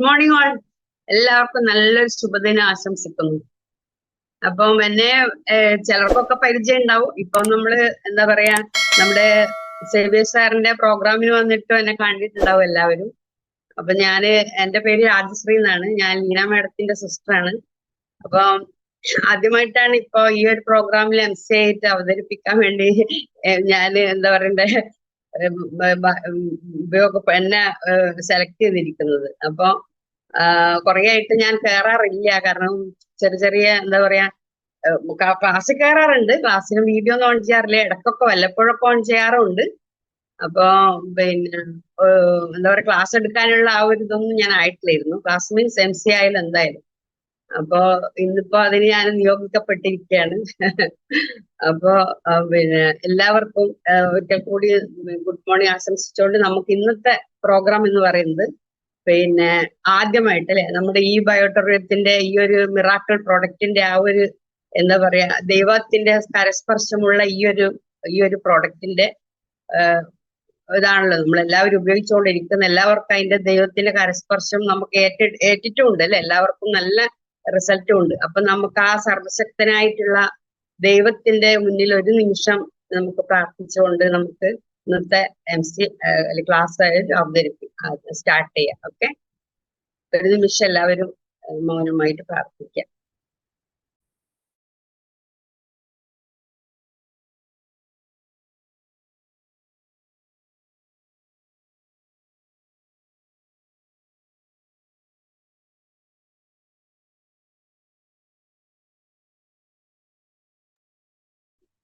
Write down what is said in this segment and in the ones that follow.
Morning all. എല്ലാവർക്കും നല്ലൊരു ശുഭദിനം ആശംസിക്കുന്നു. അപ്പം എന്നെ ചിലർക്കൊക്കെ പരിചയം ഉണ്ടാവും. ഇപ്പൊ നമ്മള് എന്താ പറയാ, നമ്മുടെ സേവ്യർ സാറിന്റെ പ്രോഗ്രാമിന് വന്നിട്ട് എന്നെ കണ്ടിട്ടുണ്ടാവും എല്ലാവരും. അപ്പൊ എന്റെ പേര് രാജശ്രീ എന്നാണ്. ഞാൻ ലീന മാഡത്തിന്റെ സിസ്റ്ററാണ്. അപ്പം ആദ്യമായിട്ടാണ് ഇപ്പൊ ഈ ഒരു പ്രോഗ്രാമിൽ MC ആയിട്ട് അവതരിപ്പിക്കാൻ വേണ്ടി ഞാൻ എന്താ പറയണ്ടേ, എന്നെ സെലക്ട് ചെയ്തിരിക്കുന്നത്. അപ്പൊ കുറെ ആയിട്ട് ഞാൻ കയറാറില്ല. കാരണം ചെറിയ ചെറിയ എന്താ പറയാ, ക്ലാസ്സിൽ കയറാറുണ്ട്. ക്ലാസ്സിന് വീഡിയോ ഒന്നും ഓൺ ചെയ്യാറില്ല. ഇടയ്ക്കൊക്കെ വല്ലപ്പോഴൊക്കെ ഓൺ ചെയ്യാറുണ്ട്. അപ്പൊ പിന്നെ എന്താ പറയാ, ക്ലാസ് എടുക്കാനുള്ള ആ ഒരു ഇതൊന്നും ഞാൻ ആയിട്ടില്ലായിരുന്നു. ക്ലാസ് മീൻസ് MC ആയാലും എന്തായാലും. അപ്പോ ഇന്നിപ്പോ അതിന് ഞാൻ നിയോഗിക്കപ്പെട്ടിരിക്കുകയാണ്. അപ്പോ പിന്നെ എല്ലാവർക്കും ഒരിക്കൽ കൂടി ഗുഡ് മോർണിംഗ് ആശംസിച്ചുകൊണ്ട് നമുക്ക് ഇന്നത്തെ പ്രോഗ്രാം എന്ന് പറയുന്നത്, പിന്നെ ആദ്യമായിട്ട് അല്ലെ, നമ്മുടെ ഈ ബയോടെറിയത്തിന്റെ ഈ ഒരു മിറാക്കിൾ പ്രോഡക്റ്റിന്റെ ആ ഒരു എന്താ പറയാ, ദൈവത്തിന്റെ കരസ്പർശമുള്ള ഈ ഒരു പ്രോഡക്റ്റിന്റെ ഇതാണല്ലോ നമ്മളെല്ലാവരും ഉപയോഗിച്ചുകൊണ്ടിരിക്കുന്ന. എല്ലാവർക്കും അതിന്റെ ദൈവത്തിന്റെ കരസ്പർശം നമുക്ക് ഏറ്റിട്ടുണ്ട് അല്ലെ, എല്ലാവർക്കും നല്ല റിസൾട്ടും ഉണ്ട്. അപ്പൊ നമുക്ക് ആ സർവശക്തനായിട്ടുള്ള ദൈവത്തിന്റെ മുന്നിൽ ഒരു നിമിഷം നമുക്ക് പ്രാർത്ഥിച്ചുകൊണ്ട് നമുക്ക് ഇന്നത്തെ MC ക്ലാസ് സ്റ്റാർട്ട് ചെയ്യാം. ഓക്കെ, ഒരു നിമിഷം എല്ലാവരും മൗനമായിട്ട് പ്രാർത്ഥിക്കാം.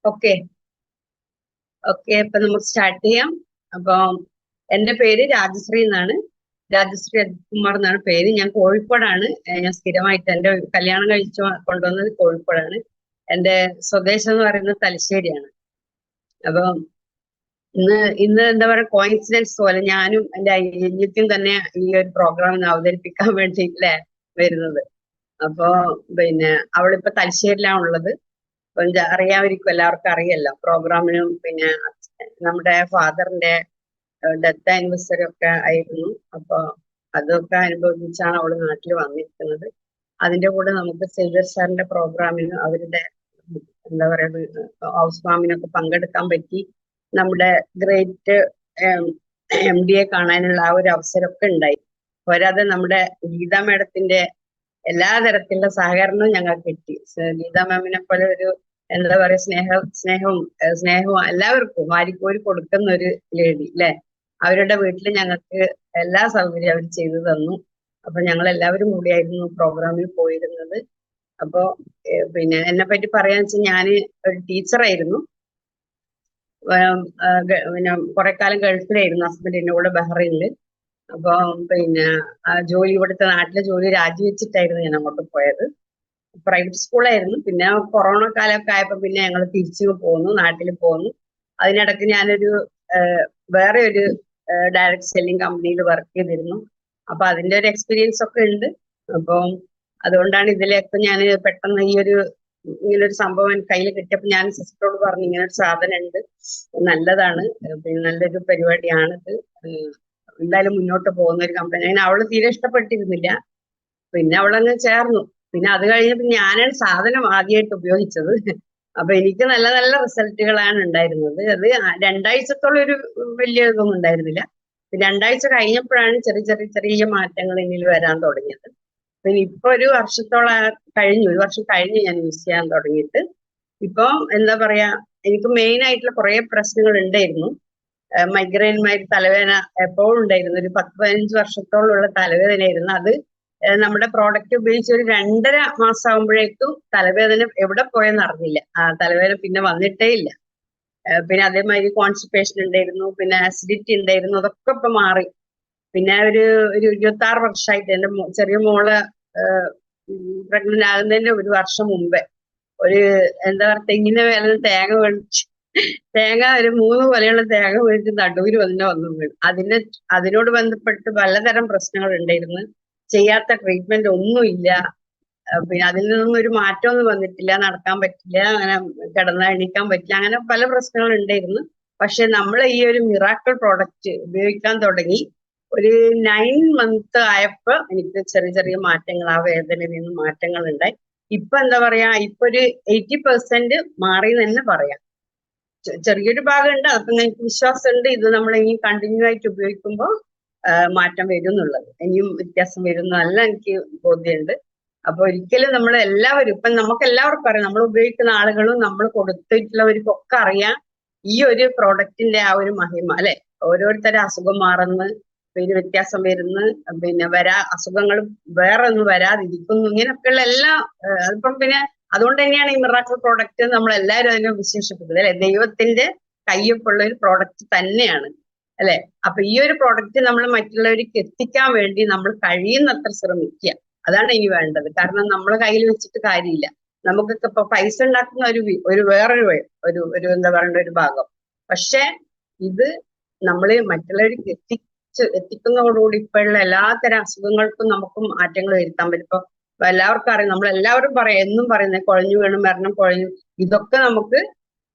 ഓക്കെ ഓക്കെ, അപ്പൊ നമുക്ക് സ്റ്റാർട്ട് ചെയ്യാം. അപ്പൊ എന്റെ പേര് രാജശ്രീ എന്നാണ്. രാജശ്രീ അജിത് കുമാർ എന്നാണ് പേര്. ഞാൻ കോഴിക്കോടാണ്. ഞാൻ സ്ഥിരമായിട്ട് എന്റെ കല്യാണം കഴിച്ചു കൊണ്ടുവന്നത് കോഴിക്കോടാണ്. എന്റെ സ്വദേശം എന്ന് പറയുന്നത് തലശ്ശേരിയാണ്. അപ്പൊ ഇന്ന് എന്താ പറയാ, കോയിൻസിഡൻസ് പോലെ ഞാനും എന്റെ അനിയത്തിയും തന്നെ ഈ ഒരു പ്രോഗ്രാമിന് അവതരിപ്പിക്കാൻ വേണ്ടിയിട്ടല്ലേ വരുന്നത്. അപ്പോ പിന്നെ അവളിപ്പോ തലശ്ശേരിലാണ് ഉള്ളത്. അപ്പൊ അറിയാമായിരിക്കും, എല്ലാവർക്കും അറിയല്ലോ പ്രോഗ്രാമിനും. പിന്നെ നമ്മുടെ ഫാദറിന്റെ ഡെത്ത് ആനിവേഴ്സറി ഒക്കെ ആയിരുന്നു. അപ്പൊ അതൊക്കെ അനുഭവിച്ചാണ് അവള് നാട്ടിൽ വന്നിരിക്കുന്നത്. അതിന്റെ കൂടെ നമുക്ക് സേവ്യർ സാറിന്റെ പ്രോഗ്രാമിന് അവരുടെ എന്താ പറയാ ഹൗസ് വാമിനൊക്കെ പങ്കെടുക്കാൻ പറ്റി. നമ്മുടെ ഗ്രേറ്റ് MD കാണാനുള്ള ആ ഒരു അവസരമൊക്കെ ഉണ്ടായി. പോരാതെ നമ്മുടെ ഗീത മാഡത്തിന്റെ എല്ലാ തരത്തിലുള്ള സഹകരണവും ഞങ്ങൾക്ക് കിട്ടി. ഗീത മാമിനെ പോലെ ഒരു എന്താ പറയാ, സ്നേഹവും എല്ലാവർക്കും വാരിക്കോരി കൊടുക്കുന്ന ഒരു ലേഡി അല്ലെ. അവരുടെ വീട്ടിൽ ഞങ്ങൾക്ക് എല്ലാ സൗകര്യവും അവർ ചെയ്തു തന്നു. അപ്പൊ ഞങ്ങൾ എല്ലാവരും കൂടിയായിരുന്നു പ്രോഗ്രാമിൽ പോയിരുന്നത്. അപ്പോ പിന്നെ എന്നെ പറ്റി പറയാന്ന് വെച്ചാൽ, ഞാൻ ഒരു ടീച്ചറായിരുന്നു. പിന്നെ കുറെ കാലം ഗൾഫിലായിരുന്നു ഹസ്ബൻഡിന്റെ കൂടെ, ബഹ്റൈനില്. അപ്പൊ പിന്നെ ജോലി, ഇവിടുത്തെ നാട്ടിലെ ജോലി രാജിവെച്ചിട്ടായിരുന്നു ഞാൻ അങ്ങോട്ട് പോയത്. പ്രൈവറ്റ് സ്കൂളായിരുന്നു. പിന്നെ കൊറോണ കാലമൊക്കെ ആയപ്പോ പിന്നെ ഞങ്ങൾ തിരിച്ചു പോന്നു, നാട്ടിൽ പോന്നു. അതിനിടയ്ക്ക് ഞാനൊരു വേറെ ഒരു ഡയറക്ട് സെല്ലിംഗ് കമ്പനിയിൽ വർക്ക് ചെയ്തിരുന്നു. അപ്പൊ അതിന്റെ ഒരു എക്സ്പീരിയൻസ് ഒക്കെ ഉണ്ട്. അപ്പം അതുകൊണ്ടാണ് ഇതിലേക്ക് ഞാൻ പെട്ടെന്ന് ഇങ്ങനൊരു സംഭവം കയ്യിൽ കിട്ടിയപ്പോൾ ഞാൻ സിസ്റ്ററോട് പറഞ്ഞു, ഇങ്ങനൊരു സാധനം ഉണ്ട്, നല്ലതാണ്, പിന്നെ നല്ലൊരു പരിപാടിയാണിത്, എന്തായാലും മുന്നോട്ട് പോകുന്ന ഒരു കമ്പനി. അങ്ങനെ അവള് തീരെ ഇഷ്ടപ്പെട്ടിരുന്നില്ല. പിന്നെ അവളങ്ങ് ചേർന്നു. പിന്നെ അത് കഴിഞ്ഞപ്പോൾ ഞാനാണ് സാധനം ആദ്യമായിട്ട് ഉപയോഗിച്ചത്. അപ്പൊ എനിക്ക് നല്ല നല്ല റിസൾട്ടുകളാണ് ഉണ്ടായിരുന്നത്. അത് 2 ആഴ്ചത്തോളം ഒരു വലിയ ഇതൊന്നും ഉണ്ടായിരുന്നില്ല. 2 ആഴ്ച കഴിഞ്ഞപ്പോഴാണ് ചെറിയ ചെറിയ ചെറിയ മാറ്റങ്ങൾ എന്നിൽ വരാൻ തുടങ്ങിയത്. പിന്നെ ഇപ്പൊ ഒരു വർഷം കഴിഞ്ഞു ഞാൻ യൂസ് ചെയ്യാൻ തുടങ്ങിയിട്ട്. ഇപ്പൊ എന്താ പറയാ, എനിക്ക് മെയിൻ ആയിട്ടുള്ള കുറെ പ്രശ്നങ്ങൾ ഉണ്ടായിരുന്നു. മൈഗ്രെയിനുമായിട്ട് തലവേദന എപ്പോഴും ഉണ്ടായിരുന്നു. ഒരു 10-15 വർഷത്തോളമുള്ള തലവേദനയായിരുന്നു. അത് നമ്മുടെ പ്രോഡക്റ്റ് ഉപയോഗിച്ച് ഒരു 2.5 മാസം ആകുമ്പോഴേക്കും തലവേദന എവിടെ പോയെന്ന് അറിഞ്ഞില്ല. തലവേദന പിന്നെ വന്നിട്ടേ ഇല്ല. പിന്നെ അതേമാതിരി കോൺസ്റ്റിപ്പേഷൻ ഉണ്ടായിരുന്നു, പിന്നെ ആസിഡിറ്റി ഉണ്ടായിരുന്നു. അതൊക്കെ ഇപ്പൊ മാറി. പിന്നെ ഒരു 26 വർഷമായിട്ട് എന്റെ ചെറിയ മോള് പ്രഗ്നന്റ് ആകുന്നതിന്റെ ഒരു വർഷം മുമ്പേ ഒരു എന്താ പറയുക, തെങ്ങിന്റെ മേലെ തേങ്ങ ഒരു 3 കൊലയുള്ള തേങ്ങ വീണിട്ട് നടുവിൽ വന്നു വീണു. അതിനോട് ബന്ധപ്പെട്ട് പലതരം പ്രശ്നങ്ങൾ ഉണ്ടായിരുന്നു. ചെയ്യാത്ത ട്രീറ്റ്മെന്റ് ഒന്നുമില്ല. പിന്നെ അതിൽ നിന്നൊന്നും ഒരു മാറ്റമൊന്നും വന്നിട്ടില്ല. നടക്കാൻ പറ്റില്ല, അങ്ങനെ എണീക്കാൻ പറ്റില്ല, അങ്ങനെ പല പ്രശ്നങ്ങളും ഉണ്ടായിരുന്നു. പക്ഷെ നമ്മൾ ഈ ഒരു മിറാക്കിൾ പ്രോഡക്റ്റ് ഉപയോഗിക്കാൻ തുടങ്ങി. ഒരു 9 മന്ത് ആയപ്പോ എനിക്ക് ചെറിയ ചെറിയ മാറ്റങ്ങൾ, ആ വേദനയിൽ നിന്ന് മാറ്റങ്ങൾ ഉണ്ടായി. ഇപ്പൊ എന്താ പറയാ, ഇപ്പൊ ഒരു 80% മാറി എന്ന് തന്നെ പറയാം. ചെറിയൊരു ഭാഗമുണ്ട്, അതൊക്കെ എനിക്ക് വിശ്വാസമുണ്ട്. ഇത് നമ്മൾ ഇനി കണ്ടിന്യൂ ആയിട്ട് ഉപയോഗിക്കുമ്പോൾ മാറ്റം വരും എന്നുള്ളത്, ഇനിയും വ്യത്യാസം വരുന്നതല്ല എനിക്ക് ബോധ്യമുണ്ട്. അപ്പൊ ഒരിക്കലും നമ്മൾ എല്ലാവരും, ഇപ്പൊ നമുക്ക് എല്ലാവർക്കും അറിയാം, നമ്മൾ ഉപയോഗിക്കുന്ന ആളുകളും നമ്മൾ കൊടുത്തിട്ടുള്ളവർക്കും ഒക്കെ അറിയാം ഈ ഒരു പ്രോഡക്റ്റിന്റെ ആ ഒരു മഹിമ, അല്ലെ? ഓരോരുത്തരുടെ അസുഖം മാറുന്നു, പിന്നെ വ്യത്യാസം വരുന്നു, പിന്നെ അസുഖങ്ങൾ വേറെ ഒന്നും വരാതിരിക്കുന്നു, ഇങ്ങനെയൊക്കെയുള്ള എല്ലാ അതിപ്പം പിന്നെ അതുകൊണ്ട് തന്നെയാണ് ഈ മിറാക്കിൾ പ്രോഡക്റ്റ് നമ്മൾ എല്ലാവരും അതിനെ വിശേഷിപ്പിക്കുന്നത്, അല്ലെ? ദൈവത്തിന്റെ കയ്യൊപ്പുള്ള ഒരു പ്രോഡക്റ്റ് തന്നെയാണ്, അല്ലെ? അപ്പൊ ഈ ഒരു പ്രോഡക്റ്റ് നമ്മൾ മറ്റുള്ളവർക്ക് എത്തിക്കാൻ വേണ്ടി നമ്മൾ കഴിയുന്നത്ര ശ്രമിക്കുക. അതാണ് ഇനി വേണ്ടത്. കാരണം നമ്മളെ കയ്യിൽ വെച്ചിട്ട് കാര്യമില്ല. നമുക്കൊക്കെ ഇപ്പൊ പൈസ ഉണ്ടാക്കുന്ന ഒരു വേറൊരു ഒരു എന്താ പറയേണ്ട ഒരു ഭാഗം. പക്ഷെ ഇത് നമ്മള് മറ്റുള്ളവർക്ക് എത്തിക്കുന്നതോടുകൂടി ഇപ്പോഴുള്ള എല്ലാത്തരം അസുഖങ്ങൾക്കും നമുക്ക് മാറ്റങ്ങൾ വരുത്താൻ പറ്റും. ഇപ്പൊ എല്ലാവർക്കും അറിയാം, നമ്മളെല്ലാവരും പറയാം, എന്നും പറയുന്നത് കുഴഞ്ഞു വീണു മരണം, കുഴഞ്ഞു, ഇതൊക്കെ നമുക്ക്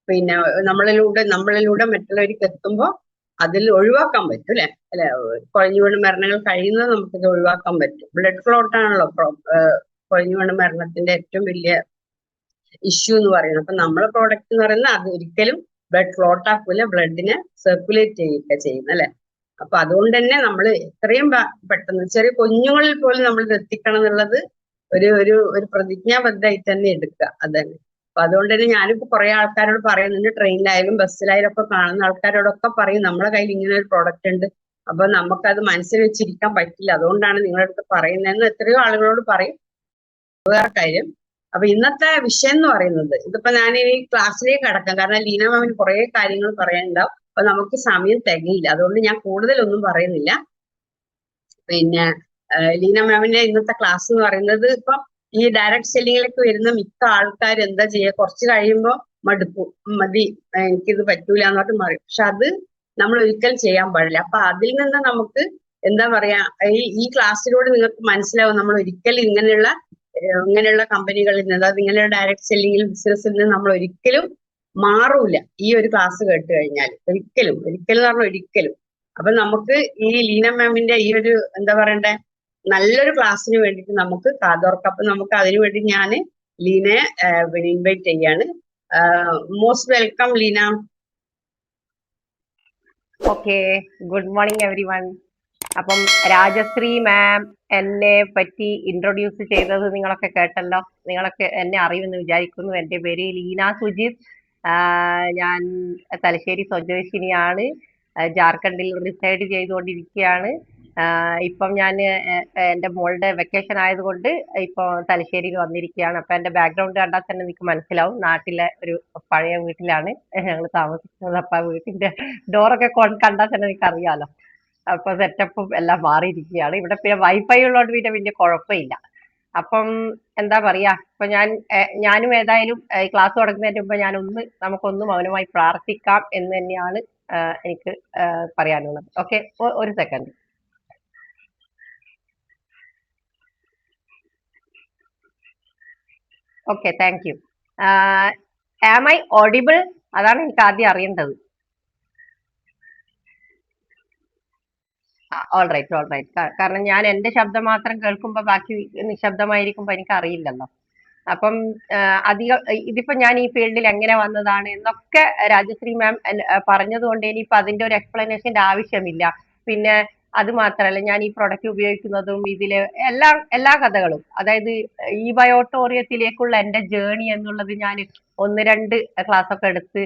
പിന്നെ നമ്മളിലൂടെ മറ്റുള്ളവർക്ക് എത്തുമ്പോൾ അതിൽ ഒഴിവാക്കാൻ പറ്റും, അല്ലെ? കുഴഞ്ഞു വീണ് മരണങ്ങൾ കഴിയുന്നത് നമുക്കിത് ഒഴിവാക്കാൻ പറ്റും. ബ്ലഡ് ക്ലോട്ട് ആണല്ലോ കുഴഞ്ഞു വീണ് മരണത്തിന്റെ ഏറ്റവും വലിയ ഇഷ്യൂ എന്ന് പറയുന്നത്. അപ്പൊ നമ്മളെ പ്രോഡക്റ്റ് എന്ന് പറയുന്നത് അത് ഒരിക്കലും ബ്ലഡ് ക്ലോട്ട് ആക്കൂല, ബ്ലഡിനെ സർക്കുലേറ്റ് ചെയ്യുക ചെയ്യുന്നത്, അല്ലെ? അപ്പൊ അതുകൊണ്ട് തന്നെ നമ്മൾ എത്രയും പെട്ടെന്ന് ചെറിയ കുഞ്ഞുങ്ങളിൽ പോലും നമ്മൾ ഇത് എത്തിക്കണം എന്നുള്ളത് ഒരു ഒരു ഒരു പ്രതിജ്ഞാബദ്ധമായിട്ട് തന്നെ എടുക്കുക. അതന്നെ. അപ്പൊ അതുകൊണ്ട് തന്നെ ഞാനിപ്പോ കുറെ ആൾക്കാരോട് പറയുന്നുണ്ട്, ട്രെയിനിലായാലും ബസ്സിലായാലും ഒക്കെ കാണുന്ന ആൾക്കാരോടൊക്കെ പറയും, നമ്മളെ കയ്യിൽ ഇങ്ങനെ ഒരു പ്രോഡക്റ്റ് ഉണ്ട്, അപ്പൊ നമുക്കത് മനസ്സിൽ വെച്ചിരിക്കാൻ പറ്റില്ല, അതുകൊണ്ടാണ് നിങ്ങളുടെ അടുത്ത് പറയുന്നതെന്ന് എത്രയോ ആളുകളോട് പറയും. വേറെ കാര്യം, അപ്പൊ ഇന്നത്തെ വിഷയം എന്ന് പറയുന്നത്, ഇതിപ്പോ ഞാൻ ഈ ക്ലാസ്സിലേക്ക് കടക്കാം, കാരണം ലീന മാമിന് കുറെ കാര്യങ്ങൾ പറയാനുണ്ടാവും. അപ്പൊ നമുക്ക് സമയം തികയില്ല, അതുകൊണ്ട് ഞാൻ കൂടുതലൊന്നും പറയുന്നില്ല. പിന്നെ ലീന മാമിന്റെ ഇന്നത്തെ ക്ലാസ് എന്ന് പറയുന്നത്, ഇപ്പൊ ഈ ഡയറക്റ്റ് സെല്ലിങ്ങിലേക്ക് വരുന്ന മിക്ക ആൾക്കാർ എന്താ ചെയ്യുക, കുറച്ച് കഴിയുമ്പോൾ മതി, എനിക്കിത് പറ്റൂല എന്ന് പറഞ്ഞിട്ട് മാറി. പക്ഷെ അത് നമ്മൾ ഒരിക്കലും ചെയ്യാൻ പാടില്ല. അപ്പൊ അതിൽ നിന്ന് നമുക്ക് എന്താ പറയാ, ഈ ക്ലാസ്സിലൂടെ നിങ്ങൾക്ക് മനസ്സിലാവും, നമ്മൾ ഒരിക്കലും ഇങ്ങനെയുള്ള കമ്പനികളിൽ നിന്ന്, അതായത് ഇങ്ങനെയുള്ള ഡയറക്റ്റ് സെല്ലിങ്ങിൽ ബിസിനസ്സിൽ നിന്ന് നമ്മൾ ഒരിക്കലും മാറൂല ഈ ഒരു ക്ലാസ് കേട്ട് കഴിഞ്ഞാൽ. ഒരിക്കലും എന്ന് പറഞ്ഞാൽ ഒരിക്കലും. അപ്പൊ നമുക്ക് ഈ ലീന മാമിന്റെ ഈ ഒരു എന്താ പറയണ്ടേ, നല്ലൊരു ക്ലാസ്സിന് വേണ്ടിയിട്ട് നമുക്ക് കാതോർക്കാം. അപ്പൊ നമുക്ക് അതിനു വേണ്ടി ഞാൻ ലീനയെ ഇൻവൈറ്റ് ചെയ്യാണ്. Most welcome Leena. Okay, good morning every one. അപ്പം രാജശ്രീ മാം എന്നെ പറ്റി ഇൻട്രൊഡ്യൂസ് ചെയ്തത് നിങ്ങളൊക്കെ കേട്ടല്ലോ, നിങ്ങളൊക്കെ എന്നെ അറിയുമെന്ന് വിചാരിക്കുന്നു. എൻ്റെ പേര് ലീന സുജിത്. ഞാൻ തലശ്ശേരി സ്വദേശിനിയാണ്, ജാർഖണ്ഡിൽ റിസൈഡ് ചെയ്തുകൊണ്ടിരിക്കുകയാണ്. ഇപ്പം ഞാൻ എൻ്റെ മോളുടെ വെക്കേഷൻ ആയതുകൊണ്ട് ഇപ്പോൾ തലശ്ശേരിയിൽ വന്നിരിക്കുകയാണ്. അപ്പം എൻ്റെ ബാക്ക്ഗ്രൗണ്ട് കണ്ടാൽ തന്നെ നിങ്ങൾക്ക് മനസ്സിലാവും, നാട്ടിലെ ഒരു പഴയ വീട്ടിലാണ് ഞങ്ങൾ താമസിക്കുന്നത്. അപ്പം ആ വീട്ടിൻ്റെ ഡോറൊക്കെ കണ്ടാൽ തന്നെ നിങ്ങൾക്ക് അറിയാലോ. അപ്പൊ സെറ്റപ്പും എല്ലാം മാറിയിരിക്കുകയാണ്. ഇവിടെ പിന്നെ വൈഫൈ ഉള്ളതുകൊണ്ട് പിന്നെ വലിയ കുഴപ്പമില്ല. അപ്പം എന്താ പറയാ, ഇപ്പൊ ഞാനും ഏതായാലും ക്ലാസ് തുടങ്ങുന്നതിന് മുമ്പ് നമുക്കൊന്ന് മൗനമായി പ്രാർത്ഥിക്കാം എന്ന് തന്നെയാണ് എനിക്ക് പറയാനുള്ളത്. ഓക്കെ, ഒരു second. Okay, thank you. Am I audible? അതാണ് എനിക്ക് ആദ്യം അറിയേണ്ടത്. All right. കാരണം ഞാൻ എന്റെ ശബ്ദം മാത്രം കേൾക്കുമ്പോ ബാക്കി നിശബ്ദമായിരിക്കുമ്പോ എനിക്ക് അറിയില്ലല്ലോ. അപ്പം അധികം ഇതിപ്പോ ഞാൻ ഈ ഫീൽഡിൽ എങ്ങനെ വന്നതാണ് എന്നൊക്കെ രാജശ്രീ മാം പറഞ്ഞത് കൊണ്ട് ഇനിയിപ്പോ അതിന്റെ ഒരു എക്സ്പ്ലനേഷന്റെ ആവശ്യമില്ല. പിന്നെ അത് മാത്രല്ല, ഞാൻ ഈ പ്രൊഡക്റ്റ് ഉപയോഗിക്കുന്നതും ഇതില് എല്ലാ കഥകളും, അതായത് ഈ ബയോട്ടോറിയത്തിലേക്കുള്ള എന്റെ ജേണി എന്നുള്ളത് ഞാൻ 1-2 ക്ലാസ് ഒക്കെ എടുത്ത്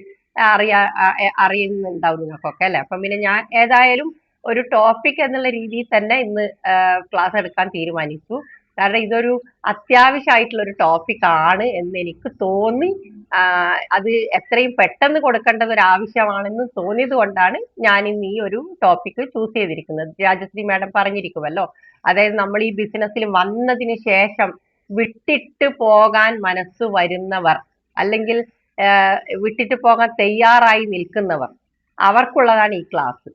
അറിയുന്നുണ്ടാവും നിങ്ങൾക്കൊക്കെ, അല്ലെ? അപ്പം പിന്നെ ഞാൻ ഏതായാലും ഒരു ടോപ്പിക് എന്നുള്ള രീതിയിൽ തന്നെ ഇന്ന് ക്ലാസ് എടുക്കാൻ തീരുമാനിച്ചു. കാരണം ഇതൊരു അത്യാവശ്യമായിട്ടുള്ള ഒരു ടോപ്പിക് ആണ് എന്ന് എനിക്ക് തോന്നി. അത് എത്രയും പെട്ടെന്ന് കൊടുക്കേണ്ടത് ഒരു ആവശ്യമാണെന്ന് തോന്നിയത് കൊണ്ടാണ് ഞാൻ ഇന്ന് ഈ ഒരു ടോപ്പിക് ചൂസ് ചെയ്തിരിക്കുന്നത്. രാജശ്രീ മാഡം പറഞ്ഞിരിക്കുമല്ലോ, അതായത് നമ്മൾ ഈ ബിസിനസ്സിൽ വന്നതിന് ശേഷം വിട്ടിട്ട് പോകാൻ മനസ്സ് വരുന്നവർ, അല്ലെങ്കിൽ വിട്ടിട്ട് പോകാൻ തയ്യാറായി നിൽക്കുന്നവർ, അവർക്കുള്ളതാണ് ഈ ക്ലാസ്.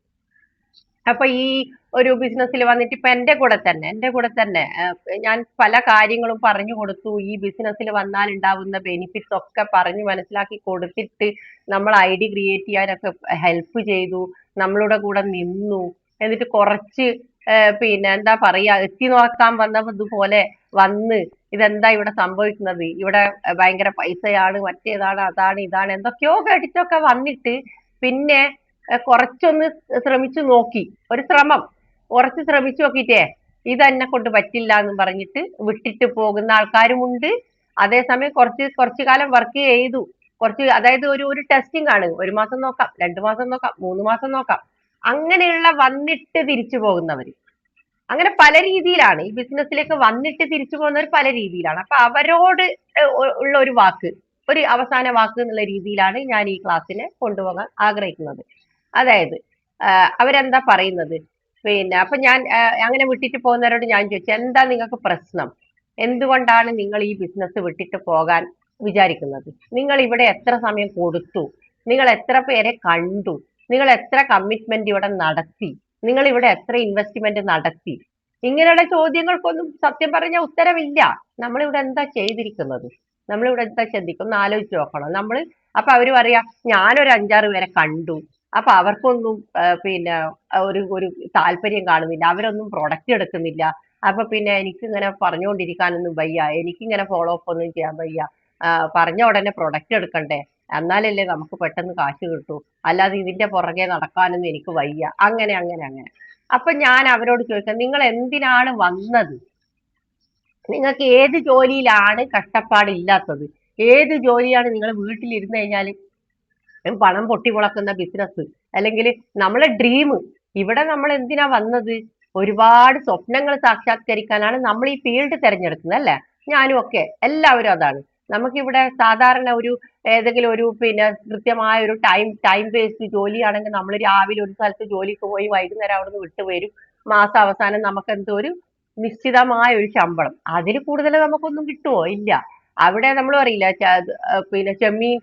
അപ്പൊ ഈ ഒരു ബിസിനസ്സിൽ വന്നിട്ട് ഇപ്പൊ എന്റെ കൂടെ തന്നെ ഞാൻ പല കാര്യങ്ങളും പറഞ്ഞു കൊടുത്തു. ഈ ബിസിനസ്സിൽ വന്നാൽ ഉണ്ടാവുന്ന ബെനിഫിറ്റ്സ് ഒക്കെ പറഞ്ഞു മനസ്സിലാക്കി കൊടുത്തിട്ട് നമ്മൾ ഐഡി ക്രിയേറ്റ് ചെയ്യാനൊക്കെ ഹെൽപ്പ് ചെയ്തു, നമ്മളുടെ കൂടെ നിന്നു. എന്നിട്ട് കുറച്ച് പിന്നെ എന്താ പറയാ എത്തി നോക്കാൻ വന്നപ്പോ ഇതുപോലെ വന്ന് ഇതെന്താ ഇവിടെ സംഭവിക്കുന്നത്, ഇവിടെ ഭയങ്കര പൈസയാണ്, മറ്റേതാണ്, അതാണ്, ഇതാണ് എന്തൊക്കെയോ കേട്ടിട്ടൊക്കെ വന്നിട്ട് പിന്നെ കുറച്ചൊന്ന് ശ്രമിച്ചു നോക്കി, ഒരു ശ്രമം കുറച്ച് ശ്രമിച്ചു നോക്കിയിട്ടേ ഇതെന്നെ കൊണ്ട് പറ്റില്ല എന്ന് പറഞ്ഞിട്ട് വിട്ടിട്ട് പോകുന്ന ആൾക്കാരുമുണ്ട്. അതേസമയം കുറച്ചു കാലം വർക്ക് ചെയ്തു, അതായത് ഒരു ടെസ്റ്റിംഗ് ആണ്, 1 മാസം നോക്കാം, 2 മാസം നോക്കാം, 3 മാസം നോക്കാം, അങ്ങനെയുള്ള വന്നിട്ട് തിരിച്ചു പോകുന്നവർ. അങ്ങനെ പല രീതിയിലാണ് ഈ ബിസിനസ്സിലേക്ക് വന്നിട്ട് തിരിച്ചു പോകുന്നവർ, പല രീതിയിലാണ്. അപ്പൊ അവരോട് ഉള്ള ഒരു വാക്ക്, ഒരു അവസാന വാക്ക് എന്നുള്ള രീതിയിലാണ് ഞാൻ ഈ ക്ലാസ്സിനെ കൊണ്ടുപോകാൻ ആഗ്രഹിക്കുന്നത്. അതായത് അവരെന്താ പറയുന്നത്, പിന്നെ അപ്പൊ ഞാൻ അങ്ങനെ വിട്ടിട്ട് പോകുന്നവരോട് ഞാൻ ചോദിച്ചു, എന്താ നിങ്ങൾക്ക് പ്രശ്നം, എന്തുകൊണ്ടാണ് നിങ്ങൾ ഈ ബിസിനസ് വിട്ടിട്ട് പോകാൻ വിചാരിക്കുന്നത്, നിങ്ങൾ ഇവിടെ എത്ര സമയം കൊടുത്തു, നിങ്ങൾ എത്ര പേരെ കണ്ടു, നിങ്ങൾ എത്ര കമ്മിറ്റ്മെന്റ് ഇവിടെ നടത്തി, നിങ്ങൾ ഇവിടെ എത്ര ഇൻവെസ്റ്റ്മെന്റ് നടത്തി, ഇങ്ങനെയുള്ള ചോദ്യങ്ങൾക്കൊന്നും സത്യം പറഞ്ഞ ഉത്തരവില്ല. നമ്മളിവിടെ എന്താ ചെയ്തിരിക്കുന്നത്, നമ്മളിവിടെ എന്താ ചിന്തിക്കും, ഒന്ന് ആലോചിച്ച് നോക്കണം നമ്മൾ. അപ്പൊ അവര് പറയാ, ഞാനൊരു 5-6 പേരെ കണ്ടു, അപ്പൊ അവർക്കൊന്നും പിന്നെ ഒരു താല്പര്യം കാണുന്നില്ല, അവരൊന്നും പ്രൊഡക്റ്റ് എടുക്കുന്നില്ല, അപ്പൊ പിന്നെ എനിക്കിങ്ങനെ പറഞ്ഞുകൊണ്ടിരിക്കാനൊന്നും വയ്യ, എനിക്കിങ്ങനെ ഫോളോ അപ്പ് ഒന്നും ചെയ്യാൻ വയ്യ, പറഞ്ഞ ഉടനെ പ്രൊഡക്റ്റ് എടുക്കണ്ടേ, എന്നാലല്ലേ നമുക്ക് പെട്ടെന്ന് കാശ് കിട്ടൂ, അല്ലാതെ ഇതിന്റെ പുറകെ നടക്കാനൊന്നും എനിക്ക് വയ്യ, അങ്ങനെ അങ്ങനെ അങ്ങനെ. അപ്പൊ ഞാൻ അവരോട് ചോദിക്കാം, നിങ്ങൾ എന്തിനാണ് വന്നത്, നിങ്ങൾക്ക് ഏത് ജോലിയിലാണ് കഷ്ടപ്പാടില്ലാത്തത്, ഏത് ജോലിയാണ് നിങ്ങൾ വീട്ടിലിരുന്ന് കഴിഞ്ഞാൽ പണം പൊട്ടിമുളക്കുന്ന ബിസിനസ്, അല്ലെങ്കിൽ നമ്മളെ ഡ്രീം. ഇവിടെ നമ്മൾ എന്തിനാ വന്നത്, ഒരുപാട് സ്വപ്നങ്ങൾ സാക്ഷാത്കരിക്കാനാണ് നമ്മൾ ഈ ഫീൽഡ് തിരഞ്ഞെടുക്കുന്നത് അല്ലെ, ഞാനും ഒക്കെ, എല്ലാവരും അതാണ്. നമുക്കിവിടെ സാധാരണ ഏതെങ്കിലും പിന്നെ കൃത്യമായ ഒരു ടൈം ബേസ്ഡ് ജോലിയാണെങ്കിൽ നമ്മൾ രാവിലെ ഒരു സ്ഥലത്ത് ജോലിക്ക് പോയി വൈകുന്നേരം അവിടെ നിന്ന് വിട്ടുവരും, മാസം അവസാനം നമുക്ക് എന്തോ ഒരു നിശ്ചിതമായ ഒരു ശമ്പളം, അതിൽ കൂടുതൽ നമുക്കൊന്നും കിട്ടുമോ, ഇല്ല. അവിടെ നമ്മൾ പറയില്ല പിന്നെ ചെമ്മീൻ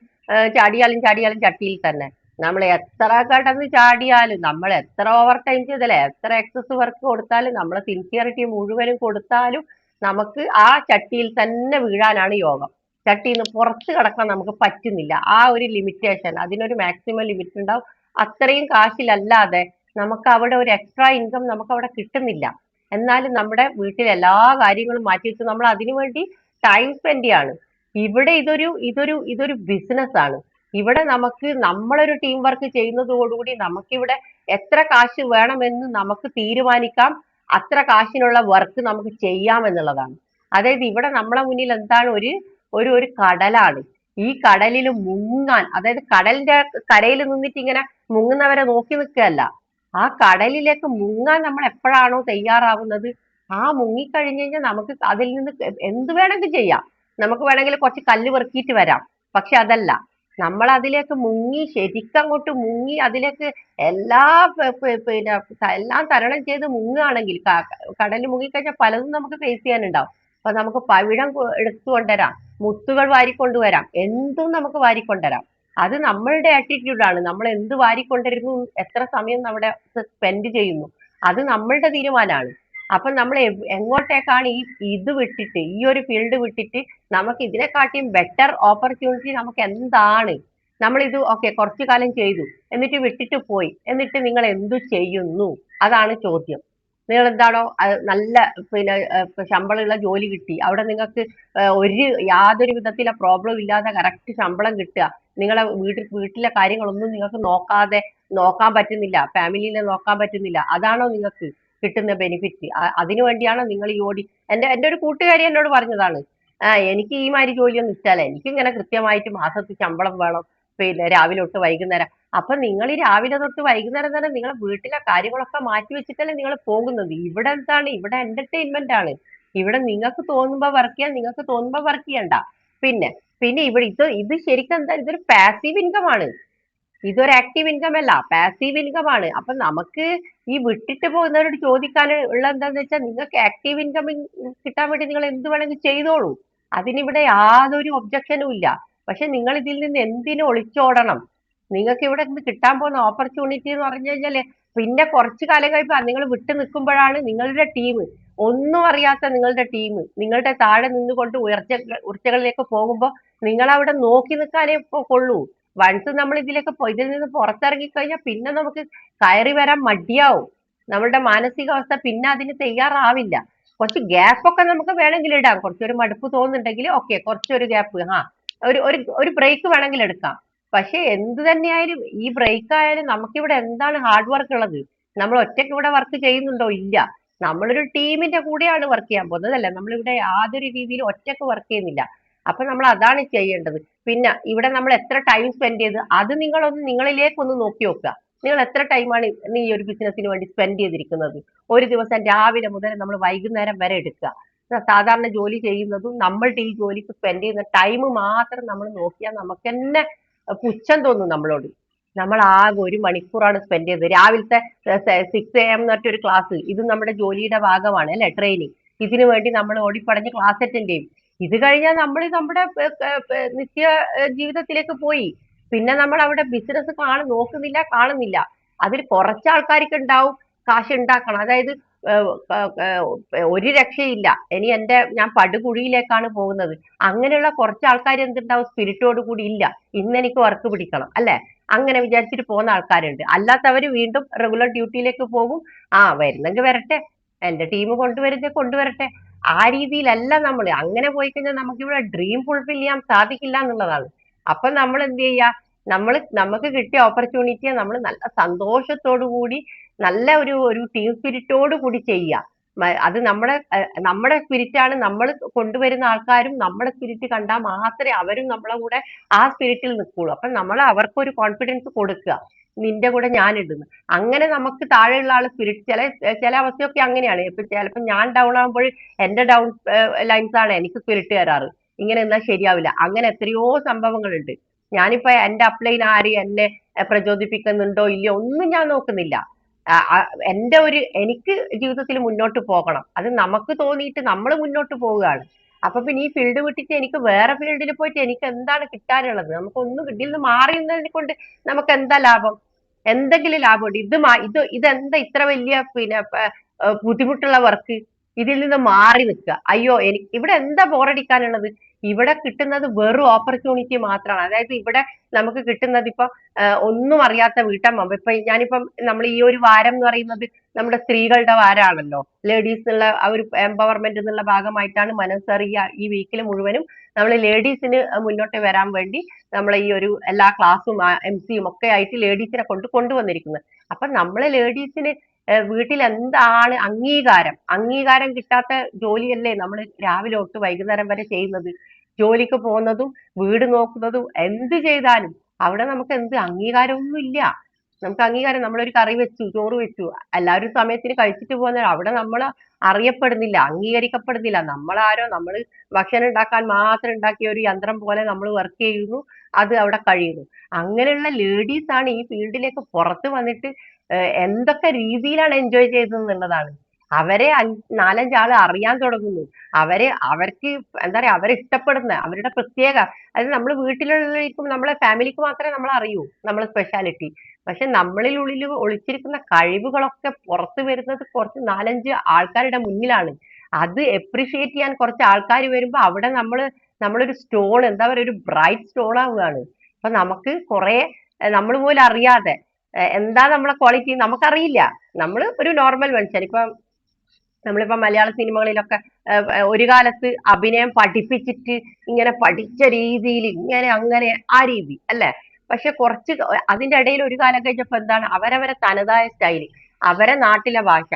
ചാടിയാലും ചാടിയാലും ചട്ടിയിൽ തന്നെ. നമ്മൾ എത്ര കടന്ന് ചാടിയാലും, നമ്മൾ എത്ര ഓവർ ടൈം ചെയ്താലും, എത്ര എക്സസ് വർക്ക് കൊടുത്താലും, നമ്മളെ സിൻസിയറിറ്റി മുഴുവനും കൊടുത്താലും നമുക്ക് ആ ചട്ടിയിൽ തന്നെ വീഴാനാണ് യോഗം. ചട്ടിയിൽ നിന്ന് പുറത്ത് കടക്കാൻ നമുക്ക് പറ്റുന്നില്ല. ആ ഒരു ലിമിറ്റേഷൻ, അതിനൊരു മാക്സിമം ലിമിറ്റ് ഉണ്ടാവും. അത്രയും കാശിലല്ലാതെ നമുക്ക് അവിടെ ഒരു എക്സ്ട്രാ ഇൻകം നമുക്ക് അവിടെ കിട്ടുന്നില്ല. എന്നാലും നമ്മുടെ വീട്ടിൽ എല്ലാ കാര്യങ്ങളും മാറ്റി വെച്ച് നമ്മൾ അതിനു വേണ്ടി ടൈം സ്പെൻഡ് ചെയ്യാണ്. ഇവിടെ ഇതൊരു ബിസിനസ് ആണ്. ഇവിടെ നമുക്ക് നമ്മളൊരു ടീം വർക്ക് ചെയ്യുന്നതോടുകൂടി നമുക്കിവിടെ എത്ര കാശ് വേണമെന്ന് നമുക്ക് തീരുമാനിക്കാം, അത്ര കാശിനുള്ള വർക്ക് നമുക്ക് ചെയ്യാം എന്നുള്ളതാണ്. അതായത് ഇവിടെ നമ്മളെ മുന്നിൽ എന്താണ്, ഒരു കടലാണ്. ഈ കടലിൽ മുങ്ങാൻ, അതായത് കടലിന്റെ കരയിൽ നിന്നിട്ട് ഇങ്ങനെ മുങ്ങുന്നവരെ നോക്കി നിൽക്കുകയല്ല, ആ കടലിലേക്ക് മുങ്ങാൻ നമ്മൾ എപ്പോഴാണോ തയ്യാറാവുന്നത്, ആ മുങ്ങിക്കഴിഞ്ഞു കഴിഞ്ഞാൽ നമുക്ക് അതിൽ നിന്ന് എന്ത് വേണമെങ്കിൽ ചെയ്യാം. നമുക്ക് വേണമെങ്കിൽ കുറച്ച് കല്ല് പെറുക്കിയിട്ട് വരാം. പക്ഷെ അതല്ല, നമ്മൾ അതിലേക്ക് മുങ്ങി, ശരിക്കും അങ്ങോട്ട് മുങ്ങി അതിലേക്ക് പിന്നെ എല്ലാം തരണം ചെയ്ത് മുങ്ങുകയാണെങ്കിൽ, കടലിൽ മുങ്ങിക്കഴിഞ്ഞാൽ പലതും നമുക്ക് ഫേസ് ചെയ്യാനുണ്ടാവും. അപ്പൊ നമുക്ക് പവിഴം എടുത്തു കൊണ്ടുവരാം, മുത്തുകൾ വാരിക്കൊണ്ടുവരാം, എന്തും നമുക്ക് വാരിക്കൊണ്ടുവരാം. അത് നമ്മളുടെ ആറ്റിറ്റ്യൂഡാണ്. നമ്മൾ എന്ത് വാരിക്കൊണ്ടിരുന്നു, എത്ര സമയം നമ്മുടെ സ്പെൻഡ് ചെയ്യുന്നു, അത് നമ്മളുടെ തീരുമാനമാണ്. അപ്പൊ നമ്മൾ എങ്ങോട്ടേക്കാണ് ഇത് വിട്ടിട്ട്, ഈ ഒരു ഫീൽഡ് വിട്ടിട്ട് നമുക്ക് ഇതിനെക്കാട്ടിയും ബെറ്റർ ഓപ്പർച്യൂണിറ്റി നമുക്ക് എന്താണ്, നമ്മൾ ഇത് ഓക്കെ കുറച്ചു കാലം ചെയ്തു എന്നിട്ട് വിട്ടിട്ട് പോയി, എന്നിട്ട് നിങ്ങൾ എന്തു ചെയ്യുന്നു, അതാണ് ചോദ്യം. നിങ്ങൾ എന്താണോ നല്ല പിന്നെ ശമ്പളമുള്ള ജോലി കിട്ടി, അവിടെ നിങ്ങൾക്ക് യാതൊരു വിധത്തിലെ പ്രോബ്ലം ഇല്ലാതെ കറക്റ്റ് ശമ്പളം കിട്ടുക, നിങ്ങളെ വീട്ടിലെ കാര്യങ്ങളൊന്നും നിങ്ങൾക്ക് നോക്കാൻ പറ്റുന്നില്ല, ഫാമിലിനെ നോക്കാൻ പറ്റുന്നില്ല, അതാണോ നിങ്ങൾക്ക് കിട്ടുന്ന ബെനിഫിറ്റ്? അതിനു വേണ്ടിയാണോ നിങ്ങൾ ഈ ഓടി? എൻ്റെ ഒരു കൂട്ടുകാരി എന്നോട് പറഞ്ഞതാണ്, എനിക്ക് ഈ മാതിരി ജോലിയൊന്നും ഇഷ്ടമല്ല, എനിക്ക് ഇങ്ങനെ കൃത്യമായിട്ട് മാസത്തിൽ ശമ്പളം വേണം, പിന്നെ രാവിലെ തൊട്ട് വൈകുന്നേരം. അപ്പൊ നിങ്ങൾ ഈ രാവിലെ തൊട്ട് വൈകുന്നേരം തന്നെ നിങ്ങളെ വീട്ടിലെ കാര്യങ്ങളൊക്കെ മാറ്റി വെച്ചിട്ടല്ലേ നിങ്ങൾ പോകുന്നത്. ഇവിടെ എന്താണ്, ഇവിടെ എന്റർടൈൻമെന്റ് ആണ്. ഇവിടെ നിങ്ങൾക്ക് തോന്നുമ്പോ വർക്ക് ചെയ്യാൻ, നിങ്ങൾക്ക് തോന്നുമ്പോ വർക്ക് ചെയ്യണ്ട. പിന്നെ പിന്നെ ഇവിടെ ഇത് ശരിക്കും എന്താ, ഇതൊരു പാസീവ് ഇൻകം ആണ്, ഇതൊരു ആക്റ്റീവ് ഇൻകം അല്ല, പാസീവ് ഇൻകം ആണ്. അപ്പൊ നമുക്ക് ഈ വിട്ടിട്ട് പോകുന്നവരോട് ചോദിക്കാൻ ഉള്ള എന്താന്ന് വെച്ചാൽ, നിങ്ങൾക്ക് ആക്റ്റീവ് ഇൻകം കിട്ടാൻ വേണ്ടി നിങ്ങൾ എന്ത് വേണമെങ്കിൽ ചെയ്തോളൂ, അതിനിവിടെ യാതൊരു ഒബ്ജക്ഷനും ഇല്ല. പക്ഷെ നിങ്ങൾ ഇതിൽ നിന്ന് എന്തിനു ഒളിച്ചോടണം? നിങ്ങൾക്ക് ഇവിടെ നിന്ന് കിട്ടാൻ പോകുന്ന ഓപ്പർച്യൂണിറ്റി എന്ന് പറഞ്ഞു കഴിഞ്ഞാല്, പിന്നെ കുറച്ചു കാലം കഴിയുമ്പോൾ നിങ്ങൾ വിട്ടു നിൽക്കുമ്പോഴാണ് നിങ്ങളുടെ ടീം, ഒന്നും അറിയാത്ത നിങ്ങളുടെ ടീം നിങ്ങളുടെ താഴെ നിന്നുകൊണ്ട് ഉയർച്ചകളിലേക്ക് പോകുമ്പോൾ നിങ്ങൾ അവിടെ നോക്കി നിൽക്കാനേ കൊള്ളൂ. വൺസ് നമ്മൾ ഇതിൽ നിന്ന് പുറത്തിറങ്ങി കഴിഞ്ഞാൽ പിന്നെ നമുക്ക് കയറി വരാൻ മടിയാവും. നമ്മളുടെ മാനസികാവസ്ഥ പിന്നെ അതിന് തയ്യാറാവില്ല. കുറച്ച് ഗ്യാപ്പൊക്കെ നമുക്ക് വേണമെങ്കിൽ ഇടാം. കുറച്ചൊരു മടുപ്പ് തോന്നുന്നുണ്ടെങ്കിൽ ഓക്കെ, കുറച്ചൊരു ഗ്യാപ്പ്, ഒരു ബ്രേക്ക് വേണമെങ്കിൽ എടുക്കാം. പക്ഷെ എന്ത് തന്നെയായാലും ഈ ബ്രേക്ക് ആയാലും നമുക്കിവിടെ എന്താണ് ഹാർഡ് വർക്ക് ഉള്ളത്? നമ്മൾ ഒറ്റയ്ക്ക് ഇവിടെ വർക്ക് ചെയ്യുന്നുണ്ടോ? ഇല്ല. നമ്മളൊരു ടീമിന്റെ കൂടെയാണ് വർക്ക് ചെയ്യാൻ പോകുന്നത്, അല്ലേ? നമ്മളിവിടെ യാതൊരു രീതിയിലും ഒറ്റയ്ക്ക് വർക്ക് ചെയ്യുന്നില്ല. അപ്പൊ നമ്മൾ അതാണ് ചെയ്യേണ്ടത്. പിന്നെ ഇവിടെ നമ്മൾ എത്ര ടൈം സ്പെൻഡ് ചെയ്ത്, അത് നിങ്ങളിലേക്കൊന്ന് നോക്കി നോക്കുക. നിങ്ങൾ എത്ര ടൈമാണ് ഈ ഒരു ബിസിനസ്സിന് വേണ്ടി സ്പെൻഡ് ചെയ്തിരിക്കുന്നത്? ഒരു ദിവസം രാവിലെ മുതൽ നമ്മൾ വൈകുന്നേരം വരെ എടുക്കുക. സാധാരണ ജോലി ചെയ്യുന്നതും നമ്മളുടെ ഈ ജോലിക്ക് സ്പെൻഡ് ചെയ്യുന്ന ടൈം മാത്രം നമ്മൾ നോക്കിയാൽ നമുക്ക് തന്നെ പുച്ഛം തോന്നും നമ്മളോട്. നമ്മൾ ആകെ 1 മണിക്കൂറാണ് സ്പെൻഡ് ചെയ്തത്. രാവിലത്തെ 6 AM എന്ന് പറഞ്ഞൊരു ക്ലാസ്, ഇത് നമ്മുടെ ജോലിയുടെ ഭാഗമാണ്, അല്ലെ? ട്രെയിനിങ്. ഇതിനു വേണ്ടി നമ്മൾ ഓടിപ്പടഞ്ഞ് ക്ലാസ് അറ്റൻഡ് ചെയ്യും. ഇത് കഴിഞ്ഞാൽ നമ്മൾ നമ്മുടെ നിത്യ ജീവിതത്തിലേക്ക് പോയി. പിന്നെ നമ്മൾ അവിടെ ബിസിനസ് കാണുന്നില്ല. അതിൽ കുറച്ച് ആൾക്കാർക്ക് ഉണ്ടാവും കാശ് ഉണ്ടാക്കണം. അതായത് ഒരു രക്ഷയില്ല, ഇനി ഞാൻ പടുകുഴിയിലേക്കാണ് പോകുന്നത്, അങ്ങനെയുള്ള കുറച്ച് ആൾക്കാർ എന്തുണ്ടാവും, സ്പിരിറ്റോട് കൂടി ഇല്ല, ഇന്ന് എനിക്ക് വർക്ക് പിടിക്കണം, അല്ലെ? അങ്ങനെ വിചാരിച്ചിട്ട് പോകുന്ന ആൾക്കാരുണ്ട്. അല്ലാത്തവര് വീണ്ടും റെഗുലർ ഡ്യൂട്ടിയിലേക്ക് പോകും. വരുന്നെങ്കിൽ വരട്ടെ, എന്റെ ടീം കൊണ്ടുവരട്ടെ. ആ രീതിയിലല്ല നമ്മൾ. അങ്ങനെ പോയി കഴിഞ്ഞാൽ നമുക്കിവിടെ ഡ്രീം ഫുൾഫിൽ ചെയ്യാൻ സാധിക്കില്ല എന്നുള്ളതാണ്. അപ്പൊ നമ്മൾ എന്ത് ചെയ്യുക? നമുക്ക് കിട്ടിയ ഓപ്പർച്യൂണിറ്റിയെ നമ്മൾ നല്ല സന്തോഷത്തോടു കൂടി, നല്ല ഒരു ടീം സ്പിരിറ്റോട് കൂടി ചെയ്യുക. അത് നമ്മുടെ സ്പിരിറ്റാണ്. നമ്മൾ കൊണ്ടുവരുന്ന ആൾക്കാരും നമ്മുടെ സ്പിരിറ്റ് കണ്ടാൽ മാത്രമേ അവരും നമ്മളെ കൂടെ ആ സ്പിരിറ്റിൽ നിൽക്കുള്ളൂ. അപ്പൊ നമ്മൾ അവർക്കൊരു കോൺഫിഡൻസ് കൊടുക്കുക, നിന്റെ കൂടെ ഞാൻ ഇടുന്നു. അങ്ങനെ നമുക്ക് താഴെയുള്ള ആൾ സ്പിരിറ്റ്, ചില അവസ്ഥയൊക്കെ അങ്ങനെയാണ്. ഇപ്പൊ ചിലപ്പോൾ ഞാൻ ഡൗൺ ആകുമ്പോൾ എന്റെ ഡൗൺ ലൈൻസ് ആണ് എനിക്ക് സ്പിരിറ്റ് തരാറ്. ഇങ്ങനെ എന്നാൽ ശരിയാവില്ല. അങ്ങനെ എത്രയോ സംഭവങ്ങളുണ്ട്. ഞാനിപ്പോ എന്റെ അപ്ലൈൻ ആര് എന്നെ പ്രചോദിപ്പിക്കുന്നുണ്ടോ ഇല്ലയോ ഒന്നും ഞാൻ നോക്കുന്നില്ല. എനിക്ക് ജീവിതത്തിൽ മുന്നോട്ട് പോകണം. അത് നമുക്ക് തോന്നിയിട്ട് നമ്മൾ മുന്നോട്ട് പോവുകയാണ്. അപ്പൊ പിന്നെ ഈ ഫീൽഡ് വിട്ടിട്ട് എനിക്ക് വേറെ ഫീൽഡിൽ പോയിട്ട് എനിക്ക് എന്താണ് കിട്ടാനുള്ളത്? നമുക്കൊന്നും ഇതിൽ നിന്ന് മാറിയുന്നതിനെ കൊണ്ട് നമുക്ക് എന്താ ലാഭം? എന്തെങ്കിലും ലാഭമുണ്ട്? ഇതെന്താ ഇത്ര വലിയ ബുദ്ധിമുട്ടുള്ള വർക്ക്? ഇതിൽ നിന്ന് മാറി നിൽക്കുക. അയ്യോ, ഇവിടെ എന്താ ബോറടിക്കാനുള്ളത്? ഇവിടെ കിട്ടുന്നത് വെറും ഓപ്പർച്യൂണിറ്റി മാത്രമാണ്. അതായത് ഇവിടെ നമുക്ക് കിട്ടുന്നത് ഇപ്പൊ ഒന്നും അറിയാത്ത വീട്ടമ്മ. ഞാനിപ്പം നമ്മൾ ഈ ഒരു വാരം എന്ന് പറയുന്നത് നമ്മുടെ സ്ത്രീകളുടെ വാരമാണല്ലോ. ലേഡീസ് എന്നുള്ള ആ ഒരു എംപവർമെന്റ് എന്നുള്ള ഭാഗമായിട്ടാണ് മനസ്സറിയ ഈ വീക്കിൽ മുഴുവനും നമ്മൾ ലേഡീസിന് മുന്നോട്ട് വരാൻ വേണ്ടി നമ്മൾ ഈ ഒരു എല്ലാ ക്ലാസ്സും MC ഒക്കെ ആയിട്ട് ലേഡീസിനെ കൊണ്ടുവന്നിരിക്കുന്നത്. അപ്പൊ നമ്മളെ ലേഡീസിന് വീട്ടിൽ എന്താണ് അംഗീകാരം കിട്ടാത്ത ജോലിയല്ലേ നമ്മൾ രാവിലെ തൊട്ട് വൈകുന്നേരം വരെ ചെയ്യുന്നത്? ജോലിക്ക് പോകുന്നതും വീട് നോക്കുന്നതും എന്ത് ചെയ്താലും അവിടെ നമുക്ക് അംഗീകാരമൊന്നും ഇല്ല. നമുക്ക് അംഗീകാരം, നമ്മളൊരു കറി വെച്ചു, ചോറ് വെച്ചു, എല്ലാവരും സമയത്തിന് കഴിച്ചിട്ട് പോകുന്ന അവിടെ നമ്മൾ അറിയപ്പെടുന്നില്ല, അംഗീകരിക്കപ്പെടുന്നില്ല. നമ്മൾ ഭക്ഷണം ഉണ്ടാക്കാൻ മാത്രം ഉണ്ടാക്കിയ ഒരു യന്ത്രം പോലെ നമ്മൾ വർക്ക് ചെയ്യുന്നു, അത് അവിടെ കഴിയുന്നു. അങ്ങനെയുള്ള ലേഡീസ് ആണ് ഈ ഫീൽഡിലേക്ക് പുറത്ത് വന്നിട്ട് എന്തൊക്കെ രീതിയിലാണ് എൻജോയ് ചെയ്തത് എന്നുള്ളതാണ്. അവരെ 4-5 ആള് അറിയാൻ തുടങ്ങുന്നു. അവർക്ക് എന്താ പറയാ, അവരെ ഇഷ്ടപ്പെടുന്ന അവരുടെ പ്രത്യേക, അതായത് നമ്മൾ വീട്ടിലുള്ളവർക്കും നമ്മളെ ഫാമിലിക്ക് മാത്രമേ നമ്മൾ അറിയൂ നമ്മളെ സ്പെഷ്യാലിറ്റി. പക്ഷെ ഉള്ളിൽ ഒളിച്ചിരിക്കുന്ന കഴിവുകളൊക്കെ പുറത്തു വരുന്നത് കുറച്ച് 4-5 ആൾക്കാരുടെ മുന്നിലാണ്. അത് എപ്രിഷിയേറ്റ് ചെയ്യാൻ കുറച്ച് ആൾക്കാർ വരുമ്പോ അവിടെ നമ്മളൊരു സ്റ്റോൺ, എന്താ പറയുക, ഒരു ബ്രൈറ്റ് സ്റ്റോൺ ആവുകയാണ്. അപ്പൊ നമുക്ക് കുറെ നമ്മൾ പോലും അറിയാതെ എന്താ നമ്മളെ ക്വാളിറ്റി നമുക്കറിയില്ല. നമ്മൾ ഒരു നോർമൽ മനുഷ്യൻ. നമ്മളിപ്പോ മലയാള സിനിമകളിലൊക്കെ ഒരു കാലത്ത് അഭിനയം പഠിപ്പിച്ചിട്ട് ഇങ്ങനെ പഠിച്ച രീതിയിൽ ഇങ്ങനെ അങ്ങനെ ആ രീതി അല്ലെ. പക്ഷെ കുറച്ച് അതിന്റെ ഇടയിൽ ഒരു കാലം കഴിഞ്ഞപ്പോ എന്താണ്, അവരവരെ തനതായ സ്റ്റൈല്, അവരെ നാട്ടിലെ ഭാഷ,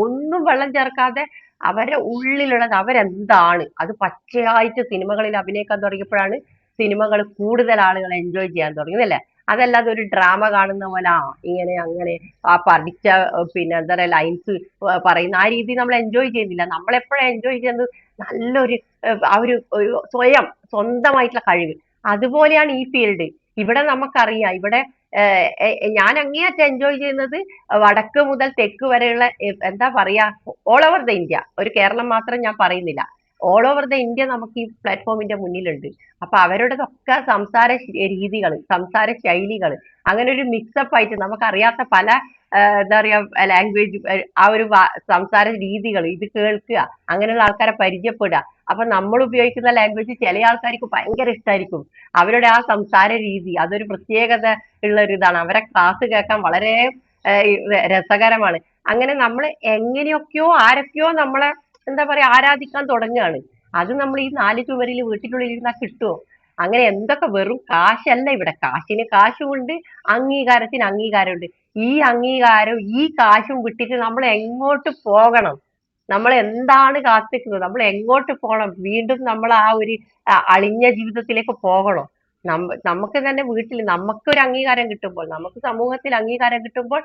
ഒന്നും വെള്ളം ചേർക്കാതെ അവരെ ഉള്ളിലുള്ളത് അവരെന്താണ് അത് പച്ചയായിട്ട് സിനിമകളിൽ അഭിനയിക്കാൻ തുടങ്ങിയപ്പോഴാണ് സിനിമകൾ കൂടുതൽ ആളുകൾ എൻജോയ് ചെയ്യാൻ തുടങ്ങിയത്, അല്ലേ? അതല്ലാതെ ഒരു ഡ്രാമ കാണുന്ന പോലെ ഇങ്ങനെ അങ്ങനെ പഠിച്ച എന്താ പറയാ ലൈൻസ് പറയുന്ന ആ രീതി നമ്മൾ എൻജോയ് ചെയ്യുന്നില്ല. നമ്മൾ എപ്പോഴും എൻജോയ് ചെയ്യുന്നത് നല്ലൊരു സ്വന്തമായിട്ടുള്ള കഴിവ്. അതുപോലെയാണ് ഈ ഫീൽഡ്. ഇവിടെ നമുക്കറിയാം, ഇവിടെ ഞാൻ അങ്ങേയറ്റം എൻജോയ് ചെയ്യുന്നത് വടക്ക് മുതൽ തെക്ക് വരെയുള്ള എന്താ പറയാ ഓൾ ഓവർ ദ ഇന്ത്യ, ഒരു കേരളം മാത്രം ഞാൻ പറയുന്നില്ല, ഓൾ ഓവർ ദ ഇന്ത്യ നമുക്ക് ഈ പ്ലാറ്റ്ഫോമിന്റെ മുന്നിലുണ്ട്. അപ്പൊ അവരുടെതൊക്കെ സംസാര രീതികൾ, സംസാര ശൈലികൾ, അങ്ങനെ ഒരു മിക്സപ്പ് ആയിട്ട് നമുക്കറിയാത്ത പല എന്താ പറയാ ലാംഗ്വേജ്, ആ ഒരു സംസാര രീതികൾ ഇത് കേൾക്കുക, അങ്ങനെയുള്ള ആൾക്കാരെ പരിചയപ്പെടുക. അപ്പൊ നമ്മൾ ഉപയോഗിക്കുന്ന ലാംഗ്വേജ് ചില ആൾക്കാർക്ക് ഭയങ്കര ഇഷ്ടമായിരിക്കും. അവരുടെ ആ സംസാര രീതി അതൊരു പ്രത്യേകത ഉള്ള ഒരു ഇതാണ്. അവരെ ക്ലാസ് കേൾക്കാൻ വളരെ രസകരമാണ്. അങ്ങനെ നമ്മൾ എങ്ങനെയൊക്കെയോ ആരൊക്കെയോ നമ്മളെ എന്താ പറയാ ആരാധിക്കാൻ തുടങ്ങുകയാണ്. അത് നമ്മൾ ഈ നാല് ചുവരിൽ വീട്ടിനുള്ളിൽ ഇരുന്നാൽ കിട്ടുമോ? അങ്ങനെ എന്തൊക്കെ വെറും കാശല്ല ഇവിടെ. കാശിന് കാശുമുണ്ട്, അംഗീകാരത്തിന് അംഗീകാരമുണ്ട്. ഈ അംഗീകാരം ഈ കാശും വിട്ടിട്ട് നമ്മൾ എങ്ങോട്ട് പോകണം? നമ്മൾ എന്താണ് കാത്തിക്കുന്നത്? നമ്മൾ എങ്ങോട്ട് പോകണം? വീണ്ടും നമ്മൾ ആ ഒരു അളിഞ്ഞ ജീവിതത്തിലേക്ക് പോകണോ? നമുക്ക് തന്നെ വീട്ടിൽ നമുക്കൊരു അംഗീകാരം കിട്ടുമ്പോൾ, നമുക്ക് സമൂഹത്തിൽ അംഗീകാരം കിട്ടുമ്പോൾ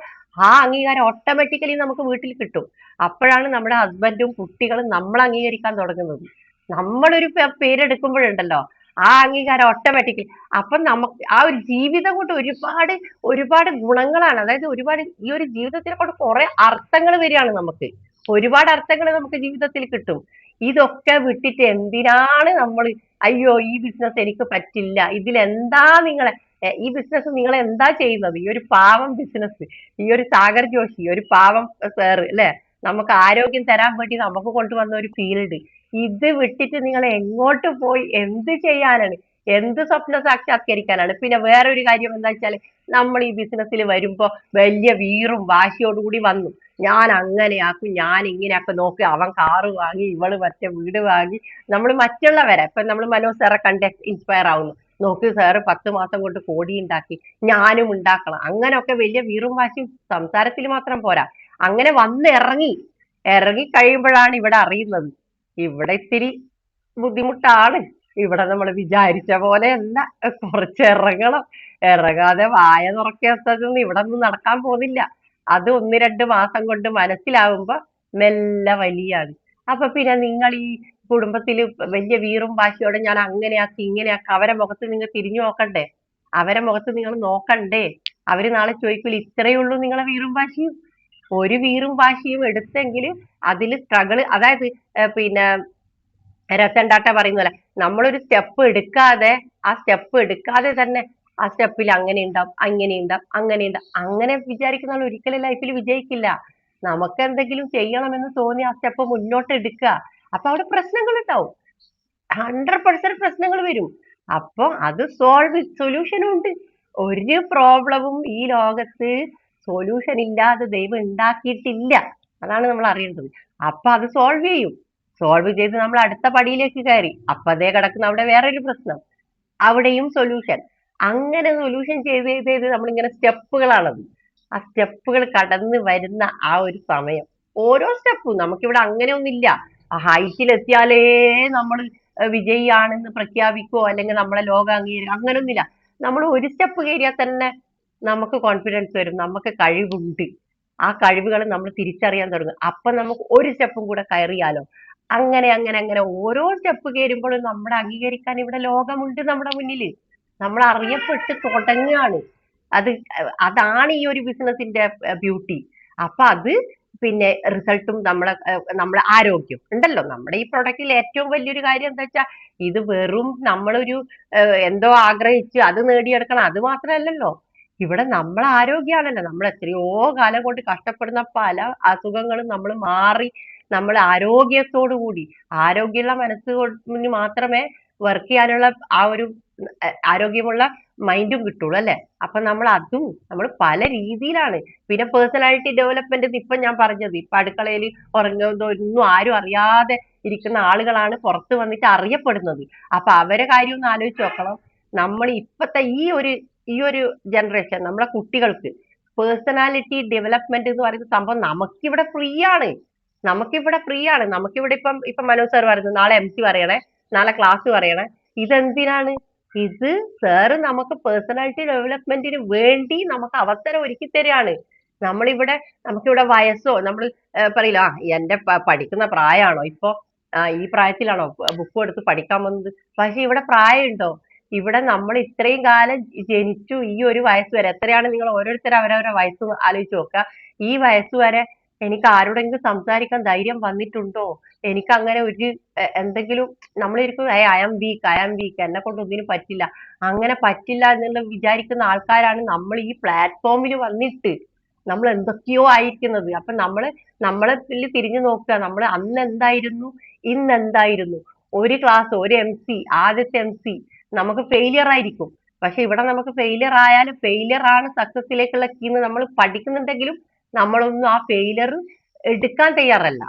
ആ അംഗീകാരം ഓട്ടോമാറ്റിക്കലി നമുക്ക് വീട്ടിൽ കിട്ടും. അപ്പോഴാണ് നമ്മുടെ ഹസ്ബൻഡും കുട്ടികളും നമ്മൾ അംഗീകരിക്കാൻ തുടങ്ങുന്നത്. നമ്മളൊരു പേരെടുക്കുമ്പോഴുണ്ടല്ലോ ആ അംഗീകാരം ഓട്ടോമാറ്റിക്കലി. അപ്പൊ നമുക്ക് ആ ഒരു ജീവിതം കൊണ്ട് ഒരുപാട് ഒരുപാട് ഗുണങ്ങളാണ്. അതായത് ഒരുപാട് ഈ ഒരു ജീവിതത്തിനെ കൊണ്ട് കുറെ അർത്ഥങ്ങൾ വരികയാണ് നമുക്ക്. ഒരുപാട് അർത്ഥങ്ങൾ നമുക്ക് ജീവിതത്തിൽ കിട്ടും. ഇതൊക്കെ വിട്ടിട്ട് എന്തിനാണ് നമ്മൾ അയ്യോ ഈ ബിസിനസ് എനിക്ക് പറ്റില്ല, ഇതിലെന്താ നിങ്ങളെ ഈ ബിസിനസ് നിങ്ങൾ എന്താ ചെയ്യുന്നത്? ഈ ഒരു പാവം ബിസിനസ്, ഈ ഒരു സാഗർ ജോഷി ഒരു പാവം സാറ് അല്ലെ, നമുക്ക് ആരോഗ്യം തരാൻ വേണ്ടി നമുക്ക് കൊണ്ടുവന്ന ഒരു ഫീൽഡ്, ഇത് വിട്ടിട്ട് നിങ്ങൾ എങ്ങോട്ട് പോയി എന്ത് ചെയ്യാനാണ്? എന്ത് സ്വപ്ന സാക്ഷാത്കരിക്കാനാണ്? പിന്നെ വേറെ ഒരു കാര്യം എന്താ വെച്ചാല്, നമ്മൾ ഈ ബിസിനസ്സിൽ വരുമ്പോ വലിയ വീറും വാശിയോടുകൂടി വന്നു, ഞാൻ അങ്ങനെയാക്കും, ഞാൻ ഇങ്ങനെയാക്കും, നോക്കി അവൻ കാറ് വാങ്ങി, ഇവള് മറ്റേ വീട് വാങ്ങി. നമ്മൾ മറ്റുള്ളവരെ ഇപ്പൊ നമ്മൾ മനോജ് സാറെ കണ്ട് ഇൻസ്പയർ ആവുന്നു, നോക്ക് സാറ് 10 മാസം കൊണ്ട് കോടി ഉണ്ടാക്കി, ഞാനും ഉണ്ടാക്കണം. അങ്ങനെയൊക്കെ വലിയ വീറും വാശിയും സംസാരത്തിൽ മാത്രം പോരാ, അങ്ങനെ ഇറങ്ങി കഴിയുമ്പോഴാണ് ഇവിടെ അറിയുന്നത് ഇവിടെ ഇത്തിരി ബുദ്ധിമുട്ടാണ്. ഇവിടെ നമ്മൾ വിചാരിച്ച പോലെ അല്ല, കുറച്ച് ഇറങ്ങണം. ഇറങ്ങാതെ വായ തുറക്കാത്തതൊന്നും ഇവിടെ ഒന്നും നടക്കാൻ പോകുന്നില്ല. അത് 1-2 മാസം കൊണ്ട് മനസ്സിലാവുമ്പോ മെല്ലെ വലിയാണ്. അപ്പൊ പിന്നെ നിങ്ങൾ ഈ കുടുംബത്തിൽ വലിയ വീറും വാശിയോടെ ഞാൻ അങ്ങനെയാക്കി ഇങ്ങനെയാക്കി അവരെ മുഖത്ത് നിങ്ങൾ തിരിഞ്ഞു നോക്കണ്ടേ? അവരെ മുഖത്ത് നിങ്ങൾ നോക്കണ്ടേ? അവര് നാളെ ചോദിക്കൂല ഇത്രയേ ഉള്ളൂ നിങ്ങളെ വീറും വാശിയും? ഒരു വീറും വാശിയും എടുത്തെങ്കിൽ അതിൽ സ്ട്രഗിൾ, അതായത് പിന്നെ രത്തൻ ടാറ്റ പറയുന്ന പോലെ നമ്മളൊരു സ്റ്റെപ്പ് എടുക്കാതെ തന്നെ ആ സ്റ്റെപ്പിൽ അങ്ങനെ ഉണ്ടാവും, അങ്ങനെ ഉണ്ടാവും, അങ്ങനെ ഉണ്ടാവും, അങ്ങനെ വിചാരിക്കുന്ന ആൾ ഒരിക്കലും ലൈഫിൽ വിജയിക്കില്ല. നമുക്ക് എന്തെങ്കിലും ചെയ്യണമെന്ന് തോന്നി ആ സ്റ്റെപ്പ് മുന്നോട്ട് എടുക്കുക. അപ്പൊ അവിടെ പ്രശ്നങ്ങൾ ഉണ്ടാവും, 100% പ്രശ്നങ്ങൾ വരും. അപ്പൊ അത് സൊല്യൂഷനും ഉണ്ട്. ഒരു പ്രോബ്ലവും ഈ ലോകത്ത് സൊല്യൂഷൻ ഇല്ലാതെ ദൈവം ഉണ്ടാക്കിയിട്ടില്ല. അതാണ് നമ്മൾ അറിയേണ്ടത്. അപ്പൊ അത് സോൾവ് ചെയ്ത് നമ്മൾ അടുത്ത പടിയിലേക്ക് കയറി. അപ്പൊ അതേ കിടക്കുന്ന അവിടെ വേറൊരു പ്രശ്നം, അവിടെയും സൊല്യൂഷൻ. അങ്ങനെ സൊല്യൂഷൻ ചെയ്ത് നമ്മളിങ്ങനെ സ്റ്റെപ്പുകളാണത്. ആ സ്റ്റെപ്പുകൾ കടന്ന് വരുന്ന ആ ഒരു സമയം, ഓരോ സ്റ്റെപ്പും നമുക്കിവിടെ അങ്ങനെ ഒന്നില്ല ഹൈറ്റിൽ എത്തിയാലേ നമ്മൾ വിജയിയാണെന്ന് പ്രഖ്യാപിക്കോ അല്ലെങ്കിൽ നമ്മളെ ലോകം അംഗീകരിക്കും, അങ്ങനൊന്നുമില്ല. നമ്മൾ ഒരു സ്റ്റെപ്പ് കയറിയാൽ തന്നെ നമുക്ക് കോൺഫിഡൻസ് വരും, നമുക്ക് കഴിവുണ്ട്. ആ കഴിവുകൾ നമ്മൾ തിരിച്ചറിയാൻ തുടങ്ങും. അപ്പൊ നമുക്ക് ഒരു സ്റ്റെപ്പും കൂടെ കയറിയാലോ. അങ്ങനെ അങ്ങനെ അങ്ങനെ ഓരോ സ്റ്റെപ്പ് കയറുമ്പോഴും നമ്മുടെ അംഗീകരിക്കാൻ ഇവിടെ ലോകമുണ്ട് നമ്മുടെ മുന്നിൽ. നമ്മൾ അറിയപ്പെട്ട് തുടങ്ങുകയാണ്. അത് അതാണ് ഈ ഒരു ബിസിനസിന്റെ ബ്യൂട്ടി. അപ്പൊ അത് പിന്നെ റിസൾട്ടും നമ്മളെ ആരോഗ്യം ഉണ്ടല്ലോ. നമ്മുടെ ഈ പ്രൊഡക്റ്റിൽ ഏറ്റവും വലിയൊരു കാര്യം എന്താ വെച്ചാൽ, ഇത് വെറും നമ്മളൊരു എന്തോ ആഗ്രഹിച്ച് അത് നേടിയെടുക്കണം അത് മാത്രമല്ലല്ലോ. ഇവിടെ നമ്മളെ ആരോഗ്യമാണല്ലോ. നമ്മൾ എത്രയോ കാലം കൊണ്ട് കഷ്ടപ്പെടുന്ന പല അസുഖങ്ങളും നമ്മൾ മാറി നമ്മൾ ആരോഗ്യത്തോടു കൂടി, ആരോഗ്യമുള്ള മനസ്സുകൊണ്ട് മാത്രമേ വർക്ക് ചെയ്യാനുള്ള ആ ഒരു ആരോഗ്യമുള്ള മൈൻഡും കിട്ടുള്ളൂ അല്ലെ. അപ്പൊ നമ്മൾ പല രീതിയിലാണ്. പിന്നെ പേഴ്സണാലിറ്റി ഡെവലപ്മെന്റ് ഇപ്പൊ ഞാൻ പറഞ്ഞത്, ഇപ്പൊ അടുക്കളയിൽ ഉറങ്ങുന്നതൊന്നും ആരും അറിയാതെ ഇരിക്കുന്ന ആളുകളാണ് പുറത്ത് വന്നിട്ട് അറിയപ്പെടുന്നത്. അപ്പൊ അവരെ കാര്യം ഒന്ന് ആലോചിച്ച് നോക്കണം. നമ്മൾ ഇപ്പത്തെ ഈ ഒരു ജനറേഷൻ, നമ്മളെ കുട്ടികൾക്ക് പേഴ്സണാലിറ്റി ഡെവലപ്മെന്റ് എന്ന് പറയുന്ന സംഭവം നമുക്കിവിടെ ഫ്രീ ആണ്. നമുക്കിവിടെ ഇപ്പം മനോജ് സാർ പറയുന്നു നാളെ MC പറയണേ, നാളെ ക്ലാസ് പറയണേ. ഇതെന്തിനാണ്? ഇത് സാറ് നമുക്ക് പേഴ്സണാലിറ്റി ഡെവലപ്മെന്റിന് വേണ്ടി നമുക്ക് അവസരം ഒരുക്കി തരികയാണ്. നമുക്കിവിടെ വയസ്സോ നമ്മൾ പറയില്ല എന്റെ പഠിക്കുന്ന പ്രായമാണോ ഇപ്പൊ, ഈ പ്രായത്തിലാണോ ബുക്ക് എടുത്ത് പഠിക്കാൻ വന്നത്? പക്ഷെ ഇവിടെ പ്രായമുണ്ടോ? ഇവിടെ നമ്മൾ ഇത്രയും കാലം ജനിച്ചു ഈ ഒരു വയസ്സ് വരെ, എത്രയാണ് നിങ്ങൾ ഓരോരുത്തരും അവരവരുടെ വയസ്സ് ആലോചിച്ച് നോക്കുക. ഈ വയസ്സ് വരെ എനിക്ക് ആരോടെങ്കിലും സംസാരിക്കാൻ ധൈര്യം വന്നിട്ടുണ്ടോ? എനിക്ക് അങ്ങനെ ഒരു എന്തെങ്കിലും നമ്മളിരിക്കും ഐ ആം വീക്ക്, എന്നെ കൊണ്ട് ഒന്നിനും പറ്റില്ല, അങ്ങനെ പറ്റില്ല എന്നുള്ള വിചാരിക്കുന്ന ആൾക്കാരാണ് നമ്മൾ ഈ പ്ലാറ്റ്ഫോമിൽ വന്നിട്ട് നമ്മൾ എന്തൊക്കെയോ ആയിരിക്കുന്നത്. അപ്പൊ നമ്മളെ തിരിഞ്ഞു നോക്കുക, നമ്മൾ അന്ന് എന്തായിരുന്നു, ഇന്ന് എന്തായിരുന്നു. ഒരു ക്ലാസ്, ഒരു MC, ആദ്യത്തെ MC നമുക്ക് ഫെയിലിയർ ആയിരിക്കും. പക്ഷെ ഇവിടെ നമുക്ക് ഫെയിലിയർ ആയാലും ഫെയിലിയർ ആണ് സക്സസിലേക്കുള്ള കീ എന്ന് നമ്മൾ പഠിക്കുന്നുണ്ടെങ്കിലും നമ്മളൊന്നും ആ ഫെയിലിയർ എടുക്കാൻ തയ്യാറല്ല.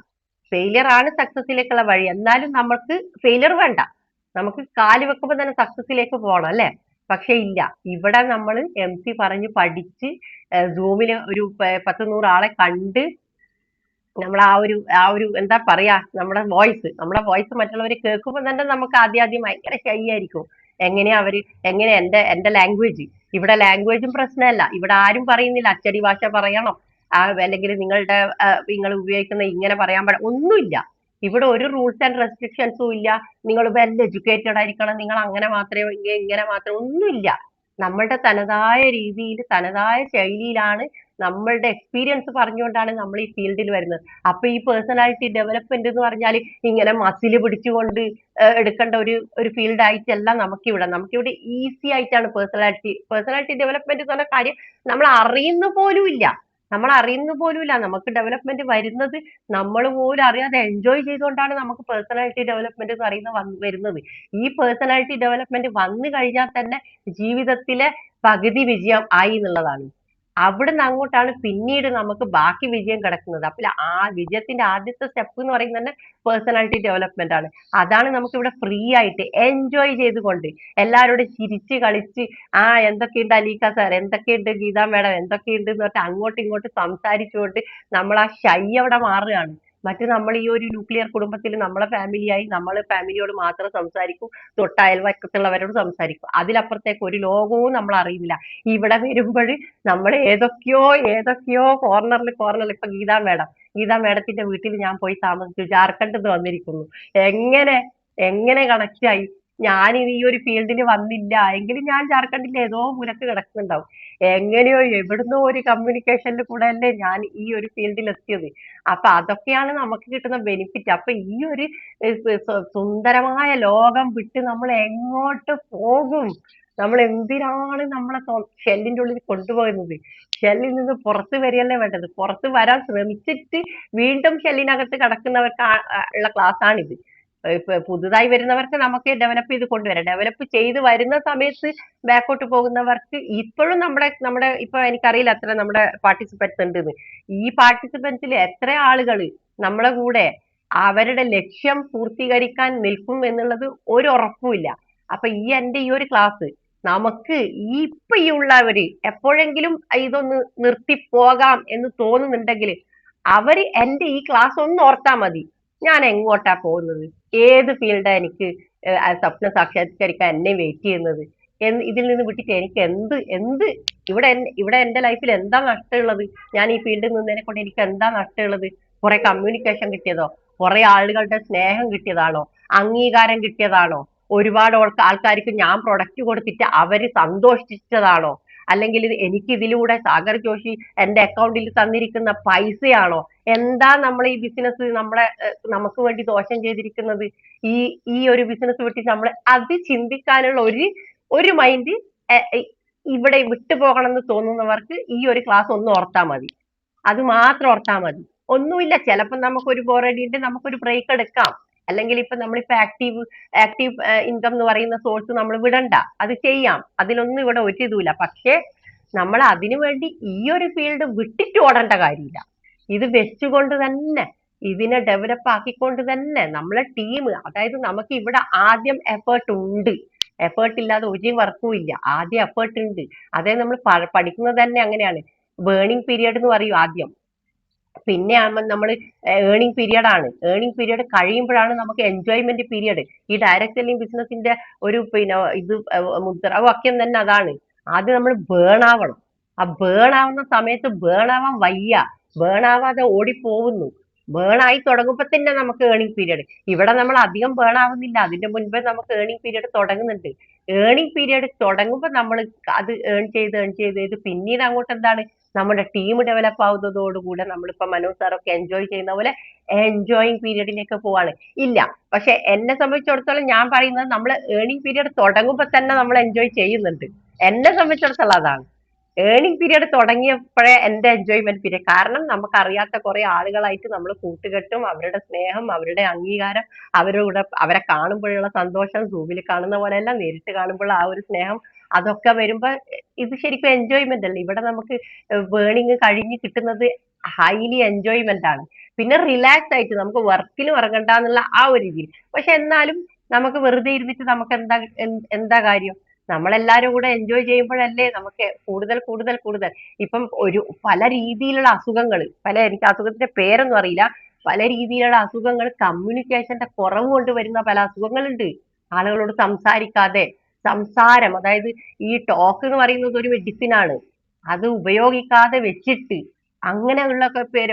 ഫെയിലിയർ ആണ് സക്സസിലേക്കുള്ള വഴി, എന്നാലും നമുക്ക് ഫെയിലിയർ വേണ്ട, നമുക്ക് കാല് വെക്കുമ്പോൾ തന്നെ സക്സസിലേക്ക് പോകണം അല്ലെ. പക്ഷെ ഇല്ല, ഇവിടെ നമ്മൾ MC പറഞ്ഞ് പഠിച്ച് സൂമില് ഒരു 10-100 ആളെ കണ്ട് നമ്മൾ ആ ഒരു എന്താ പറയാ, നമ്മുടെ വോയിസ് മറ്റുള്ളവർ കേൾക്കുമ്പോൾ തന്നെ നമുക്ക് ആദ്യം ഭയങ്കര ഷൈ ആയിരിക്കും. എങ്ങനെ എന്റെ ലാംഗ്വേജ്, ഇവിടെ ലാംഗ്വേജും പ്രശ്നമല്ല, ഇവിടെ ആരും പറയുന്നില്ല അച്ചടി ഭാഷ പറയണം, അല്ലെങ്കിൽ നിങ്ങൾ ഉപയോഗിക്കുന്ന ഇങ്ങനെ പറയാൻ ഒന്നുമില്ല. ഇവിടെ ഒരു റൂൾസ് ആൻഡ് റെസ്ട്രിക്ഷൻസും ഇല്ല. നിങ്ങൾ വെൽ എഡ്യൂക്കേറ്റഡ് ആയിരിക്കണം, നിങ്ങൾ അങ്ങനെ മാത്രമേ ഇങ്ങനെ മാത്രമേ, ഒന്നുമില്ല. നമ്മളുടെ തനതായ രീതിയിൽ തനതായ ശൈലിയിലാണ് നമ്മളുടെ എക്സ്പീരിയൻസ് പറഞ്ഞുകൊണ്ടാണ് നമ്മൾ ഈ ഫീൽഡിൽ വരുന്നത്. അപ്പൊ ഈ പേഴ്സണാലിറ്റി ഡെവലപ്മെന്റ് എന്ന് പറഞ്ഞാൽ ഇങ്ങനെ മസിൽ പിടിച്ചുകൊണ്ട് എടുക്കേണ്ട ഒരു ഫീൽഡ് ആയിട്ടല്ല നമുക്കിവിടെ ഈസി ആയിട്ടാണ് പേഴ്സണാലിറ്റി ഡെവലപ്മെന്റ് എന്ന് പറഞ്ഞ കാര്യം നമ്മൾ അറിയുന്ന പോലും ഇല്ല. നമുക്ക് ഡെവലപ്മെന്റ് വരുന്നത് നമ്മൾ പോലും അറിയാതെ എൻജോയ് ചെയ്തുകൊണ്ടാണ് നമുക്ക് പേഴ്സണാലിറ്റി ഡെവലപ്മെന്റ് എന്ന് വരുന്നത്. ഈ പേഴ്സണാലിറ്റി ഡെവലപ്മെന്റ് വന്നു കഴിഞ്ഞാൽ തന്നെ ജീവിതത്തിലെ പകുതി വിജയം ആയി എന്നുള്ളതാണ്. അവിടുന്ന് അങ്ങോട്ടാണ് പിന്നീട് നമുക്ക് ബാക്കി വിജയം കിടക്കുന്നത്. അപ്പോൾ ആ വിജയത്തിന്റെ ആദ്യത്തെ സ്റ്റെപ്പ് എന്ന് പറയുന്നത് തന്നെ പേഴ്സണാലിറ്റി ഡെവലപ്മെന്റ് ആണ്. അതാണ് നമുക്ക് ഇവിടെ ഫ്രീ ആയിട്ട് എൻജോയ് ചെയ്തുകൊണ്ട് എല്ലാവരോടും ചിരിച്ച് കളിച്ച് എന്തൊക്കെയുണ്ട് അലീക്ക സാർ, എന്തൊക്കെയുണ്ട് ഗീതാ മാഡം, എന്തൊക്കെയുണ്ട് എന്ന് പറഞ്ഞിട്ട് അങ്ങോട്ടും ഇങ്ങോട്ടും സംസാരിച്ചുകൊണ്ട് നമ്മൾ ആ ഷൈ അവിടെ മാറുകയാണ്. മറ്റു നമ്മൾ ഈ ഒരു ന്യൂക്ലിയർ കുടുംബത്തിൽ നമ്മളെ ഫാമിലിയായി നമ്മൾ ഫാമിലിയോട് മാത്രം സംസാരിക്കും, തൊട്ട അയൽവക്കത്തുള്ളവരോട് സംസാരിക്കും, അതിലപ്പുറത്തേക്ക് ഒരു ലോകവും നമ്മൾ അറിയില്ല. ഇവിടെ വരുമ്പോൾ നമ്മൾ ഏതൊക്കെയോ കോർണറിൽ ഇപ്പൊ ഗീതാ മേഡത്തിന്റെ വീട്ടിൽ ഞാൻ പോയി താമസിച്ചു, ജാർഖണ്ഡിൽ നിന്ന് വന്നിരിക്കുന്നു. എങ്ങനെ കണക്ട് ആയി? ഞാൻ ഈ ഒരു ഫീൽഡിൽ വന്നില്ല എങ്കിലും ഞാൻ ജാർഖണ്ഡിൽ ഏതോ മൂലക്ക് കിടക്കുന്നുണ്ടാവും. എങ്ങനെയോ എവിടുന്നോ ഒരു കമ്മ്യൂണിക്കേഷനിൽ കൂടെ അല്ലേ ഞാൻ ഈ ഒരു ഫീൽഡിൽ എത്തിയത്. അപ്പൊ അതൊക്കെയാണ് നമുക്ക് കിട്ടുന്ന ബെനിഫിറ്റ്. അപ്പൊ ഈ ഒരു സുന്ദരമായ ലോകം വിട്ട് നമ്മൾ എങ്ങോട്ട് പോകും? നമ്മൾ എന്തിനാണ് നമ്മളെ ഷെല്ലിന്റെ ഉള്ളിൽ കൊണ്ടുപോകുന്നത്? ഷെല്ലിൽ നിന്ന് പുറത്ത് വരികയല്ലേ വേണ്ടത്. പുറത്ത് വരാൻ ശ്രമിച്ചിട്ട് വീണ്ടും ഷെല്ലിനകത്ത് കിടക്കുന്നവർക്ക് ഉള്ള ക്ലാസ് ആണിത്. ഇപ്പൊ പുതുതായി വരുന്നവർക്ക് നമുക്ക് ഡെവലപ്പ് ചെയ്ത് കൊണ്ടുവരാം. ഡെവലപ്പ് ചെയ്ത് വരുന്ന സമയത്ത് ബാക്കോട്ട് പോകുന്നവർക്ക് ഇപ്പോഴും നമ്മുടെ ഇപ്പൊ എനിക്കറിയില്ല എത്ര നമ്മുടെ പാർട്ടിസിപ്പൻസ് ഉണ്ടെന്ന്. ഈ പാർട്ടിസിപ്പൻസിൽ എത്ര ആളുകൾ നമ്മളെ കൂടെ അവരുടെ ലക്ഷ്യം പൂർത്തീകരിക്കാൻ നിൽക്കും എന്നുള്ളത് ഒരു ഉറപ്പുമില്ല. അപ്പൊ എന്റെ ഈ ഒരു ക്ലാസ് നമുക്ക് ഇപ്പൊ ഈ ഉള്ളവര് എപ്പോഴെങ്കിലും ഇതൊന്ന് നിർത്തി പോകാം എന്ന് തോന്നുന്നുണ്ടെങ്കിൽ അവര് എന്റെ ഈ ക്ലാസ് ഒന്ന് ഓർത്താ മതി. ഞാൻ എങ്ങോട്ടാ പോകുന്നത്, ഏത് ഫീൽഡാ എനിക്ക് സ്വപ്നം സാക്ഷാത്കരിക്കാൻ എന്നെ വെയിറ്റ് ചെയ്യുന്നത്, ഇതിൽ നിന്ന് വിട്ടിട്ട് എനിക്ക് എന്ത് ഇവിടെ എന്റെ ലൈഫിൽ എന്താ നഷ്ടമുള്ളത്? ഞാൻ ഈ ഫീൽഡിൽ നിന്നതിനെ കൊണ്ട് എനിക്ക് എന്താ നഷ്ടമുള്ളത്? കുറെ കമ്മ്യൂണിക്കേഷൻ കിട്ടിയതോ, കുറെ ആളുകളുടെ സ്നേഹം കിട്ടിയതാണോ, അംഗീകാരം കിട്ടിയതാണോ, ഒരുപാട് ആൾക്കാർക്ക് ഞാൻ പ്രൊഡക്റ്റ് കൊടുത്തിട്ട് അവര് സന്തോഷിച്ചതാണോ, അല്ലെങ്കിൽ എനിക്ക് ഇതിലൂടെ സാഗർ ജോഷി എന്റെ അക്കൗണ്ടിൽ തന്നിരിക്കുന്ന പൈസയാണോ? എന്താ നമ്മൾ ഈ ബിസിനസ് നമുക്ക് വേണ്ടി ദോഷം ചെയ്തിരിക്കുന്നത്? ഈ ഒരു ബിസിനസ് വിട്ട് നമ്മൾ അത് ചിന്തിക്കാനുള്ള ഒരു മൈൻഡ് ഇവിടെ വിട്ടുപോകണം എന്ന് തോന്നുന്നവർക്ക് ഈ ഒരു ക്ലാസ് ഒന്ന് ഓർത്താ മതി. അത് മാത്രം ഓർത്താ മതി. ഒന്നുമില്ല, ചിലപ്പോൾ നമുക്കൊരു ബോറടിയുണ്ട്, നമുക്കൊരു ബ്രേക്ക് എടുക്കാം. അല്ലെങ്കിൽ നമ്മളിപ്പോ ആക്റ്റീവ് ഇൻകം എന്ന് പറയുന്ന സോഴ്സ് നമ്മൾ വിടണ്ട, അത് ചെയ്യാം, അതിലൊന്നും ഇവിടെ ഒരു ഇതുമില്ല. പക്ഷെ നമ്മൾ അതിനു വേണ്ടി ഈ ഒരു ഫീൽഡ് വിട്ടിട്ട് ഓടേണ്ട കാര്യമില്ല. ഇത് വെച്ചുകൊണ്ട് തന്നെ, ഇതിനെ ഡെവലപ്പ് ആക്കിക്കൊണ്ട് തന്നെ നമ്മളെ ടീം, അതായത് നമുക്ക് ഇവിടെ ആദ്യം എഫേർട്ട് ഉണ്ട്. എഫേർട്ട് ഇല്ലാതെ ഒരു വർക്കും ഇല്ല, ആദ്യം എഫേർട്ട് ഉണ്ട്. അതായത് നമ്മൾ പഠിക്കുന്നത് തന്നെ അങ്ങനെയാണ്. ബേണിംഗ് പീരിയഡ് എന്ന് പറയും ആദ്യം, പിന്നെ നമ്മൾ ഏണിംഗ് പീരിയഡ് ആണ്. ഏണിംഗ് പീരിയഡ് കഴിയുമ്പോഴാണ് നമുക്ക് എൻജോയ്മെന്റ് പീരിയഡ്. ഈ ഡയറക്ട് സെല്ലിംഗ് ബിസിനസിന്റെ ഒരു ഇത് മുദ്രാവാക്യം തന്നെ അതാണ്. ആദ്യം നമ്മൾ ബേൺ ആവണം. ആ ബേൺ ആവുന്ന സമയത്ത് ബേൺ ആവാൻ വയ്യ, ബേൺ ആവാതെ ഓടിപ്പോകുന്നു. ബേൺ ആയി തുടങ്ങുമ്പോ തന്നെ നമുക്ക് ഏണിംഗ് പീരിയഡ്. ഇവിടെ നമ്മൾ അധികം ബേൺ ആവുന്നില്ല, അതിന്റെ മുൻപേ നമുക്ക് ഏണിംഗ് പീരിയഡ് തുടങ്ങുന്നുണ്ട്. ഏണിംഗ് പീരിയഡ് തുടങ്ങുമ്പോൾ നമ്മൾ അത് ഏൺ ചെയ്ത് പിന്നീട് അങ്ങോട്ട് എന്താണ്, നമ്മുടെ ടീം ഡെവലപ്പ് ആവുന്നതോടുകൂടെ നമ്മളിപ്പോ മനോജ് സാറൊക്കെ എൻജോയ് ചെയ്യുന്ന പോലെ എൻജോയിങ് പീരിയഡിലേക്ക് പോവാണ്. ഇല്ല, പക്ഷെ എന്നെ സംബന്ധിച്ചിടത്തോളം ഞാൻ പറയുന്നത് നമ്മൾ ഏണിംഗ് പീരിയഡ് തുടങ്ങുമ്പോൾ തന്നെ നമ്മൾ എൻജോയ് ചെയ്യുന്നുണ്ട്. എന്നെ സംബന്ധിച്ചിടത്തോളം അതാണ്. ഏണിംഗ് പീരിയഡ് തുടങ്ങിയപ്പോഴേ എന്റെ എൻജോയ്മെന്റ് പീരിയഡ്. കാരണം നമുക്കറിയാത്ത കുറെ ആളുകളായിട്ട് നമ്മൾ കൂട്ടുകെട്ടും, അവരുടെ സ്നേഹം, അവരുടെ അംഗീകാരം, അവരെ കാണുമ്പോഴുള്ള സന്തോഷം, സൂമിൽ കാണുന്ന പോലെയല്ല, നേരിട്ട് കാണുമ്പോൾ ആ ഒരു സ്നേഹം, അതൊക്കെ വരുമ്പോ ഇത് ശരിക്കും എൻജോയ്മെന്റ് അല്ലേ. ഇവിടെ നമുക്ക് ബേണിങ് കഴിഞ്ഞ് കിട്ടുന്നത് ഹൈലി എൻജോയ്മെന്റ് ആണ്. പിന്നെ റിലാക്സ് ആയിട്ട് നമുക്ക് വർക്കിലും ഇറങ്ങണ്ട എന്നുള്ള ആ ഒരു രീതിയിൽ. പക്ഷെ എന്നാലും നമുക്ക് വെറുതെ ഇരുന്നിട്ട് നമുക്ക് എന്താ കാര്യം? നമ്മളെല്ലാരും കൂടെ എൻജോയ് ചെയ്യുമ്പോഴല്ലേ നമുക്ക് കൂടുതൽ കൂടുതൽ കൂടുതൽ. ഇപ്പം പല രീതിയിലുള്ള അസുഖങ്ങൾ, എനിക്ക് അസുഖത്തിന്റെ പേരൊന്നും അറിയില്ല, പല രീതിയിലുള്ള അസുഖങ്ങൾ കമ്മ്യൂണിക്കേഷന്റെ കുറവ് കൊണ്ട് വരുന്ന പല അസുഖങ്ങളുണ്ട്. ആളുകളോട് സംസാരിക്കാതെ, സംസാരം, അതായത് ഈ ടോക്ക് എന്ന് പറയുന്നത് ഒരു മെഡിസിൻ ആണ്. അത് ഉപയോഗിക്കാതെ വെച്ചിട്ട് അങ്ങനെയുള്ള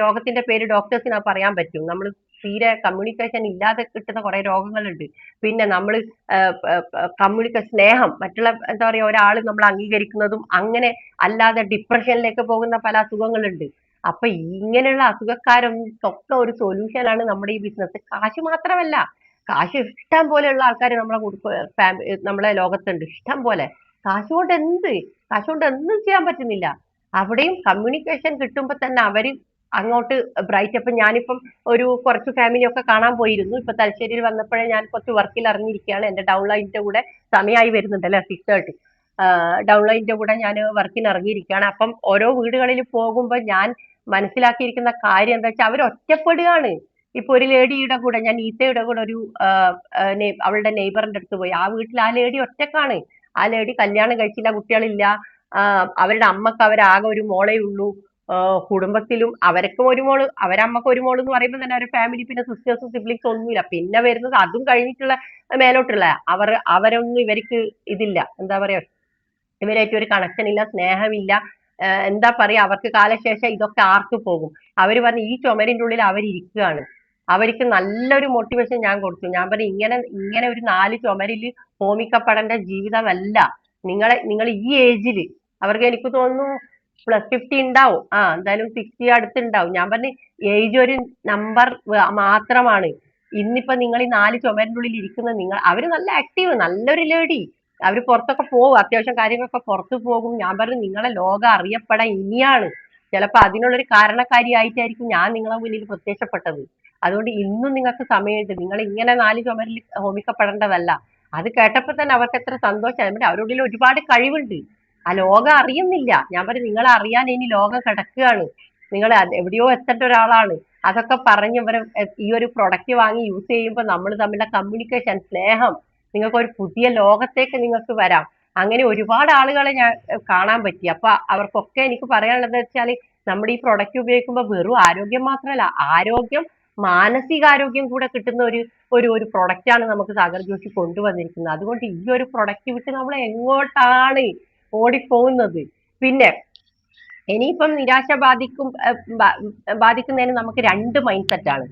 രോഗത്തിന്റെ പേര് ഡോക്ടേഴ്സിന് പറയാൻ പറ്റും. നമ്മൾ തീരെ കമ്മ്യൂണിക്കേഷൻ ഇല്ലാതെ കിട്ടുന്ന കുറെ രോഗങ്ങളുണ്ട്. പിന്നെ നമ്മൾ സ്നേഹം, മറ്റുള്ള എന്താ പറയാ, ഒരാൾ നമ്മൾ അംഗീകരിക്കുന്നതും അങ്ങനെ അല്ലാതെ ഡിപ്രഷനിലേക്ക് പോകുന്ന പല അസുഖങ്ങളുണ്ട്. അപ്പൊ ഇങ്ങനെയുള്ള അസുഖക്കാരൊക്കെ ഒരു സൊല്യൂഷനാണ് നമ്മുടെ ഈ ബിസിനസ്. കാശ് മാത്രമല്ല, കാശ് ഇഷ്ടം പോലെയുള്ള ആൾക്കാർ നമ്മളെ ലോകത്തുണ്ട്, ഇഷ്ടം പോലെ. കാശ് കൊണ്ട് എന്തും ചെയ്യാൻ പറ്റുന്നില്ല. അവിടെയും കമ്മ്യൂണിക്കേഷൻ കിട്ടുമ്പോ തന്നെ അവര് അങ്ങോട്ട് ബ്രൈറ്റ്. അപ്പൊ ഞാനിപ്പം കുറച്ച് ഫാമിലി ഒക്കെ കാണാൻ പോയിരുന്നു. ഇപ്പൊ തലശ്ശേരിയിൽ വന്നപ്പോഴേ ഞാൻ കുറച്ച് വർക്കിൽ ഇറങ്ങിയിരിക്കുകയാണ്. എന്റെ ഡൗൺലൈനിന്റെ കൂടെ സമയമായി വരുന്നുണ്ടല്ലേ, 6:30. ഡൗൺലൈനിന്റെ കൂടെ ഞാൻ വർക്കിന് ഇറങ്ങിയിരിക്കുകയാണ്. അപ്പം ഓരോ വീടുകളിൽ പോകുമ്പോൾ ഞാൻ മനസ്സിലാക്കിയിരിക്കുന്ന കാര്യം എന്താ വെച്ചാൽ അവർ ഒറ്റപ്പെടുകയാണ്. ഇപ്പൊ ഒരു ലേഡിയുടെ കൂടെ, ഞാൻ ഈത്തയുടെ കൂടെ അവളുടെ നെയ്ബറിന്റെ അടുത്ത് പോയി. ആ വീട്ടിൽ ആ ലേഡി ഒറ്റക്കാണ്. ആ ലേഡി കല്യാണം കഴിച്ചില്ല, കുട്ടികളില്ല. അവരുടെ അമ്മക്ക് അവരാകെ ഒരു മോളേ ഉള്ളൂ. കുടുംബത്തിലും അവർക്കും ഒരു മോള്, അവരമ്മക്ക് ഒരു മോള് എന്ന് പറയുമ്പോൾ തന്നെ ഒരു ഫാമിലി, പിന്നെ സിസ്റ്റേഴ്സും സിബ്ലിങ്സും ഒന്നുമില്ല. പിന്നെ വരുന്നത് അതും കഴിഞ്ഞിട്ടുള്ള മേലോട്ടുള്ള അവരൊന്നും ഇവർക്ക് ഇതില്ല, എന്താ പറയാ, ഇവരായിട്ട് ഒരു കണക്ഷൻ ഇല്ല, സ്നേഹമില്ല. എന്താ പറയാ, അവർക്ക് കാലശേഷം ഇതൊക്കെ ആർക്ക് പോകും? അവര് പറഞ്ഞു ഈ ചുമരിന്റെ ഉള്ളിൽ അവരിയ്ക്കുകയാണ്. അവർക്ക് നല്ലൊരു മോട്ടിവേഷൻ ഞാൻ കൊടുത്തു. ഞാൻ പറഞ്ഞു ഇങ്ങനെ ഒരു 4 ചുമരില് ഹോമിക്കപ്പെടേണ്ട ജീവിതമല്ല നിങ്ങൾ ഈ ഏജില്. അവർക്ക് എനിക്ക് തോന്നുന്നു +50 ഉണ്ടാവും, എന്തായാലും 60 അടുത്തുണ്ടാവും. ഞാൻ പറഞ്ഞു ഏജ് ഒരു നമ്പർ മാത്രമാണ്. ഇന്നിപ്പോ നിങ്ങൾ ഈ 4 ചുമരിന്റെ ഉള്ളിൽ ഇരിക്കുന്ന അവര് നല്ല ആക്റ്റീവ്, നല്ലൊരു ലേഡി. അവര് പുറത്തൊക്കെ പോകും, അത്യാവശ്യം കാര്യങ്ങളൊക്കെ പുറത്തു പോകും. ഞാൻ പറഞ്ഞു നിങ്ങളെ ലോകം അറിയപ്പെടാൻ ഇനിയാണ്. ചിലപ്പോ അതിനുള്ളൊരു കാരണക്കാരിയായിട്ടായിരിക്കും ഞാൻ നിങ്ങളെ മുന്നിൽ പ്രത്യക്ഷപ്പെട്ടത്. അതുകൊണ്ട് ഇന്നും നിങ്ങൾക്ക് സമയമുണ്ട്. നിങ്ങൾ ഇങ്ങനെ 4 ചുമരിൽ ഹോമിക്കപ്പെടേണ്ടതല്ല. അത് കേട്ടപ്പോ തന്നെ അവർക്ക് എത്ര സന്തോഷമായി. അവരുടെ ഒരുപാട് കഴിവുണ്ട്, ആ ലോകം അറിയുന്നില്ല. ഞാൻ പറഞ്ഞു നിങ്ങളെ അറിയാൻ ഇനി ലോകം കിടക്കുകയാണ്, നിങ്ങൾ എവിടെയോ എത്തേണ്ട ഒരാളാണ്. അതൊക്കെ പറഞ്ഞ് ഇവരെ ഈ ഒരു പ്രൊഡക്റ്റ് വാങ്ങി യൂസ് ചെയ്യുമ്പോൾ നമ്മൾ തമ്മിലുള്ള കമ്മ്യൂണിക്കേഷൻ, സ്നേഹം, നിങ്ങൾക്ക് ഒരു പുതിയ ലോകത്തേക്ക് നിങ്ങൾക്ക് വരാം. അങ്ങനെ ഒരുപാട് ആളുകളെ ഞാൻ കാണാൻ പറ്റി. അപ്പൊ അവർക്കൊക്കെ എനിക്ക് പറയാനുള്ളത് വെച്ചാൽ, നമ്മുടെ ഈ പ്രൊഡക്റ്റ് ഉപയോഗിക്കുമ്പോൾ വെറും ആരോഗ്യം മാത്രമല്ല, ആരോഗ്യം, മാനസികാരോഗ്യം കൂടെ കിട്ടുന്ന ഒരു പ്രൊഡക്റ്റ് ആണ് നമുക്ക് സാഗർ ജോഷി കൊണ്ടുവന്നിരിക്കുന്നത്. അതുകൊണ്ട് ഈ ഒരു പ്രൊഡക്റ്റ് വിട്ട് നമ്മൾ എങ്ങോട്ടാണ് ഓടിപ്പോകുന്നത്? പിന്നെ ഇനിയിപ്പം നിരാശ ബാധിക്കുന്നതിന് നമുക്ക് 2 മൈൻഡ് സെറ്റ് ആണ്.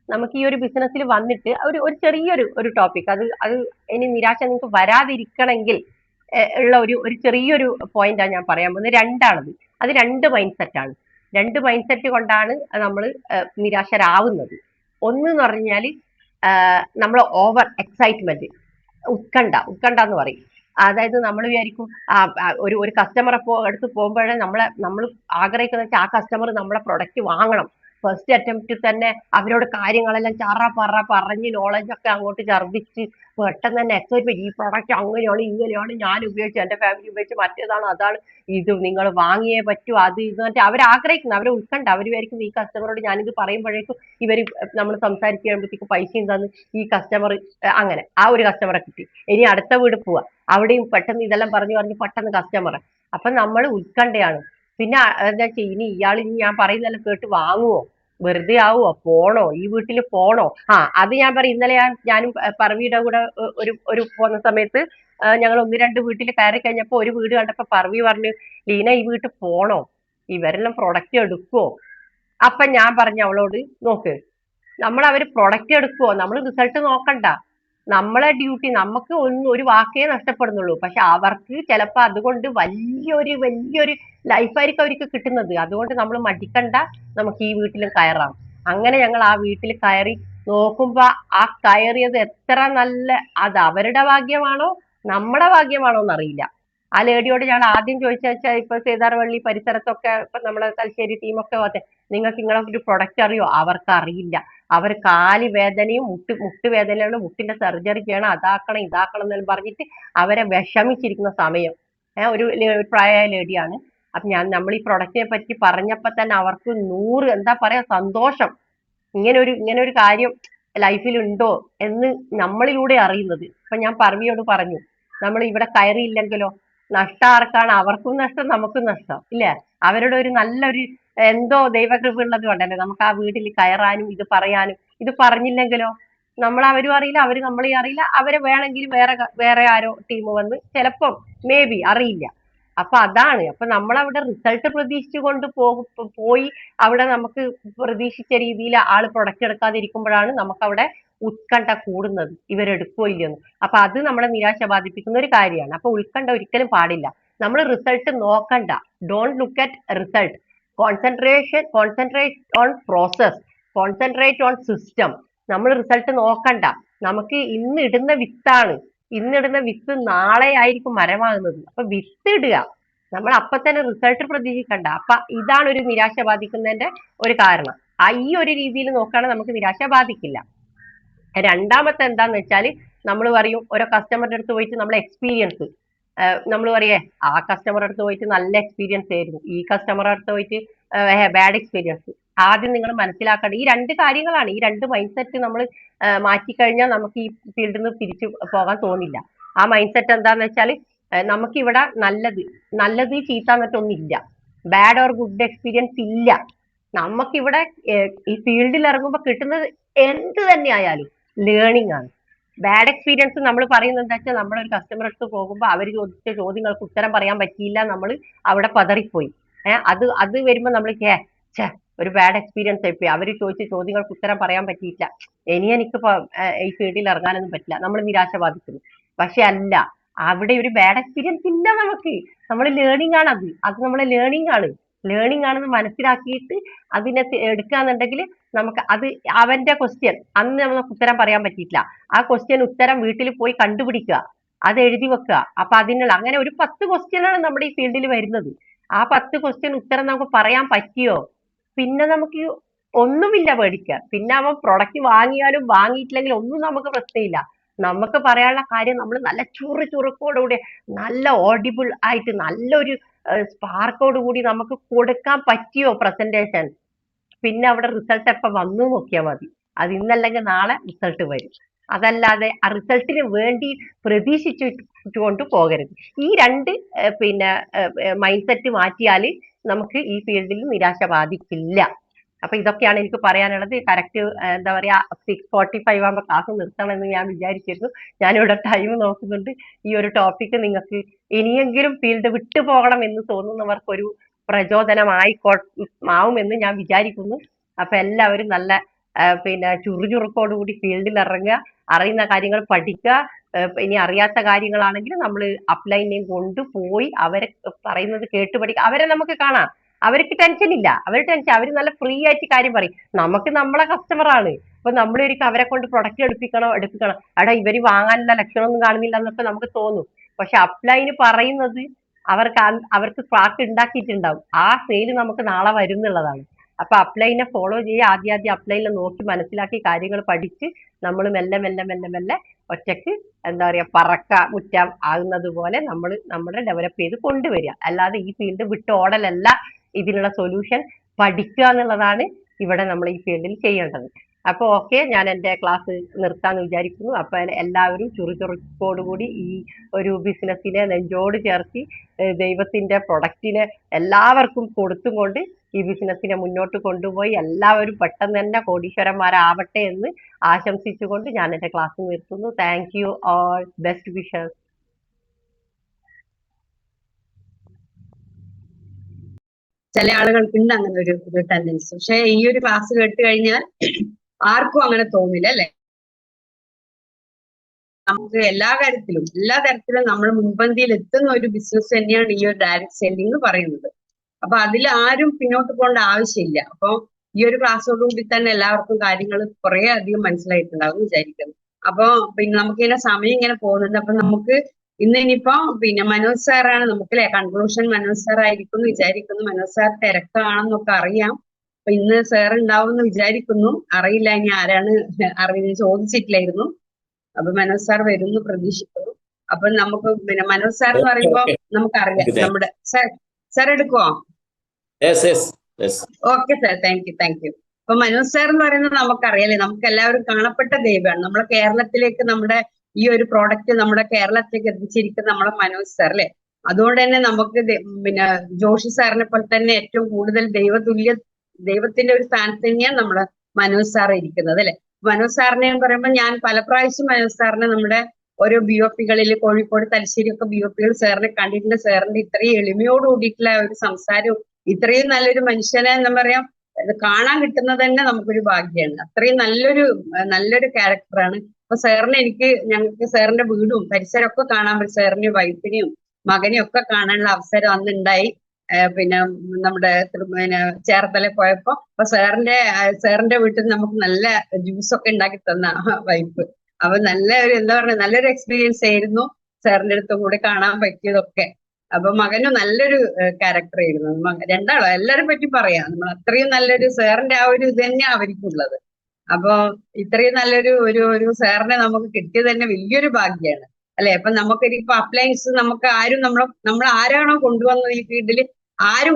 നമുക്ക് ഈ ഒരു ബിസിനസ്സിൽ വന്നിട്ട് ഒരു ചെറിയൊരു ടോപ്പിക്, അത് ഇനി നിരാശ നിങ്ങൾക്ക് വരാതിരിക്കണമെങ്കിൽ ഉള്ള ഒരു ചെറിയൊരു പോയിന്റാണ് ഞാൻ പറയാൻ പോകുന്നത്. രണ്ടാണത്. അത് 2 മൈൻഡ് സെറ്റ് ആണ്. 2 മൈൻഡ് സെറ്റ് കൊണ്ടാണ് നമ്മൾ നിരാശരാവുന്നത്. ഒന്ന് എന്ന് പറഞ്ഞാൽ നമ്മൾ ഓവർ എക്സൈറ്റ്മെന്റ്, ഉത്കണ്ഠ എന്ന് പറയും. അതായത് നമ്മൾ വിചാരിക്കും ഒരു കസ്റ്റമറെ അടുത്ത് പോകുമ്പോഴേ നമ്മൾ ആഗ്രഹിക്കുന്ന വെച്ചാൽ ആ കസ്റ്റമർ നമ്മളെ പ്രൊഡക്റ്റ് വാങ്ങണം. ഫസ്റ്റ് അറ്റംപ്റ്റിൽ തന്നെ അവരോട് കാര്യങ്ങളെല്ലാം പറഞ്ഞ് നോളജ് ഒക്കെ അങ്ങോട്ട് ഛർദ്ദിച്ച് പെട്ടെന്ന് തന്നെ എക്സൈറ്റ്മെന്റ്, ഈ പ്രൊഡക്റ്റ് അങ്ങനെയാണ് ഇങ്ങനെയാണ്, ഞാൻ ഉപയോഗിച്ചു, എന്റെ ഫാമിലി ഉപയോഗിച്ച്, മറ്റേതാണ് അതാണ്, ഇത് നിങ്ങൾ വാങ്ങിയേ പറ്റൂ, അത് ഇത് എന്നിട്ട് അവർ ആഗ്രഹിക്കുന്നു, അവരെ ഉത്കണ്ഠ. അവർ വിചാരിക്കും ഈ കസ്റ്റമറോട് ഞാനിത് പറയുമ്പോഴേക്കും ഇവർ നമ്മൾ സംസാരിച്ച് കഴിയുമ്പോഴത്തേക്കും പൈസയും തന്ന് ഈ കസ്റ്റമർ, അങ്ങനെ ആ ഒരു കസ്റ്റമറെ കിട്ടി. ഇനി അടുത്ത വീട് പോവാ, അവിടെയും പെട്ടെന്ന് ഇതെല്ലാം പറഞ്ഞ് പെട്ടെന്ന് കസ്റ്റമർ. അപ്പൊ നമ്മൾ ഉത്കണ്ഠയാണ്. പിന്നെ എന്താ ഇനി ഞാൻ പറയുന്നതെല്ലാം കേട്ട് വാങ്ങുവോ, വെറുതെ ആവുമോ, പോണോ, ഈ വീട്ടിൽ പോണോ? അത് ഞാൻ പറയും. ഇന്നലെ ഞാനും പർവിയുടെ കൂടെ ഒരു പോകുന്ന സമയത്ത് ഞങ്ങൾ 1-2 വീട്ടിൽ കയറി കഴിഞ്ഞപ്പോ ഒരു വീട് കണ്ടപ്പോ പർവി പറഞ്ഞു, ലീന ഈ വീട്ടിൽ പോണോ, ഇവരെല്ലാം പ്രൊഡക്റ്റ് എടുക്കുവോ? അപ്പൊ ഞാൻ പറഞ്ഞു അവളോട്, നോക്ക്, അവര് പ്രൊഡക്റ്റ് എടുക്കുവോ, നമ്മൾ റിസൾട്ട് നോക്കണ്ട. നമ്മളെ ഡ്യൂട്ടി, നമുക്ക് ഒരു വാക്കേ നഷ്ടപ്പെടുന്നുള്ളൂ. പക്ഷെ അവർക്ക് ചിലപ്പോ അതുകൊണ്ട് വലിയൊരു ലൈഫായിരിക്കും അവർക്ക് കിട്ടുന്നത്. അതുകൊണ്ട് നമ്മൾ മടിക്കണ്ട, നമുക്ക് ഈ വീട്ടിൽ കയറാം. അങ്ങനെ ഞങ്ങൾ ആ വീട്ടിൽ കയറി നോക്കുമ്പോ ആ കയറിയത് എത്ര നല്ല, അത് അവരുടെ ഭാഗ്യമാണോ നമ്മുടെ ഭാഗ്യമാണോ എന്നറിയില്ല. ആ ലേഡിയോട് ഞാൻ ആദ്യം ചോദിച്ചാൽ, ഇപ്പൊ സീതാർവള്ളി പരിസരത്തൊക്കെ ഇപ്പൊ നമ്മളെ തലശ്ശേരി ടീമൊക്കെ വന്നേ, നിങ്ങൾക്ക് നിങ്ങളെ ഒരു പ്രൊഡക്റ്റ് അറിയോ? അവർക്ക് അറിയില്ല. അവർ കാല് വേദനയും മുട്ട് വേദനയാണ്, മുട്ടിന്റെ സർജറി ചെയ്യണം, അതാക്കണം ഇതാക്കണം എന്നെല്ലാം പറഞ്ഞിട്ട് അവരെ വിഷമിച്ചിരിക്കുന്ന സമയം. ഒരു പ്രായമായ ലേഡിയാണ്. അപ്പൊ നമ്മൾ ഈ പ്രൊഡക്റ്റിനെ പറ്റി പറഞ്ഞപ്പോ തന്നെ അവർക്ക് 100 എന്താ പറയാ സന്തോഷം. ഇങ്ങനെ ഒരു കാര്യം ലൈഫിൽ ഉണ്ടോ എന്ന് നമ്മളിലൂടെ അറിയുന്നത്. ഇപ്പൊ ഞാൻ പർവിയോട് പറഞ്ഞു, നമ്മൾ ഇവിടെ കയറിയില്ലെങ്കിലോ നഷ്ടം ആർക്കാണ്? അവർക്കും നഷ്ടം, നമുക്കും നഷ്ടം ഇല്ലേ? അവരുടെ ഒരു നല്ലൊരു എന്തോ ദൈവകൃപ ഉള്ളത് കൊണ്ടല്ലേ നമുക്ക് ആ വീട്ടിൽ കയറാനും ഇത് പറയാനും. ഇത് പറഞ്ഞില്ലെങ്കിലോ നമ്മൾ അവരും അറിയില്ല, അവര് നമ്മളെയും അറിയില്ല. അവരെ വേണമെങ്കിൽ വേറെ ആരോ ടീം വന്ന് ചിലപ്പം മേ ബി അറിയില്ല. അപ്പൊ അതാണ്. അപ്പൊ നമ്മളവിടെ റിസൾട്ട് പ്രതീക്ഷിച്ചുകൊണ്ട് പോയി അവിടെ നമുക്ക് പ്രതീക്ഷിച്ച രീതിയിൽ ആള് പ്രൊഡക്റ്റ് എടുക്കാതിരിക്കുമ്പോഴാണ് നമുക്ക് അവിടെ ഉത്കണ്ഠ കൂടുന്നത്, ഇവരെടുക്കോ ഇല്ലെന്ന്. അപ്പൊ അത് നമ്മളെ നിരാശ ബാധിപ്പിക്കുന്ന ഒരു കാര്യമാണ്. അപ്പൊ ഉത്കണ്ഠ ഒരിക്കലും പാടില്ല. നമ്മൾ റിസൾട്ട് നോക്കണ്ട. Don't look at result. Concentrate on process, concentrate on system. നമ്മൾ റിസൾട്ട് നോക്കണ്ട. നമുക്ക് ഇന്നിടുന്ന വിത്താണ്, ഇന്നിടുന്ന വിത്ത് നാളെ ആയിരിക്കും മരമാകുന്നത്. അപ്പൊ വിത്ത് ഇടുക, നമ്മൾ അപ്പൊ തന്നെ റിസൾട്ട് പ്രതീക്ഷിക്കണ്ട. അപ്പൊ ഇതാണ് ഒരു നിരാശ ബാധിക്കുന്നതിന്റെ ഒരു കാരണം. ഈ ഒരു രീതിയിൽ നോക്കുകയാണെങ്കിൽ നമുക്ക് നിരാശ ബാധിക്കില്ല. രണ്ടാമത്തെ എന്താന്ന് വെച്ചാൽ നമ്മൾ പറയും ഓരോ കസ്റ്റമറുടെ അടുത്ത് പോയിട്ട് നമ്മൾ എക്സ്പീരിയൻസ് നമ്മൾ പറയേ ആ കസ്റ്റമറുടെ അടുത്ത് പോയിട്ട് നല്ല എക്സ്പീരിയൻസ് ആയിരുന്നു, ഈ കസ്റ്റമറുടെ അടുത്ത് പോയിട്ട് ബാഡ് എക്സ്പീരിയൻസ്. ആദ്യം നിങ്ങൾ മനസ്സിലാക്കേണ്ട ഈ രണ്ട് കാര്യങ്ങളാണ്. ഈ രണ്ട് മൈൻഡ് സെറ്റ് നമ്മൾ മാറ്റിക്കഴിഞ്ഞാൽ നമുക്ക് ഈ ഫീൽഡിൽ നിന്ന് തിരിച്ചു പോകാൻ തോന്നില്ല. ആ മൈൻഡ് സെറ്റ് എന്താന്ന് വെച്ചാൽ നമുക്കിവിടെ നല്ലത് ചീത്ത എന്നിട്ടൊന്നുമില്ല. ബാഡ് ഓർ ഗുഡ് എക്സ്പീരിയൻസ് ഇല്ല. നമുക്കിവിടെ ഈ ഫീൽഡിൽ ഇറങ്ങുമ്പോൾ കിട്ടുന്നത് എന്ത് തന്നെ ആയാലും ലേണിംഗ് ആണ്. ബാഡ് എക്സ്പീരിയൻസ് നമ്മൾ പറയുന്നത് എന്താ വെച്ചാൽ നമ്മളൊരു കസ്റ്റമർ അടുത്ത് പോകുമ്പോൾ അവർ ചോദിച്ച ചോദ്യങ്ങൾക്ക് ഉത്തരം പറയാൻ പറ്റിയില്ല, നമ്മൾ അവിടെ പതറിപ്പോയി. അത് വരുമ്പോൾ നമ്മൾ ഒരു ബാഡ് എക്സ്പീരിയൻസ് ആയിപ്പോയി, അവർ ചോദിച്ച ചോദ്യങ്ങൾക്ക് ഉത്തരം പറയാൻ പറ്റിയില്ല, എനിക്കിപ്പോ ഈ ഫീൽഡിൽ ഇറങ്ങാനൊന്നും പറ്റില്ല, നമ്മൾ നിരാശ ബാധിക്കുന്നു. പക്ഷെ അല്ല, അവിടെ ഒരു ബാഡ് എക്സ്പീരിയൻസ് ഇല്ല നമുക്ക്. നമ്മൾ ലേണിംഗ് ആണ്. അത് നമ്മളെ ലേണിംഗ് ആണെന്ന് മനസ്സിലാക്കിയിട്ട് അതിനെ എടുക്കാന്നുണ്ടെങ്കിൽ നമുക്ക് അത് അവന്റെ ക്വസ്റ്റ്യൻ അന്ന് നമുക്ക് ഉത്തരം പറയാൻ പറ്റിയിട്ടില്ല, ആ ക്വസ്റ്റ്യൻ ഉത്തരം വീട്ടിൽ പോയി കണ്ടുപിടിക്കുക, അത് എഴുതി വെക്കുക. അപ്പൊ അതിനുള്ള അങ്ങനെ ഒരു 10 ക്വസ്റ്റ്യനാണ് നമ്മുടെ ഈ ഫീൽഡിൽ വരുന്നത്. ആ 10 ക്വസ്റ്റ്യൻ ഉത്തരം നമുക്ക് പറയാൻ പറ്റിയോ പിന്നെ നമുക്ക് ഒന്നുമില്ല പേടിക്കാൻ. പിന്നെ അവൻ പ്രൊഡക്റ്റ് വാങ്ങിയാലും വാങ്ങിയിട്ടില്ലെങ്കിലും ഒന്നും നമുക്ക് പ്രശ്നമില്ല. നമുക്ക് പറയാനുള്ള കാര്യം നമ്മൾ നല്ല ചുറുചുറുക്കോടുകൂടി നല്ല ഓഡിബിൾ ആയിട്ട് നല്ലൊരു സ്പാർക്കോട് കൂടി നമുക്ക് കൊടുക്കാൻ പറ്റിയോ പ്രസന്റേഷൻ, പിന്നെ അവിടെ റിസൾട്ട് എപ്പോ വന്നു നോക്കിയാൽ മതി. അത് ഇന്നല്ലെങ്കിൽ നാളെ റിസൾട്ട് വരും. അതല്ലാതെ ആ റിസൾട്ടിന് വേണ്ടി പ്രതീക്ഷിച്ചുകൊണ്ട് പോകരുത്. ഈ രണ്ട് പിന്നെ മൈൻഡ് സെറ്റ് മാറ്റിയാൽ നമുക്ക് ഈ ഫീൽഡിൽ നിരാശ ബാധിക്കില്ല. അപ്പൊ ഇതൊക്കെയാണ് എനിക്ക് പറയാനുള്ളത്. കറക്റ്റ് എന്താ പറയാ 6:45 ആകുമ്പോൾ ക്ലാസ് നിർത്തണമെന്ന് ഞാൻ വിചാരിച്ചിരുന്നു. ഞാനിവിടെ ടൈം നോക്കുന്നുണ്ട്. ഈ ഒരു ടോപ്പിക്ക് നിങ്ങൾക്ക് ഇനിയെങ്കിലും ഫീൽഡ് വിട്ടു പോകണം എന്ന് തോന്നുന്നവർക്ക് ഒരു പ്രചോദനമാവുമെന്ന് ഞാൻ വിചാരിക്കുന്നു. അപ്പൊ എല്ലാവരും നല്ല പിന്നെ ചുറുചുറുക്കോടുകൂടി ഫീൽഡിൽ ഇറങ്ങുക, അറിയുന്ന കാര്യങ്ങൾ പഠിക്കുക. ഇനി അറിയാത്ത കാര്യങ്ങളാണെങ്കിൽ നമ്മൾ അപ്ലൈനെയും കൊണ്ടുപോയി അവരെ പറയുന്നത് കേട്ട് പഠിക്കുക. അവരെ നമുക്ക് കാണാം, അവർക്ക് ടെൻഷൻ ഇല്ല. അവർ നല്ല ഫ്രീ ആയിട്ട് കാര്യം പറയും. നമുക്ക് നമ്മളെ കസ്റ്റമർ ആണ്. അപ്പൊ നമ്മളൊരിക്കലും അവരെ കൊണ്ട് പ്രൊഡക്റ്റ് എടുപ്പിക്കണം. എടാ ഇവര് വാങ്ങാനുള്ള ലക്ഷണമൊന്നും കാണുന്നില്ല എന്നൊക്കെ നമുക്ക് തോന്നും. പക്ഷെ അപ്ലൈന് പറയുന്നത് അവർക്ക് സ്പാർക്ക് ഉണ്ടാക്കിയിട്ടുണ്ടാവും. ആ സെയിൽ നമുക്ക് നാളെ വരും എന്നുള്ളതാണ്. അപ്പൊ അപ്ലൈനെ ഫോളോ ചെയ്യുക. ആദ്യം അപ്ലൈനെ നോക്കി മനസ്സിലാക്കി കാര്യങ്ങൾ പഠിച്ച് നമ്മൾ മെല്ലെ ഒറ്റക്ക് എന്താ പറയാ മുറ്റം ആകുന്നത് പോലെ നമ്മളെ ഡെവലപ്പ് ചെയ്ത് കൊണ്ടുവരിക. അല്ലാതെ ഈ ഫീൽഡ് വിട്ട് ഓടലല്ല ഇതിനുള്ള സൊല്യൂഷൻ. പഠിക്കുക എന്നുള്ളതാണ് ഇവിടെ നമ്മൾ ഈ ഫീൽഡിൽ ചെയ്യേണ്ടത്. അപ്പൊ ഓക്കെ, ഞാൻ എൻ്റെ ക്ലാസ് നിർത്താന്ന് വിചാരിക്കുന്നു. അപ്പൊ എല്ലാവരും ചുറുചുറുക്കോടുകൂടി ഈ ഒരു ബിസിനസ്സിനെ നെഞ്ചോട് ചേർത്തി ദൈവത്തിന്റെ പ്രൊഡക്റ്റിനെ എല്ലാവർക്കും കൊടുത്തുകൊണ്ട് ഈ ബിസിനസ്സിനെ മുന്നോട്ട് കൊണ്ടുപോയി എല്ലാവരും പെട്ടെന്ന് തന്നെ കോടീശ്വരന്മാരാവട്ടെ എന്ന് ആശംസിച്ചുകൊണ്ട് ഞാൻ എൻ്റെ ക്ലാസ് നിർത്തുന്നു. Thank you all. Best wishes. ചില ആളുകൾക്ക് ഉണ്ട് അങ്ങനെ ഒരു ടെൻഡൻസി. പക്ഷെ ഈ ഒരു ക്ലാസ് കേട്ട് കഴിഞ്ഞാൽ ആർക്കും അങ്ങനെ തോന്നില്ല അല്ലെ? നമുക്ക് എല്ലാ തരത്തിലും നമ്മൾ മുൻപന്തിയിൽ എത്തുന്ന ഒരു ബിസിനസ് തന്നെയാണ് ഈ ഒരു ഡയറക്ട് സെല്ലിംഗ് എന്ന് പറയുന്നത്. അപ്പൊ അതിൽ ആരും പിന്നോട്ട് പോകേണ്ട ആവശ്യമില്ല. അപ്പൊ ഈ ഒരു ക്ലാസ്സോടുകൂടി തന്നെ എല്ലാവർക്കും കാര്യങ്ങൾ കുറെ അധികം മനസ്സിലായിട്ടുണ്ടാവും വിചാരിക്കുന്നു. അപ്പൊ പിന്നെ നമുക്കിങ്ങനെ സമയം ഇങ്ങനെ പോകുന്നുണ്ട്. അപ്പൊ നമുക്ക് ഇനിയിപ്പോ പിന്നെ മനോജ് സാറാണ് നമുക്കല്ലേ കൺക്ലൂഷൻ. മനോജ് സാർ ആയിരിക്കും എന്ന് വിചാരിക്കുന്നു. മനോജ് സാർ തിരക്കാണെന്നൊക്കെ അറിയാം. അപ്പൊ ഇന്ന് സാർ ഉണ്ടാവും എന്ന് വിചാരിക്കുന്നു. അറിയില്ല ഇനി ആരാണ് ചോദിച്ചിട്ടില്ലായിരുന്നു. അപ്പൊ മനോജ് സാർ വരുമെന്ന് പ്രതീക്ഷിക്കുന്നു. അപ്പൊ നമുക്ക് പിന്നെ മനോജ് സാർ എന്ന് ഓക്കെ പറയുമ്പോൾ ഓക്കെ നമുക്കറിയാം താങ്ക് യു നമ്മുടെ സാർ എടുക്കുവോ? Yes yes yes. Okay sir, thank you. അപ്പൊ മനോജ് സാർ എന്ന് പറയുന്നത് നമുക്കറിയാലേ, നമുക്ക് എല്ലാവരും കാണപ്പെട്ട ദൈവമാണ്. നമ്മുടെ കേരളത്തിലേക്ക് നമ്മുടെ ഈ ഒരു പ്രോഡക്റ്റ് നമ്മുടെ കേരളത്തിലേക്ക് എത്തിച്ചിരിക്കുന്ന നമ്മളെ മനോജ് സാർ അല്ലെ. അതുകൊണ്ട് തന്നെ നമുക്ക് പിന്നെ ജോഷി സാറിനെ പോലെ തന്നെ ഏറ്റവും കൂടുതൽ ദൈവത്തിന്റെ ഒരു സ്ഥാനത്ത് തന്നെയാണ് നമ്മള് മനോജ് സാർ ഇരിക്കുന്നത് അല്ലെ. മനോജ് സാറിനെ പറയുമ്പോൾ ഞാൻ പല പ്രാവശ്യം മനോജ് സാറിനെ നമ്മുടെ ഓരോ BOP-കളിൽ കോഴിക്കോട് തലശ്ശേരി ഒക്കെ BOP-കൾ സാറിനെ കണ്ടിട്ടുണ്ട്. സാറിന്റെ ഇത്രയും എളിമയോട് കൂടിയിട്ടുള്ള ഒരു സംസാരവും ഇത്രയും നല്ലൊരു മനുഷ്യനെ എന്താ പറയാ കാണാൻ കിട്ടുന്നത് തന്നെ നമുക്കൊരു ഭാഗ്യമാണ്. അത്രയും നല്ലൊരു ക്യാരക്ടറാണ്. അപ്പൊ ഞങ്ങൾക്ക് സാറിന്റെ വീടും പരിസരം ഒക്കെ കാണാൻ പറ്റും. സാറിന്റെ വൈഫിനെയും മകനെയും ഒക്കെ കാണാനുള്ള അവസരം അന്ന് ഉണ്ടായി. പിന്നെ നമ്മുടെ പിന്നെ ചേർത്തല പോയപ്പോ അപ്പൊ സാറിന്റെ വീട്ടിൽ നിന്ന് നമുക്ക് നല്ല ജ്യൂസ് ഒക്കെ ഉണ്ടാക്കി തന്ന വൈഫ്. അപ്പൊ എന്താ പറയുക, നല്ലൊരു എക്സ്പീരിയൻസ് ആയിരുന്നു സാറിന്റെ അടുത്തും കൂടെ കാണാൻ പറ്റിയതൊക്കെ. അപ്പൊ മകനും നല്ലൊരു ക്യാരക്ടർ ആയിരുന്നു. രണ്ടാളോ എല്ലാരെ പറ്റി പറയാം. നമ്മൾ അത്രയും നല്ലൊരു സാറിന്റെ ആ ഒരു ഇത് തന്നെയാണ് അവർക്കുള്ളത്. അപ്പൊ ഇത്രയും നല്ലൊരു ഒരു സാറിനെ നമുക്ക് കിട്ടിയത് തന്നെ വലിയൊരു ഭാഗ്യമാണ് അല്ലെ. അപ്പൊ നമുക്കിപ്പോ അപ്ലയൻസ് നമുക്ക് ആരും നമ്മൾ ആരാണോ കൊണ്ടുവന്നത് ഈ ഫീൽഡിൽ, ആര്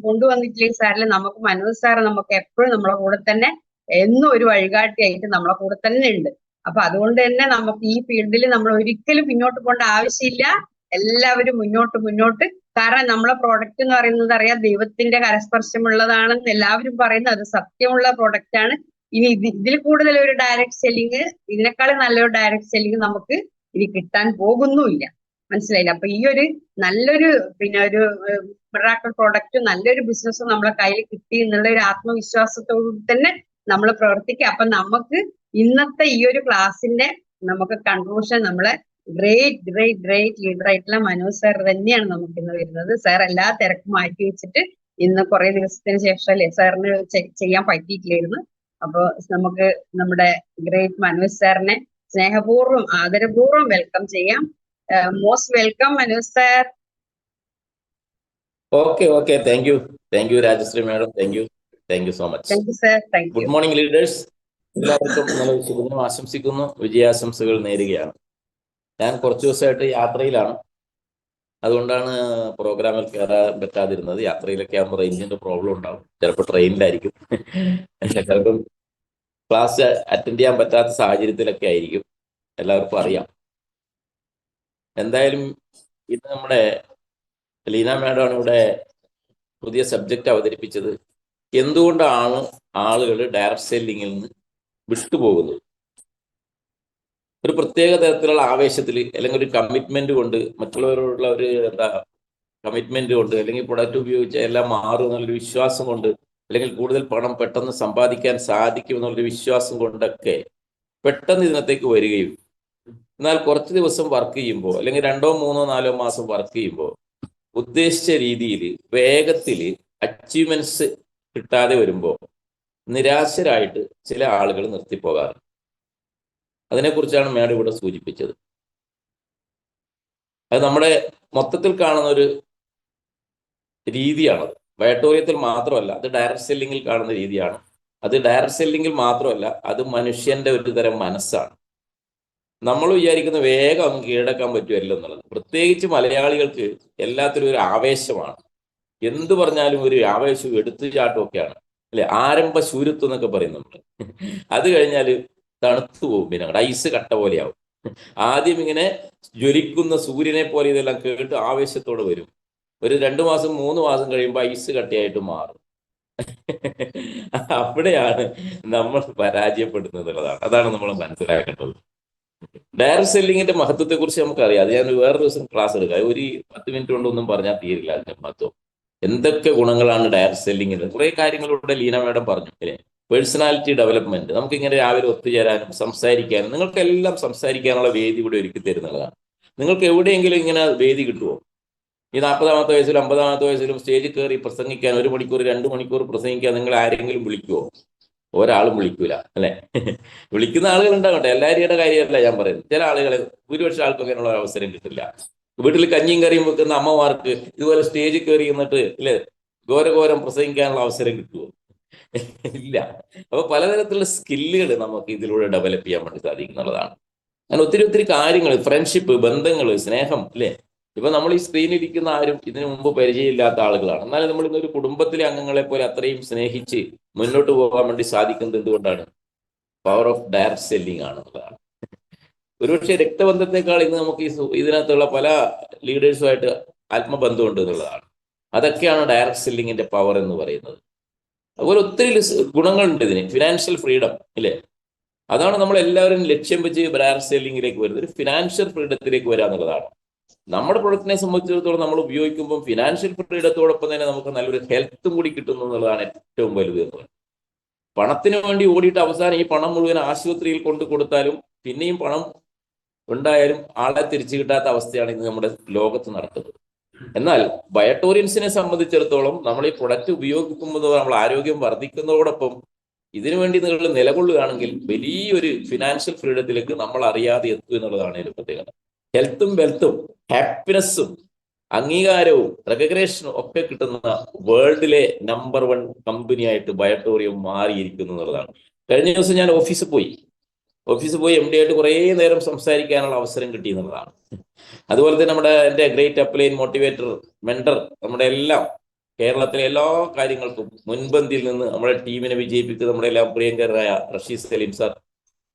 കൊണ്ടുവന്നിട്ടില്ലെങ്കിൽ സാറിൽ നമുക്ക് മനോജ് സാറ് നമുക്ക് എപ്പോഴും നമ്മളെ കൂടെ തന്നെ എന്നും ഒരു വഴികാട്ടിയായിട്ട് നമ്മളെ കൂടെ തന്നെ ഉണ്ട്. അപ്പൊ അതുകൊണ്ട് തന്നെ നമുക്ക് ഈ ഫീൽഡിൽ നമ്മൾ ഒരിക്കലും പിന്നോട്ട് പോകേണ്ട ആവശ്യമില്ല. എല്ലാവരും മുന്നോട്ട്. കാരണം നമ്മളെ പ്രോഡക്റ്റ് എന്ന് പറയുന്നത് അറിയാം, ദൈവത്തിന്റെ കരസ്പർശമുള്ളതാണെന്ന് എല്ലാവരും പറയുന്നത് അത് സത്യമുള്ള പ്രോഡക്റ്റ് ആണ്. ഇനി ഇതിൽ കൂടുതൽ ഒരു ഡയറക്റ്റ് സെല്ലിങ്, ഇതിനേക്കാളും നല്ലൊരു ഡയറക്റ്റ് സെല്ലിങ് നമുക്ക് ഇനി കിട്ടാൻ പോകുന്നുമില്ല. മനസ്സിലായില്ല. അപ്പൊ ഈ ഒരു നല്ലൊരു പിന്നെ ഒരു മിറാക്കിൾ പ്രോഡക്റ്റ്, നല്ലൊരു ബിസിനസ്സും നമ്മളെ കയ്യിൽ കിട്ടി എന്നുള്ള ഒരു ആത്മവിശ്വാസത്തോടു തന്നെ നമ്മൾ പ്രവർത്തിക്കുക. അപ്പൊ നമുക്ക് ഇന്നത്തെ ഈ ഒരു ക്ലാസ്സിന്റെ നമുക്ക് കൺക്ലൂഷൻ നമ്മളെ ഗ്രേറ്റ് ലീഡർ ആയിട്ടുള്ള മനോജ് സാർ തന്നെയാണ് നമുക്ക് ഇന്ന് വരുന്നത്. സാർ എല്ലാ തിരക്കും മാറ്റി വെച്ചിട്ട് ഇന്ന് കുറെ ദിവസത്തിന് ശേഷം അല്ലെ സാറിന് ചെയ്യാൻ പറ്റിയിട്ടില്ലായിരുന്നു. അപ്പൊ നമുക്ക് നമ്മുടെ ഗ്രേറ്റ് മനോജ് സാറിനെ സ്നേഹപൂർവ്വം ആദരപൂർവ്വം വെൽക്കം ചെയ്യാം. Most welcome Manoj sir. Okay thank you Rajashree madam. Thank you so much. Thank you sir. Thank you. Good morning leaders. എല്ലാവർക്കും നല്ല ശുഭദിനം ആശംസിക്കുന്നു, വിജയാശംസകൾ നേരുകയാണ്. ഞാൻ കുറച്ചു ദിവസമായിട്ട് യാത്രയിലാണ്, അതുകൊണ്ടാണ് പ്രോഗ്രാമിൽ കയറാൻ പറ്റാതിരുന്നത്. യാത്രയിലൊക്കെ ആകുമ്പോൾ റേഞ്ചിന്റെ പ്രോബ്ലം ഉണ്ടാവും. ചിലപ്പോൾ ട്രെയിനിലായിരിക്കും, ചിലപ്പം ക്ലാസ് അറ്റൻഡ് ചെയ്യാൻ പറ്റാത്ത സാഹചര്യത്തിലൊക്കെ ആയിരിക്കും. എല്ലാവർക്കും അറിയാം. എന്തായാലും ഇന്ന് നമ്മുടെ ലീന മാഡമാണ് ഇവിടെ പുതിയ സബ്ജക്റ്റ് അവതരിപ്പിച്ചത്. എന്തുകൊണ്ടാണ് ആളുകൾ ഡയറക്റ്റ് സെല്ലിങ്ങിൽ നിന്ന് വിട്ടുപോകുന്നത്? ഒരു പ്രത്യേക തരത്തിലുള്ള ആവേശത്തിൽ അല്ലെങ്കിൽ ഒരു കമ്മിറ്റ്മെന്റ് കൊണ്ട്, മറ്റുള്ളവരോടുള്ള ഒരു കമ്മിറ്റ്മെന്റ് കൊണ്ട്, അല്ലെങ്കിൽ പ്രൊഡക്റ്റ് ഉപയോഗിച്ച് എല്ലാം മാറും എന്നുള്ളൊരു വിശ്വാസം കൊണ്ട്, അല്ലെങ്കിൽ കൂടുതൽ പണം പെട്ടെന്ന് സമ്പാദിക്കാൻ സാധിക്കും എന്നുള്ളൊരു വിശ്വാസം കൊണ്ടൊക്കെ പെട്ടെന്ന് ഇതിനകത്തേക്ക് വരികയും, എന്നാൽ കുറച്ച് ദിവസം വർക്ക് ചെയ്യുമ്പോൾ, അല്ലെങ്കിൽ 2 3 4 മാസം വർക്ക് ചെയ്യുമ്പോൾ ഉദ്ദേശിച്ച രീതിയിൽ വേഗത്തിൽ അച്ചീവ്മെന്റ്സ് കിട്ടാതെ വരുമ്പോൾ നിരാശരായിട്ട് ചില ആളുകൾ നിർത്തിപ്പോകാറുണ്ട്. അതിനെക്കുറിച്ചാണ് മാഡം ഇവിടെ സൂചിപ്പിച്ചത്. അത് നമ്മുടെ മൊത്തത്തിൽ കാണുന്ന ഒരു രീതിയാണത്. വയട്ടോറിയത്തിൽ മാത്രമല്ല, അത് ഡയറക്റ്റ് സെല്ലിങ്ങിൽ കാണുന്ന രീതിയാണ്. അത് ഡയറക്റ്റ് സെല്ലിങ്ങിൽ മാത്രമല്ല, അത് മനുഷ്യന്റെ ഒരു തരം മനസ്സാണ്. നമ്മൾ വിചാരിക്കുന്ന വേഗം അങ്ങ് കീഴടക്കാൻ പറ്റുമല്ലോ എന്നുള്ളത്. പ്രത്യേകിച്ച് മലയാളികൾക്ക് എല്ലാത്തിലും ഒരു ആവേശമാണ്. എന്ത് പറഞ്ഞാലും ഒരു ആവേശവും എടുത്തുചാട്ടമൊക്കെയാണ് അല്ലെ. ആരംഭ ശൂരത്വം എന്നൊക്കെ പറയും നമ്മൾ. അത് കഴിഞ്ഞാൽ തണുത്തു പോകും, പിന്നെ ഐസ് കട്ട പോലെയാവും. ആദ്യം ഇങ്ങനെ ജ്വലിക്കുന്ന സൂര്യനെ പോലെ ഇതെല്ലാം കേട്ട് ആവേശത്തോടെ വരും. ഒരു 2 മാസം 3 മാസം കഴിയുമ്പോൾ ഐസ് കട്ടയായിട്ട് മാറും. അവിടെയാണ് നമ്മൾ പരാജയപ്പെടുന്നത് എന്നുള്ളതാണ്. അതാണ് നമ്മൾ മനസ്സിലാക്കേണ്ടത്. ഡയറക്റ്റ് സെല്ലിങ്ങിന്റെ മഹത്വത്തെ കുറിച്ച് നമുക്കറിയാം. അത് ഞാൻ വേറെ ദിവസം ക്ലാസ് എടുക്കാം. ഒരു 10 മിനിറ്റ് കൊണ്ടൊന്നും പറഞ്ഞാൽ തീരില്ല അതിന്റെ മഹത്വം. എന്തൊക്കെ ഗുണങ്ങളാണ് ഡയറക്റ്റ് സെല്ലിങ്ങിന്. കുറെ കാര്യങ്ങളിലൂടെ ലീന മാഡം പറഞ്ഞു അല്ലേ. പേഴ്സണാലിറ്റി ഡെവലപ്മെന്റ്, നമുക്കിങ്ങനെ രാവിലെ ഒത്തുചേരാനും സംസാരിക്കാനും, നിങ്ങൾക്കെല്ലാം സംസാരിക്കാനുള്ള വേദി കൂടെ ഒരുക്കി തരുന്നതാണ്. നിങ്ങൾക്ക് എവിടെയെങ്കിലും ഇങ്ങനെ വേദി കിട്ടുമോ? ഈ 40-ാമത്തെ വയസ്സിലും 50-ാമത്തെ വയസ്സിലും സ്റ്റേജിൽ കയറി പ്രസംഗിക്കാൻ 1 മണിക്കൂർ 2 മണിക്കൂർ പ്രസംഗിക്കാൻ നിങ്ങൾ ആരെങ്കിലും വിളിക്കുമോ? ഒരാളും വിളിക്കൂല അല്ലെ. വിളിക്കുന്ന ആളുകൾ ഉണ്ടാകട്ടെ, എല്ലാവരുടെ കാര്യമല്ല ഞാൻ പറയുന്നത്. ചില ആളുകളെ, ഭൂരിപക്ഷം ആൾക്കും അങ്ങനെയുള്ള ഒരു അവസരം കിട്ടില്ല. വീട്ടിൽ കഞ്ഞിയും കറിയും വെക്കുന്ന അമ്മമാർക്ക് ഇതുപോലെ സ്റ്റേജിൽ കയറി എന്നിട്ട് അല്ലെ ഘോരഘോരം പ്രസംഗിക്കാനുള്ള അവസരം കിട്ടുമോ? ഇല്ല. അപ്പൊ പലതരത്തിലുള്ള സ്കില്ലുകൾ നമുക്ക് ഇതിലൂടെ ഡെവലപ്പ് ചെയ്യാൻ വേണ്ടി സാധിക്കുന്നുള്ളതാണ്. അങ്ങനെ ഒത്തിരി കാര്യങ്ങൾ, ഫ്രണ്ട്ഷിപ്പ്, ബന്ധങ്ങൾ, സ്നേഹം, അല്ലേ? ഇപ്പൊ നമ്മൾ ഈ സ്ക്രീനിൽ ഇരിക്കുന്ന ആരും ഇതിനു മുമ്പ് പരിചയമില്ലാത്ത ആളുകളാണ്. എന്നാലും നമ്മൾ ഇന്നൊരു കുടുംബത്തിലെ അംഗങ്ങളെ പോലെ അത്രയും സ്നേഹിച്ച് മുന്നോട്ട് പോകാൻ വേണ്ടി സാധിക്കുന്നത് എന്തുകൊണ്ടാണ്? പവർ ഓഫ് ഡയറക്റ്റ് സെല്ലിംഗ് ആണെന്നുള്ളതാണ്. ഒരുപക്ഷെ രക്തബന്ധത്തെക്കാൾ ഇന്ന് നമുക്ക് ഇതിനകത്തുള്ള പല ലീഡേഴ്സുമായിട്ട് ആത്മബന്ധമുണ്ട് എന്നുള്ളതാണ്. അതൊക്കെയാണ് ഡയറക്റ്റ് സെല്ലിങ്ങിന്റെ പവർ എന്ന് പറയുന്നത്. അതുപോലെ ഒത്തിരി ഗുണങ്ങളുണ്ട് ഇതിന്. ഫിനാൻഷ്യൽ ഫ്രീഡം, ഇല്ലേ? അതാണ് നമ്മൾ എല്ലാവരും ലക്ഷ്യം വെച്ച് ഡയറക്റ്റ് സെല്ലിങ്ങിലേക്ക് വരുന്നത്. ഒരു ഫിനാൻഷ്യൽ ഫ്രീഡത്തിലേക്ക് വരിക എന്നുള്ളതാണ്. നമ്മുടെ പ്രൊഡക്റ്റിനെ സംബന്ധിച്ചിടത്തോളം നമ്മൾ ഉപയോഗിക്കുമ്പോൾ ഫിനാൻഷ്യൽ ഫ്രീഡത്തോടൊപ്പം തന്നെ നമുക്ക് നല്ലൊരു ഹെൽത്തും കൂടി കിട്ടുന്നു എന്നുള്ളതാണ് ഏറ്റവും വലുത് എന്ന് പറയുന്നത്. പണത്തിന് വേണ്ടി ഓടിയിട്ട് അവസാനം ഈ പണം മുഴുവൻ ആശുപത്രിയിൽ കൊണ്ട് കൊടുത്താലും പിന്നെയും പണം ഉണ്ടായാലും ആളെ തിരിച്ചു കിട്ടാത്ത അവസ്ഥയാണ് ഇന്ന് നമ്മുടെ ലോകത്ത് നടക്കുന്നത്. എന്നാൽ ബയോട്ടോറിയൻസിനെ സംബന്ധിച്ചിടത്തോളം നമ്മൾ ഈ പ്രൊഡക്റ്റ് ഉപയോഗിക്കുമ്പോൾ നമ്മൾ ആരോഗ്യം വർദ്ധിക്കുന്നതോടൊപ്പം ഇതിനു വേണ്ടി നിങ്ങൾ നിലകൊള്ളുകയാണെങ്കിൽ വലിയൊരു ഫിനാൻഷ്യൽ ഫ്രീഡത്തിലേക്ക് നമ്മൾ അറിയാതെ എത്തും എന്നുള്ളതാണ് ഇതിന്റെ പ്രത്യേകത. ഹെൽത്തും വെൽത്തും ഹാപ്പിനെസ്സും അംഗീകാരവും റെക്കഗ്നേഷനും ഒക്കെ കിട്ടുന്ന വേൾഡിലെ നമ്പർ 1 കമ്പനിയായിട്ട് ബയോട്ടോറിയം മാറിയിരിക്കുന്നു എന്നുള്ളതാണ്. കഴിഞ്ഞ ദിവസം ഞാൻ ഓഫീസിൽ പോയി MD ആയിട്ട് കുറേ നേരം സംസാരിക്കാനുള്ള അവസരം കിട്ടി എന്നുള്ളതാണ്. അതുപോലെ തന്നെ എൻ്റെ ഗ്രേറ്റ് അപ്ലൈൻ മോട്ടിവേറ്റർ മെന്റർ, നമ്മുടെ എല്ലാം കേരളത്തിലെ എല്ലാ കാര്യങ്ങൾക്കും മുൻപന്തിയിൽ നിന്ന് നമ്മുടെ ടീമിനെ വിജയിപ്പിച്ച് നമ്മുടെ എല്ലാം പ്രിയങ്കരായ റഷീദ് സലീം സാർ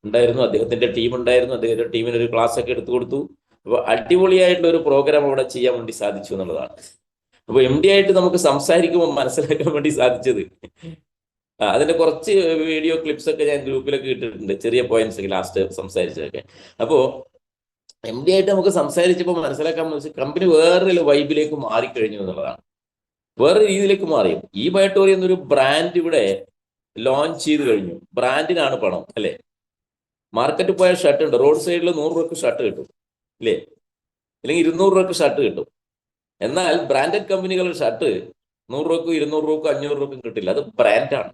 ഉണ്ടായിരുന്നു. അദ്ദേഹത്തിന്റെ ടീം ഉണ്ടായിരുന്നു. അദ്ദേഹത്തിന്റെ ടീമിന് ഒരു ക്ലാസ് ഒക്കെ എടുത്തു കൊടുത്തു. അപ്പോൾ അടിപൊളിയായിട്ടുള്ള ഒരു പ്രോഗ്രാം അവിടെ ചെയ്യാൻ വേണ്ടി സാധിച്ചു എന്നുള്ളതാണ്. അപ്പോൾ MD ആയിട്ട് നമുക്ക് സംസാരിക്കുമ്പോൾ മനസ്സിലാക്കാൻ വേണ്ടി സാധിച്ചത്, അതിന്റെ കുറച്ച് വീഡിയോ ക്ലിപ്സ് ഒക്കെ ഞാൻ ഗ്രൂപ്പിലൊക്കെ ഇട്ടിട്ടുണ്ട്, ചെറിയ പോയിന്റ്സ് ഒക്കെ ലാസ്റ്റ് സംസാരിച്ചതൊക്കെ. അപ്പോൾ MD ആയിട്ട് നമുക്ക് സംസാരിച്ചപ്പോൾ മനസ്സിലാക്കാൻ കമ്പനി വേറൊരു വൈബിലേക്ക് മാറിക്കഴിഞ്ഞു എന്നുള്ളതാണ്. വേറെ രീതിയിലേക്ക് മാറി. ഈ ബയോട്ടോറി എന്നൊരു ബ്രാൻഡ് ഇവിടെ ലോഞ്ച് ചെയ്ത് കഴിഞ്ഞു. ബ്രാൻഡിനാണ് പണം, അല്ലേ? മാർക്കറ്റിൽ പോയ ഷർട്ട് ഉണ്ട്, റോഡ് സൈഡിൽ 100 രൂപക്ക് ഷർട്ട് കിട്ടും, ഇല്ലേ? അല്ലെങ്കിൽ 200 രൂപക്ക് ഷർട്ട് കിട്ടും. എന്നാൽ ബ്രാൻഡഡ് കമ്പനികളുടെ ഷർട്ട് 100 രൂപക്കും 200 രൂപക്കും 500 രൂപക്കും കിട്ടില്ല. അത് ബ്രാൻഡാണ്.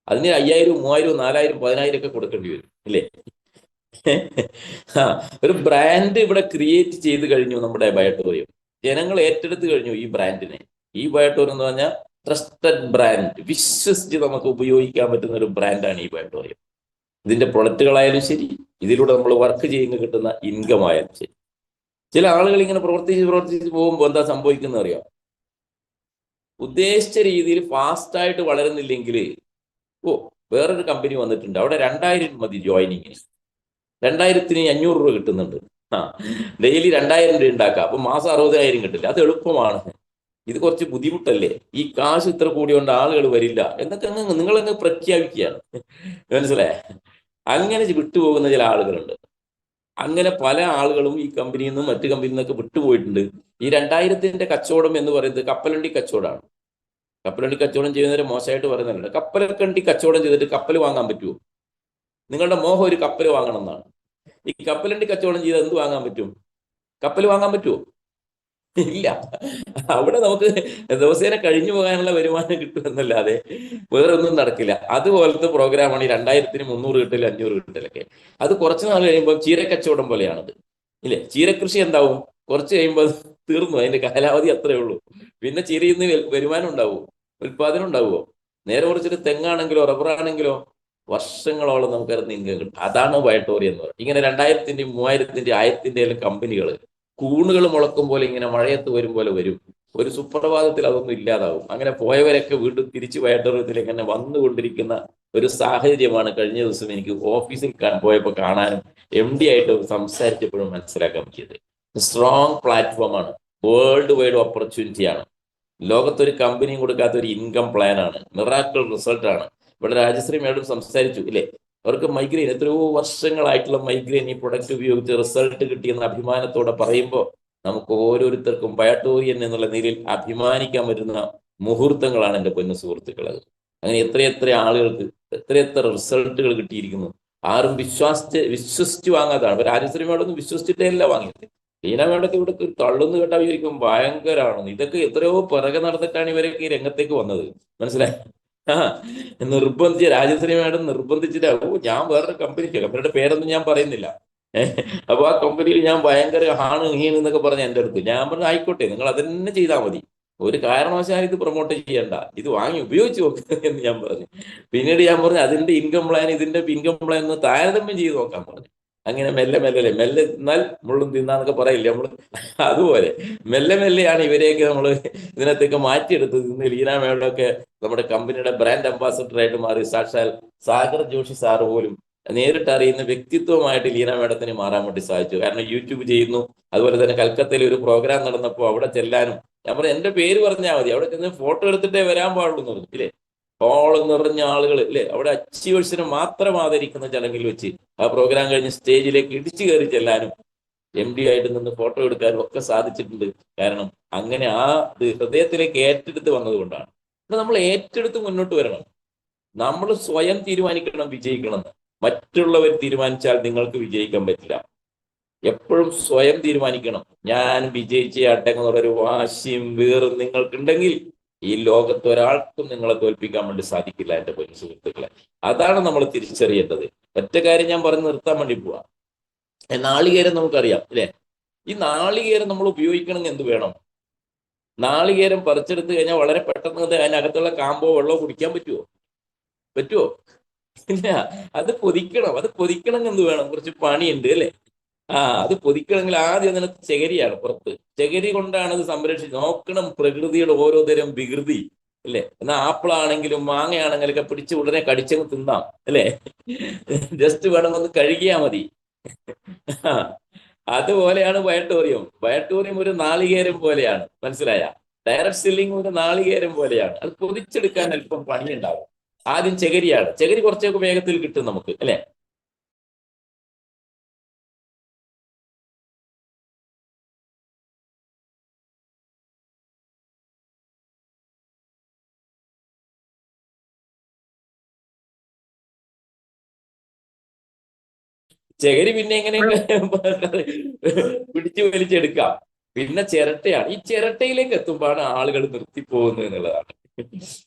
അതിന് 5000, 3000, 4000, 10000 ഒക്കെ കൊടുക്കേണ്ടി വരും, ഇല്ലേ? ഒരു ബ്രാൻഡ് ഇവിടെ ക്രിയേറ്റ് ചെയ്ത് കഴിഞ്ഞു നമ്മുടെ ബയോട്ടോറിയം. ജനങ്ങൾ ഏറ്റെടുത്ത് കഴിഞ്ഞു ഈ ബ്രാൻഡിനെ. ഈ ബയോട്ടോറിയം എന്ന് പറഞ്ഞാൽ ട്രസ്റ്റഡ് ബ്രാൻഡ്, വിശ്വസിച്ച് നമുക്ക് ഉപയോഗിക്കാൻ പറ്റുന്ന ഒരു ബ്രാൻഡാണ് ഈ ബയോട്ടോറിയം. ഇതിന്റെ പ്രൊഡക്റ്റുകളായാലും ശരി, ഇതിലൂടെ നമ്മൾ വർക്ക് ചെയ്യുന്ന കിട്ടുന്ന ഇൻകം ആയാലും ശരി. ചില ആളുകൾ ഇങ്ങനെ പ്രവർത്തിച്ച് പോകുമ്പോൾ എന്താ സംഭവിക്കുന്നത് അറിയാം? ഉദ്ദേശിച്ച രീതിയിൽ ഫാസ്റ്റായിട്ട് വളരുന്നില്ലെങ്കിൽ വേറൊരു കമ്പനി വന്നിട്ടുണ്ട്, അവിടെ 2000 മതി ജോയിനിങ്ങിന്, 2000-ന് 500 രൂപ കിട്ടുന്നുണ്ട്. ഡെയിലി 2000 രൂപ ഉണ്ടാക്കാം, അപ്പൊ മാസം 60,000 കിട്ടില്ല. അത് എളുപ്പമാണ്. ഇത് കുറച്ച് ബുദ്ധിമുട്ടല്ലേ? ഈ കാശ് ഇത്ര കൂടി കൊണ്ട് ആളുകൾ വരില്ല എന്നൊക്കെ നിങ്ങളങ്ങ് പ്രഖ്യാപിക്കുകയാണ്. മനസ്സിലായേ? അങ്ങനെ വിട്ടുപോകുന്ന ചില ആളുകളുണ്ട്. അങ്ങനെ പല ആളുകളും ഈ കമ്പനിയിൽ നിന്നും മറ്റു കമ്പനിയിൽ നിന്നൊക്കെ വിട്ടുപോയിട്ടുണ്ട്. ഈ 2000-ന്റെ കച്ചവടം എന്ന് പറയുന്നത് കപ്പലണ്ടി കച്ചവടമാണ്. കപ്പലണ്ടി കച്ചവടം ചെയ്യുന്നവരെ മോശമായിട്ട് പറയുന്നുണ്ട്. കപ്പലണ്ടി കച്ചവടം ചെയ്തിട്ട് കപ്പൽ വാങ്ങാൻ പറ്റുമോ? നിങ്ങളുടെ മോഹം ഒരു കപ്പൽ വാങ്ങണം എന്നാണ്. ഈ കപ്പലണ്ടി കച്ചവടം ചെയ്ത് എന്ത് വാങ്ങാൻ പറ്റും? കപ്പൽ വാങ്ങാൻ പറ്റുമോ? ഇല്ല. അവിടെ നമുക്ക് ദിവസേന കഴിഞ്ഞു പോകാനുള്ള വരുമാനം കിട്ടുമെന്നല്ലാതെ വേറെ ഒന്നും നടക്കില്ല. അതുപോലത്തെ പ്രോഗ്രാമാണ് ഈ 2000-ന് 300 കിട്ടൽ 500 കിട്ടലൊക്കെ. അത് കുറച്ച് നാൾ കഴിയുമ്പോൾ ചീരക്കച്ചവടം പോലെയാണത്, ഇല്ലേ? ചീരകൃഷി എന്താവും? കുറച്ച് കഴിയുമ്പോൾ തീർന്നു, അതിന്റെ കാലാവധി അത്രേ ഉള്ളൂ. പിന്നെ ചീരയിൽ നിന്ന് വരുമാനം ഉണ്ടാവുമോ? ഉൽപാദനം ഉണ്ടാവുമോ? നേരെ കുറിച്ചിട്ട് തെങ്ങാണെങ്കിലോ റബ്ബറാണെങ്കിലോ വർഷങ്ങളോളം നമുക്കറിയുന്ന ഇൻകം കിട്ടും. അതാണ് ബയോട്ടോറി എന്ന് പറയുന്നത്. ഇങ്ങനെ 2000-ന്റെയും 3000-ന്റെയും 1000-ന്റെയും കമ്പനികൾ കൂണുകൾ മുളക്കും പോലെ ഇങ്ങനെ മഴയത്ത് വരും പോലെ വരും. ഒരു സുപ്രഭാതത്തിൽ അതൊന്നും ഇല്ലാതാവും. അങ്ങനെ പോയവരൊക്കെ വീണ്ടും തിരിച്ച് ബയോട്ടോറിയത്തിലേക്ക് തന്നെ വന്നുകൊണ്ടിരിക്കുന്ന ഒരു സാഹചര്യമാണ് കഴിഞ്ഞ ദിവസം എനിക്ക് ഓഫീസിൽ പോയപ്പോൾ കാണാനും MD ആയിട്ട് സംസാരിച്ചപ്പോഴും മനസ്സിലാക്കാൻ പറ്റിയത്. സ്ട്രോങ് പ്ലാറ്റ്ഫോമാണ്, വേൾഡ് വൈഡ് ഓപ്പർച്യൂണിറ്റിയാണ്, ലോകത്തൊരു കമ്പനിയും കൊടുക്കാത്ത ഒരു ഇൻകം പ്ലാനാണ്, മിറാക്കിൾ റിസൾട്ടാണ്. ഇവിടെ രാജശ്രീ മേഡം സംസാരിച്ചു, ഇല്ലേ? അവർക്ക് മൈഗ്രെയിൻ, എത്രയോ വർഷങ്ങളായിട്ടുള്ള മൈഗ്രെയിൻ ഈ പ്രൊഡക്റ്റ് ഉപയോഗിച്ച് റിസൾട്ട് കിട്ടിയെന്ന അഭിമാനത്തോടെ പറയുമ്പോൾ നമുക്ക് ഓരോരുത്തർക്കും ബയോട്ടോറിയൻ എന്നുള്ള നിലയിൽ അഭിമാനിക്കാൻ പറ്റുന്ന മുഹൂർത്തങ്ങളാണ് എൻ്റെ പൊന്നു സുഹൃത്തുക്കളത്. അങ്ങനെ എത്രയെത്ര ആളുകൾക്ക് എത്രയെത്ര റിസൾട്ടുകൾ കിട്ടിയിരിക്കുന്നു. ആരും വിശ്വസിച്ച് വാങ്ങാതാണ്. ഇപ്പൊ രാജശ്രീ മേഡം വിശ്വസിച്ചിട്ടേ അല്ല വാങ്ങിയത്. ലീന മേഡൊക്കെ ഇവിടെ തള്ളുന്നു കേട്ടാ വിചാരിക്കും ഭയങ്കരമാണെന്ന്. ഇതൊക്കെ എത്രയോ പിറകെ നടന്നിട്ടാണ് ഇവരൊക്കെ ഈ രംഗത്തേക്ക് വന്നത്. മനസ്സിലായി? നിർബന്ധിച്ച് രാജശ്രീ മേഡം നിർബന്ധിച്ചിട്ട് ഞാൻ വേറൊരു കമ്പനിയുടെ പേരൊന്നും ഞാൻ പറയുന്നില്ല. അപ്പൊ ആ കമ്പനിയിൽ ഞാൻ ഭയങ്കര ഹീണെന്നൊക്കെ പറഞ്ഞ എൻ്റെ അടുത്ത്. ഞാൻ പറഞ്ഞു ആയിക്കോട്ടെ, നിങ്ങൾ അതന്നെ ചെയ്താൽ മതി, ഒരു കാരണവശാലും ഇത് പ്രൊമോട്ട് ചെയ്യണ്ട, ഇത് വാങ്ങി ഉപയോഗിച്ച് നോക്കുക എന്ന് ഞാൻ പറഞ്ഞു. പിന്നീട് ഞാൻ പറഞ്ഞു അതിന്റെ ഇൻകം പ്ലാൻ ഇതിന്റെ ഇൻകം പ്ലാൻ ഒന്ന് താരതമ്യം ചെയ്ത് നോക്കാൻ പറഞ്ഞു. അങ്ങനെ മെല്ലെ മെല്ലെ മെല്ലെ തിന്നാൽ മുള്ളും തിന്നാന്നൊക്കെ പറയില്ലേ നമ്മള്. അതുപോലെ മെല്ലെ മെല്ലെയാണ് ഇവരെയൊക്കെ നമ്മൾ ഇതിനകത്തേക്ക് മാറ്റിയെടുത്തത്. ഇന്ന് ലീന മേഡമൊക്കെ നമ്മുടെ കമ്പനിയുടെ ബ്രാൻഡ് അംബാസഡറായിട്ട് മാറി. സാക്ഷാൽ സാഗർ ജോഷി സാറ് പോലും നേരിട്ട് അറിയുന്ന വ്യക്തിത്വമായിട്ട് ലീന മേഡത്തിന് മാറാൻ വേണ്ടി സാധിച്ചു. കാരണം യൂട്യൂബ് ചെയ്യുന്നു. അതുപോലെ തന്നെ കൽക്കത്തയിൽ ഒരു പ്രോഗ്രാം നടന്നപ്പോൾ അവിടെ ചെല്ലാനും ഞാൻ പറഞ്ഞു എന്റെ പേര് പറഞ്ഞാൽ മതി, അവിടെ ചെന്ന് ഫോട്ടോ എടുത്തിട്ടേ വരാൻ പാടുള്ളൂ എന്ന് പറഞ്ഞു. ഇല്ലേ, ഹോള് നിറഞ്ഞ ആളുകൾ ഇല്ലേ, അവിടെ അച്ചീവേഴ്സിനെ മാത്രം ആദരിക്കുന്ന ചടങ്ങിൽ വെച്ച് ആ പ്രോഗ്രാം കഴിഞ്ഞ് സ്റ്റേജിലേക്ക് ഇടിച്ചു കയറി ചെല്ലാനും MD ആയിട്ട് നിന്ന് ഫോട്ടോ എടുക്കാനും ഒക്കെ സാധിച്ചിട്ടുണ്ട്. കാരണം അങ്ങനെ ആ ഹൃദയത്തിലേക്ക് ഏറ്റെടുത്ത് വന്നതുകൊണ്ടാണ്. അപ്പൊ നമ്മൾ ഏറ്റെടുത്ത് മുന്നോട്ട് വരണം. നമ്മൾ സ്വയം തീരുമാനിക്കണം വിജയിക്കണം. മറ്റുള്ളവർ തീരുമാനിച്ചാൽ നിങ്ങൾക്ക് വിജയിക്കാൻ പറ്റില്ല. എപ്പോഴും സ്വയം തീരുമാനിക്കണം. ഞാൻ വിജയിച്ചാട്ടെ എന്നുള്ളൊരു വാശിയും വീറും നിങ്ങൾക്കുണ്ടെങ്കിൽ ഈ ലോകത്ത് ഒരാൾക്കും നിങ്ങളെ തോൽപ്പിക്കാൻ വേണ്ടി സാധിക്കില്ല എന്റെ പൊന്നു സുഹൃത്തുക്കളെ. അതാണ് നമ്മൾ തിരിച്ചറിയേണ്ടത്. ഒറ്റ കാര്യം ഞാൻ പറഞ്ഞ് നിർത്താൻ വേണ്ടി പോവാ. നാളികേരം നമുക്കറിയാം അല്ലെ. ഈ നാളികേരം നമ്മൾ ഉപയോഗിക്കണമെങ്കിൽ എന്ത് വേണം? നാളികേരം പറിച്ചെടുത്ത് കഴിഞ്ഞാൽ വളരെ പെട്ടെന്ന് അതിനകത്തുള്ള കാമ്പോ വെള്ളമോ കുടിക്കാൻ പറ്റുമോ? ഇല്ല. അത് പൊതിക്കണം. അത് പൊതിക്കണമെങ്കിൽ എന്ത് വേണം? കുറച്ച് പണിയുണ്ട് അല്ലെ. അത് പൊതിക്കണമെങ്കിൽ ആദ്യം അതിനകത്ത് ചകിരിയാണ് പുറത്ത്. ചകിരി കൊണ്ടാണ് അത് സംരക്ഷിച്ച് നോക്കണം. പ്രകൃതിയുടെ ഓരോ തരം വികൃതി അല്ലെ. എന്നാൽ ആപ്പിളാണെങ്കിലും മാങ്ങയാണെങ്കിലും ഒക്കെ പിടിച്ച് ഉടനെ കടിച്ചങ്ങ് തിന്നാം അല്ലെ. ജസ്റ്റ് വേണമെന്ന് കഴുകിയാൽ മതി. അതുപോലെയാണ് വയട്ടോറിയം. വയട്ടോറിയം ഒരു നാളികേരം പോലെയാണ്, മനസ്സിലായ? ഡയറക്ട് സെല്ലിംഗ് ഒരു നാളികേരം പോലെയാണ്. അത് പൊതിച്ചെടുക്കാൻ അല്പം പണിയുണ്ടാവും. ആദ്യം ചകിരിയാണ്. ചകിരി കുറച്ചൊക്കെ വേഗത്തിൽ കിട്ടും നമുക്ക് അല്ലെ. ചകിരി പിന്നെ എങ്ങനെയൊക്കെ പിടിച്ചു വലിച്ചെടുക്കാം. പിന്നെ ചിരട്ടയാണ്. ഈ ചിരട്ടയിലേക്ക് എത്തുമ്പോഴാണ് ആളുകൾ നിർത്തിപ്പോകുന്നത് എന്നുള്ളതാണ്.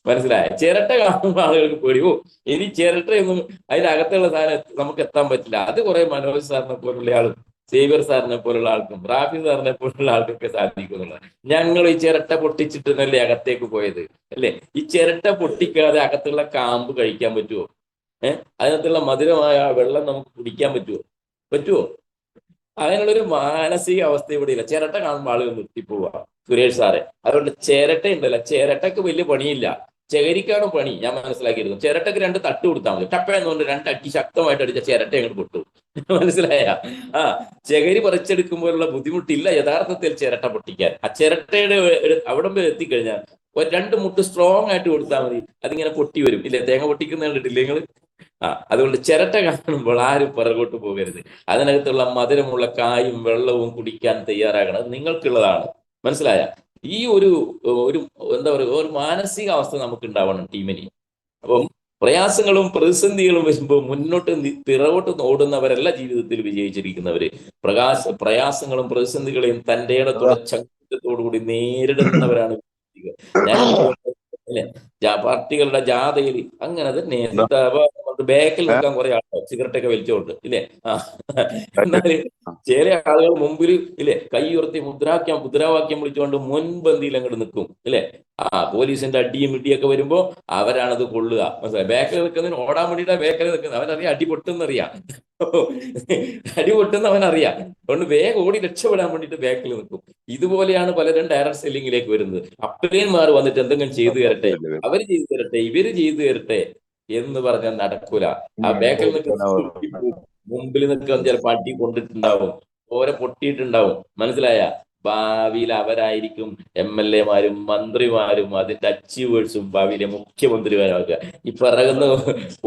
മനസ്സിലായ? ചിരട്ട കാണുമ്പോൾ ആളുകൾക്ക് പേടിയോ ഇനി ചിരട്ടയൊന്നും അതിനകത്തുള്ള സാധനം നമുക്ക് എത്താൻ പറ്റില്ല. അത് കുറെ മനോജ് സാറിനെ പോലുള്ള ആളും സേവ്യർ സാറിനെ പോലുള്ള ആൾക്കും റാഫി സാറിനെ പോലുള്ള ആൾക്കൊക്കെ സാധിക്കുന്നുള്ളതാണ്. ഞങ്ങൾ ഈ ചിരട്ട പൊട്ടിച്ചിട്ടുന്നല്ലേ അകത്തേക്ക് പോയത് അല്ലേ. ഈ ചിരട്ട പൊട്ടിക്കാതെ അകത്തുള്ള കാമ്പ് കഴിക്കാൻ പറ്റുമോ? അതിനകത്തുള്ള മധുരമായ വെള്ളം നമുക്ക് കുടിക്കാൻ പറ്റുമോ? അതിനുള്ളൊരു മാനസിക അവസ്ഥ ഇവിടെ ഇല്ല. ചിരട്ട കാണുമ്പോൾ ആളുകൾ നിർത്തിപ്പോവുക. സുരേഷ് സാറെ, അതുകൊണ്ട് ചിരട്ട ഉണ്ടല്ലോ, ചിരട്ടക്ക് വലിയ പണിയില്ല, ചകരിക്കാണ് പണി. ഞാൻ മനസ്സിലാക്കിയിരുന്നു. ചിരട്ടക്ക് 2 തട്ട് കൊടുത്താൽ മതി. ടപ്പ എന്നുകൊണ്ട് 2 അടി ശക്തമായിട്ട് അടിച്ച ചിരട്ട അങ്ങോട്ട് പൊട്ടു. മനസ്സിലായ? ചകരി പറിച്ചെടുക്കുമ്പോഴുള്ള ബുദ്ധിമുട്ടില്ല യഥാർത്ഥത്തിൽ ചിരട്ട പൊട്ടിക്കാൻ. ആ ചിരട്ടയുടെ അവിടം വരെ എത്തിക്കഴിഞ്ഞാൽ 2 മുട്ട് സ്ട്രോങ് ആയിട്ട് കൊടുത്താൽ മതി, അതിങ്ങനെ പൊട്ടി വരും. ഇല്ലേ, തേങ്ങ പൊട്ടിക്കുന്ന കണ്ടിട്ടില്ലേ നിങ്ങൾ? അതുകൊണ്ട് ചിരട്ട കാണുമ്പോൾ ആരും പുറകോട്ട് പോകരുത്. അതിനകത്തുള്ള മധുരമുള്ള കായും വെള്ളവും കുടിക്കാൻ തയ്യാറാകണം. അത് നിങ്ങൾക്കുള്ളതാണ്. മനസ്സിലായ? ഈ ഒരു എന്താ പറയുക, ഒരു മാനസിക അവസ്ഥ നമുക്ക് ഉണ്ടാവണം ടീമിന്. അപ്പം പ്രയാസങ്ങളും പ്രതിസന്ധികളും വരുമ്പോൾ മുന്നോട്ട് പിറകോട്ട് ഓടുന്നവരല്ല ജീവിതത്തിൽ വിജയിച്ചിരിക്കുന്നവര്. പ്രയാസങ്ങളും പ്രതിസന്ധികളെയും തന്റെ ഇടത്തോടെ ചങ്കൂറ്റത്തോടുകൂടി നേരിടുന്നവരാണ് ഞാൻ അല്ലെ. പാർട്ടികളുടെ ജാഥയിൽ അങ്ങനെ തന്നെ ബാക്കിൽ നിൽക്കാൻ കുറെ ആളോ സിഗരറ്റൊക്കെ വലിച്ചോണ്ട് ഇല്ലേ. എന്നാല് ചില ആളുകൾ മുമ്പിൽ ഇല്ലേ കൈ ഉയർത്തി മുദ്രാവാക്യം വിളിച്ചുകൊണ്ട് മുൻപന്തിയിൽ അങ്ങോട്ട് നിൽക്കും ഇല്ലേ. പോലീസിന്റെ അടിയും ഇടിയൊക്കെ വരുമ്പോ അവരാണത് കൊള്ളുക. മനസ്സിലായി? ബാക്കിൽ നിൽക്കുന്നതിന് ഓടാൻ വേണ്ടിയിട്ടാ ബാക്കിൽ നിൽക്കുന്നത്. അവനറിയാം അടി പൊട്ടുന്നറിയാം, അടി പൊട്ടുന്ന അവനറിയാം. അതുകൊണ്ട് വേഗം ഓടി രക്ഷപ്പെടാൻ വേണ്ടിയിട്ട് ബാക്കിൽ നിൽക്കും. ഇതുപോലെയാണ് പലരും ഡയറക്ട് സെല്ലിങ്ങിലേക്ക് വരുന്നത്. അപ്പലേന്മാർ വന്നിട്ട് എന്തെങ്കിലും ചെയ്തു തരട്ടെ, അവര് ചെയ്തു തരട്ടെ, ഇവര് ചെയ്തു തരട്ടെ എന്ന് പറഞ്ഞാൽ നടക്കൂല. ആ ബാക്കിൽ നിൽക്കുന്ന മുമ്പിൽ നിൽക്കാൻ ചിലപ്പോൾ അടി കൊണ്ടിട്ടുണ്ടാവും, ഓരെ പൊട്ടിയിട്ടുണ്ടാവും. മനസ്സിലായ? ഭാവിയിൽ അവരായിരിക്കും MLA-മാരും മന്ത്രിമാരും അതിന്റെ അച്ചീവേഴ്സും ഭാവിയിലെ മുഖ്യമന്ത്രിമാരാക്കുക. ഈ പിറകുന്ന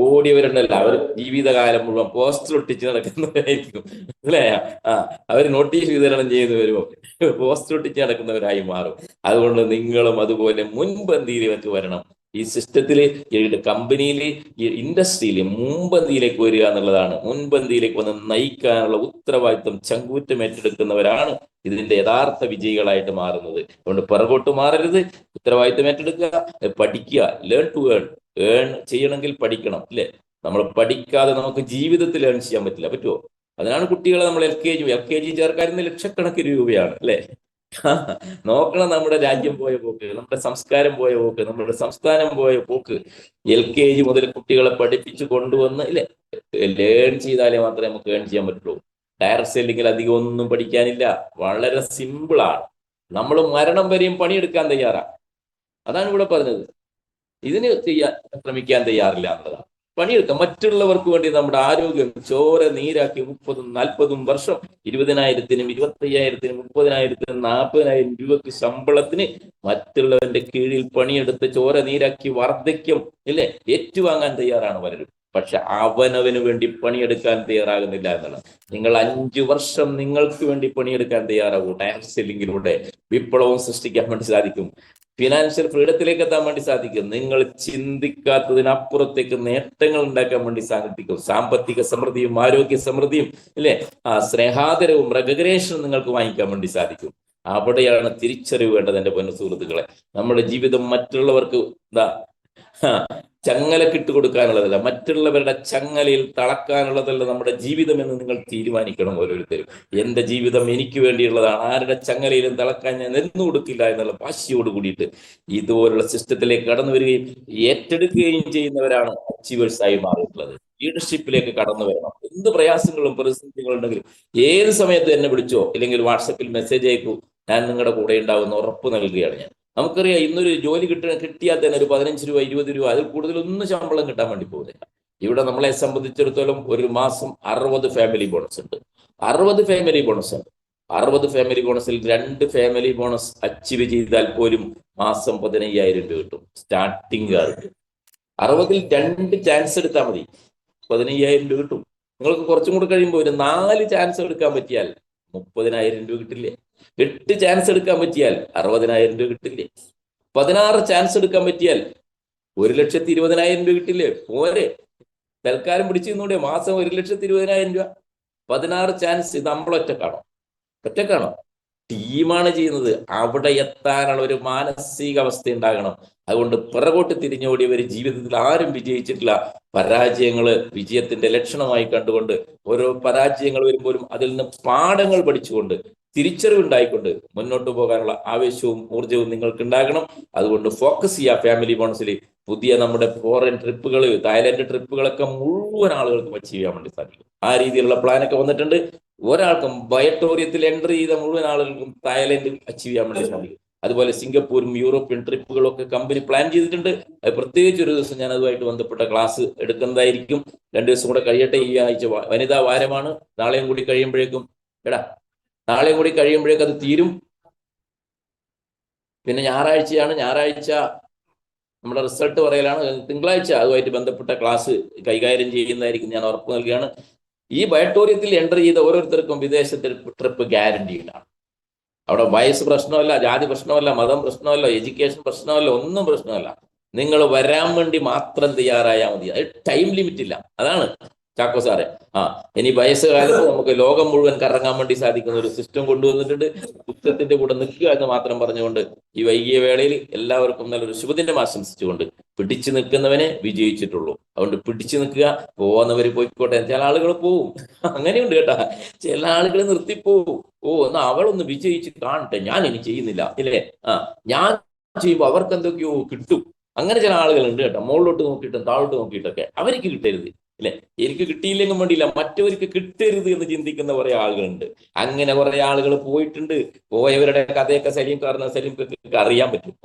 ഓടിയവരുണ്ടല്ലോ, അവർ ജീവിതകാലം മുഴുവൻ പോസ്റ്റർ ഒട്ടിച്ച് നടക്കുന്നവരായിരിക്കും. മനസ്സിലായ? അവർ നോട്ടീസ് വിതരണം ചെയ്ത് വരുമോ പോസ്റ്റർ ഒട്ടിച്ച് നടക്കുന്നവരായി മാറും. അതുകൊണ്ട് നിങ്ങളും അതുപോലെ മുൻപന്തിയിലേക്ക് വരണം. ഈ സിസ്റ്റത്തില്, കമ്പനിയില്, ഇൻഡസ്ട്രിയില് മുൻപന്തിയിലേക്ക് വരിക എന്നുള്ളതാണ്. മുൻപന്തിയിലേക്ക് വന്ന് നയിക്കാനുള്ള ഉത്തരവാദിത്വം ചങ്കൂറ്റം ഏറ്റെടുക്കുന്നവരാണ് ഇതിന്റെ യഥാർത്ഥ വിജയികളായിട്ട് മാറുന്നത്. അതുകൊണ്ട് പിറകോട്ട് മാറരുത്, ഉത്തരവാദിത്വം ഏറ്റെടുക്കുക, പഠിക്കുക. ലേൺ ടു ഏൺ ചെയ്യണമെങ്കിൽ പഠിക്കണം അല്ലെ. നമ്മൾ പഠിക്കാതെ നമുക്ക് ജീവിതത്തിൽ ഏൺ ചെയ്യാൻ പറ്റുമോ? അതിനാണ് കുട്ടികളെ നമ്മൾ LKG ചേർക്കാരുന്ന ലക്ഷക്കണക്കിന് രൂപയാണ് അല്ലെ. നോക്കണം നമ്മുടെ രാജ്യം പോയ പോക്ക്, നമ്മുടെ സംസ്കാരം പോയ പോക്ക്, നമ്മുടെ സംസ്ഥാനം പോയ പോക്ക്. LKG മുതൽ കുട്ടികളെ പഠിപ്പിച്ചു കൊണ്ടുവന്ന് ഇല്ലേ ലേൺ ചെയ്താലേ മാത്രമേ നമുക്ക് ഏൺ ചെയ്യാൻ പറ്റുള്ളൂ. ഡയറക്ട് സെല്ലിങ്ങിൽ അധികം ഒന്നും പഠിക്കാനില്ല, വളരെ സിമ്പിളാണ്. നമ്മൾ മരണം വരെയും പണിയെടുക്കാൻ തയ്യാറാണ്. അതാണ് ഇവിടെ പറഞ്ഞത്. ഇതിന് ശ്രമിക്കാൻ തയ്യാറില്ല എന്നുള്ളതാണ്. പണിയെടുക്കാം മറ്റുള്ളവർക്ക് വേണ്ടി. നമ്മുടെ ആരോഗ്യം ചോര നീരാക്കി 30-40 വർഷം 20,000-നും 25,000-നും 30,000-നും 40,000 രൂപയ്ക്ക് ശമ്പളത്തിന് മറ്റുള്ളവന്റെ കീഴിൽ പണിയെടുത്ത് ചോര നീരാക്കി വാർദ്ധക്യം ഇല്ലേ ഏറ്റുവാങ്ങാൻ തയ്യാറാണ് പലരും. പക്ഷെ അവനവന് വേണ്ടി പണിയെടുക്കാൻ തയ്യാറാകുന്നില്ല എന്നുള്ളത്. നിങ്ങൾ 5 വർഷം നിങ്ങൾക്ക് വേണ്ടി പണിയെടുക്കാൻ തയ്യാറാകൂ. ഡയറക്ട് സെല്ലിങ്ങിലൂടെ വിപ്ലവം സൃഷ്ടിക്കാൻ വേണ്ടി സാധിക്കും. ഫിനാൻഷ്യൽ ഫ്രീഡത്തിലേക്ക് എത്താൻ വേണ്ടി സാധിക്കും. നിങ്ങൾ ചിന്തിക്കാത്തതിനപ്പുറത്തേക്ക് നേട്ടങ്ങൾ ഉണ്ടാക്കാൻ വേണ്ടി സാധിക്കും. സാമ്പത്തിക സമൃദ്ധിയും ആരോഗ്യ സമൃദ്ധിയും ഇല്ലേ സ്നേഹാദരവും റെക്കഗ്നേഷനും നിങ്ങൾക്ക് വാങ്ങിക്കാൻ വേണ്ടി സാധിക്കും. അവിടെയാണ് തിരിച്ചറിവ് വേണ്ടത് എൻ്റെ പൊന്നു സുഹൃത്തുക്കളെ. നമ്മുടെ ജീവിതം മറ്റുള്ളവർക്ക് ചങ്ങലക്കിട്ട് കൊടുക്കാനുള്ളതല്ല, മറ്റുള്ളവരുടെ ചങ്ങലയിൽ തളക്കാനുള്ളതല്ല നമ്മുടെ ജീവിതം എന്ന് നിങ്ങൾ തീരുമാനിക്കണം ഓരോരുത്തരും. എന്റെ ജീവിതം എനിക്ക് വേണ്ടിയുള്ളതാണ്, ആരുടെ ചങ്ങലയിലും തളക്കാൻ ഞാൻ നിന്നു കൊടുക്കില്ല എന്നുള്ള വാശിയോട് കൂടിയിട്ട് ഇതുപോലുള്ള സിസ്റ്റത്തിലേക്ക് കടന്നു വരികയും ഏറ്റെടുക്കുകയും ചെയ്യുന്നവരാണ് അച്ചീവേഴ്സ് ആയി മാറിയിട്ടുള്ളത്. ലീഡർഷിപ്പിലേക്ക് കടന്നു വരണം. എന്ത് പ്രയാസങ്ങളും പ്രതിസന്ധികളും ഉണ്ടെങ്കിലും ഏത് സമയത്ത് എന്നെ വിളിച്ചോ ഇല്ലെങ്കിൽ വാട്സപ്പിൽ മെസ്സേജ് അയക്കൂ, ഞാൻ നിങ്ങളുടെ കൂടെ ഉണ്ടാവുന്ന ഉറപ്പ് നൽകുകയാണ് ഞാൻ. നമുക്കറിയാം ഇന്നൊരു ജോലി കിട്ടിയാൽ തന്നെ ഒരു 15 രൂപ 20 രൂപ അതിൽ കൂടുതലൊന്നും ശമ്പളം കിട്ടാൻ വേണ്ടി പോകുന്നില്ല. ഇവിടെ നമ്മളെ സംബന്ധിച്ചിടത്തോളം ഒരു മാസം 60 ഫാമിലി ബോണസ് ഉണ്ട്. 60 ഫാമിലി ബോണസ് ഉണ്ട്. 60 ഫാമിലി ബോണസിൽ 2 ഫാമിലി ബോണസ് അച്ചീവ് ചെയ്താൽ പോലും മാസം 15,000 രൂപ കിട്ടും സ്റ്റാർട്ടിംഗ് കാർക്ക്. 60-ൽ 2 ചാൻസ് എടുത്താൽ മതി, 15,000 രൂപ കിട്ടും. നിങ്ങൾക്ക് കുറച്ചും കൂടെ കഴിയുമ്പോൾ ഒരു 4 ചാൻസ് എടുക്കാൻ പറ്റിയാൽ 30,000 രൂപ കിട്ടില്ലേ? 8 ചാൻസ് എടുക്കാൻ പറ്റിയാൽ 60,000 രൂപ കിട്ടില്ലേ? 16 ചാൻസ് എടുക്കാൻ പറ്റിയാൽ 1,20,000 രൂപ കിട്ടില്ലേ? പോരെ, തൽക്കാലം പിടിച്ചു നിന്നൂടെ? മാസം 1,20,000 രൂപ. 16 ചാൻസ്. ഇത് നമ്മളൊറ്റക്കാണോ? ഒറ്റക്കാണോ? ടീമാണ് ചെയ്യുന്നത്. അവിടെ എത്താനുള്ള ഒരു മാനസികാവസ്ഥ ഉണ്ടാകണം. അതുകൊണ്ട് പിറകോട്ട് തിരിഞ്ഞോടിയവർ ജീവിതത്തിൽ ആരും വിജയിച്ചിട്ടില്ല. പരാജയങ്ങള് വിജയത്തിന്റെ ലക്ഷണമായി കണ്ടുകൊണ്ട് ഓരോ പരാജയങ്ങൾ വരുമ്പോഴും അതിൽ നിന്ന് പാഠങ്ങൾ പഠിച്ചുകൊണ്ട് തിരിച്ചറിവുണ്ടായിക്കൊണ്ട് മുന്നോട്ട് പോകാനുള്ള ആവേശവും ഊർജവും നിങ്ങൾക്ക് ഉണ്ടാകണം. അതുകൊണ്ട് ഫോക്കസ് ചെയ്യുക ഫാമിലി ബോണസിൽ. പുതിയ നമ്മുടെ ഫോറിൻ ട്രിപ്പുകൾ, തായ്ലൻഡ് ട്രിപ്പുകളൊക്കെ മുഴുവൻ ആളുകൾക്കും അച്ചീവ് ചെയ്യാൻ വേണ്ടി സാധിക്കും. ആ രീതിയിലുള്ള പ്ലാനൊക്കെ വന്നിട്ടുണ്ട്. ഒരാൾക്കും ബയട്ടോറിയത്തിൽ എൻട്രി ചെയ്ത മുഴുവൻ ആളുകൾക്കും തായ്ലൻഡ് അച്ചീവ് ചെയ്യാൻ വേണ്ടി സാധിക്കും. അതുപോലെ സിംഗപ്പൂരും യൂറോപ്യൻ ട്രിപ്പുകളും ഒക്കെ കമ്പനി പ്ലാൻ ചെയ്തിട്ടുണ്ട്. അത് പ്രത്യേകിച്ച് ഒരു ദിവസം ഞാൻ അതുമായിട്ട് ബന്ധപ്പെട്ട ക്ലാസ് എടുക്കുന്നതായിരിക്കും. 2 ദിവസം കൂടെ കഴിയട്ടെ. ഈ ആഴ്ച വനിതാ വാരമാണ്. നാളെയും കൂടി കഴിയുമ്പോഴേക്കും അത് തീരും. പിന്നെ ഞായറാഴ്ചയാണ്. ഞായറാഴ്ച നമ്മുടെ റിസൾട്ട് പറയലാണ്. തിങ്കളാഴ്ച അതുമായിട്ട് ബന്ധപ്പെട്ട ക്ലാസ് കൈകാര്യം ചെയ്യുന്നതായിരിക്കും, ഞാൻ ഉറപ്പ് നൽകുകയാണ്. ഈ ബയട്ടോറിയത്തിൽ എൻ്റർ ചെയ്ത ഓരോരുത്തർക്കും വിദേശത്തെ ട്രിപ്പ് ഗ്യാരണ്ടീഡാണ്. അവിടെ വയസ്സ് പ്രശ്നമല്ല, ജാതി പ്രശ്നമല്ല, മതം പ്രശ്നമല്ല, എഡ്യൂക്കേഷൻ പ്രശ്നമല്ല, ഒന്നും പ്രശ്നമല്ല. നിങ്ങൾ വരാൻ വേണ്ടി മാത്രം തയ്യാറായാൽ മതി. അത് ടൈം ലിമിറ്റ് ഇല്ല. അതാണ് ചാക്കോ സാറെ. ഇനി വയസ്സുകാലത്ത് നമുക്ക് ലോകം മുഴുവൻ കറങ്ങാൻ വേണ്ടി സാധിക്കുന്ന ഒരു സിസ്റ്റം കൊണ്ടുവന്നിട്ടുണ്ട്. പുസ്തകത്തിന്റെ കൂടെ നിൽക്കുക എന്ന് മാത്രം പറഞ്ഞുകൊണ്ട് ഈ വൈകിയ വേളയിൽ എല്ലാവർക്കും നല്ലൊരു ശുഭദിനം ആശംസിച്ചുകൊണ്ട്, പിടിച്ചു നിൽക്കുന്നവനെ വിജയിച്ചിട്ടുള്ളൂ. അതുകൊണ്ട് പിടിച്ചു നിൽക്കുക. പോകുന്നവർ പോയിക്കോട്ടെ. ചില ആളുകൾ പോവും, അങ്ങനെയുണ്ട് കേട്ടാ. ചില ആളുകൾ നിർത്തിപ്പോവും. എന്നാ അവളൊന്ന് വിജയിച്ച് കാണട്ടെ, ഞാൻ ഇനി ചെയ്യുന്നില്ല ഇല്ലേ, ഞാൻ ചെയ്യുമ്പോൾ അവർക്ക് എന്തൊക്കെയോ കിട്ടും. അങ്ങനെ ചില ആളുകളുണ്ട് കേട്ടോ. മുകളിലോട്ട് നോക്കിയിട്ടും താഴോട്ട് നോക്കിയിട്ടൊക്കെ അവർക്ക് കിട്ടരുത് ഇല്ലേ, എനിക്ക് കിട്ടിയില്ലെങ്കിലും വേണ്ടിയില്ല, മറ്റവർക്ക് കിട്ടരുത് എന്ന് ചിന്തിക്കുന്ന കുറെ ആളുകളുണ്ട്. അങ്ങനെ കുറെ ആളുകൾ പോയിട്ടുണ്ട്. പോയവരുടെ കഥയൊക്കെ സലീംക്ക് അറിയാൻ പറ്റും.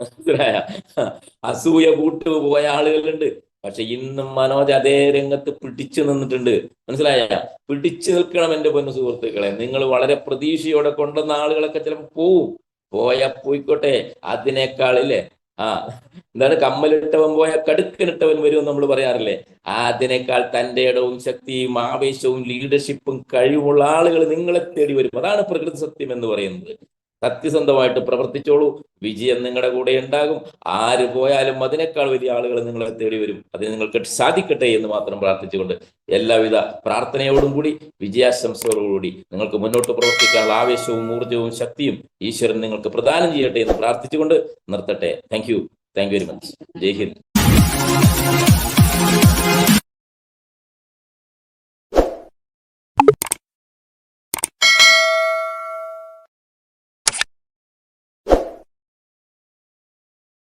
അസൂയ കൂട്ട് പോയ ആളുകളുണ്ട്. പക്ഷെ ഇന്നും മനോജ് അതേ രംഗത്ത് പിടിച്ചു നിന്നിട്ടുണ്ട്. മനസ്സിലായ? പിടിച്ചു നിൽക്കണം എൻ്റെ പൊന്നു സുഹൃത്തുക്കളെ. നിങ്ങൾ വളരെ പ്രതീക്ഷയോടെ കൊണ്ടുവന്ന ആളുകളൊക്കെ ചിലപ്പോൾ പോയിക്കോട്ടെ. അതിനേക്കാളില്ലേ എന്താണ്, കമ്മലിട്ടവൻ പോയ കടുക്കനിട്ടവൻ വരുമെന്ന് നമ്മൾ പറയാറില്ലേ? അതിനേക്കാൾ തൻ്റെ ഇടവും ശക്തിയും ആവേശവും ലീഡർഷിപ്പും കഴിവുള്ള ആളുകൾ നിങ്ങളെ തേടി വരും. അതാണ് പ്രകൃതി സത്യം എന്ന് പറയുന്നത്. സത്യസന്ധമായിട്ട് പ്രവർത്തിച്ചോളൂ, വിജയം നിങ്ങളുടെ കൂടെ ഉണ്ടാകും. ആര് പോയാലും അതിനേക്കാൾ വലിയ ആളുകൾ നിങ്ങളെ തേടി വരും. അതിന് നിങ്ങൾക്ക് സാധിക്കട്ടെ എന്ന് മാത്രം പ്രാർത്ഥിച്ചുകൊണ്ട്, എല്ലാവിധ പ്രാർത്ഥനയോടും കൂടി വിജയാശംസകളോടുകൂടി നിങ്ങൾക്ക് മുന്നോട്ട് പ്രവർത്തിക്കാനുള്ള ആവേശവും ഊർജവും ശക്തിയും ഈശ്വരൻ നിങ്ങൾക്ക് പ്രദാനം ചെയ്യട്ടെ എന്ന് പ്രാർത്ഥിച്ചുകൊണ്ട് നിർത്തട്ടെ. Thank you very much. Jai Hind.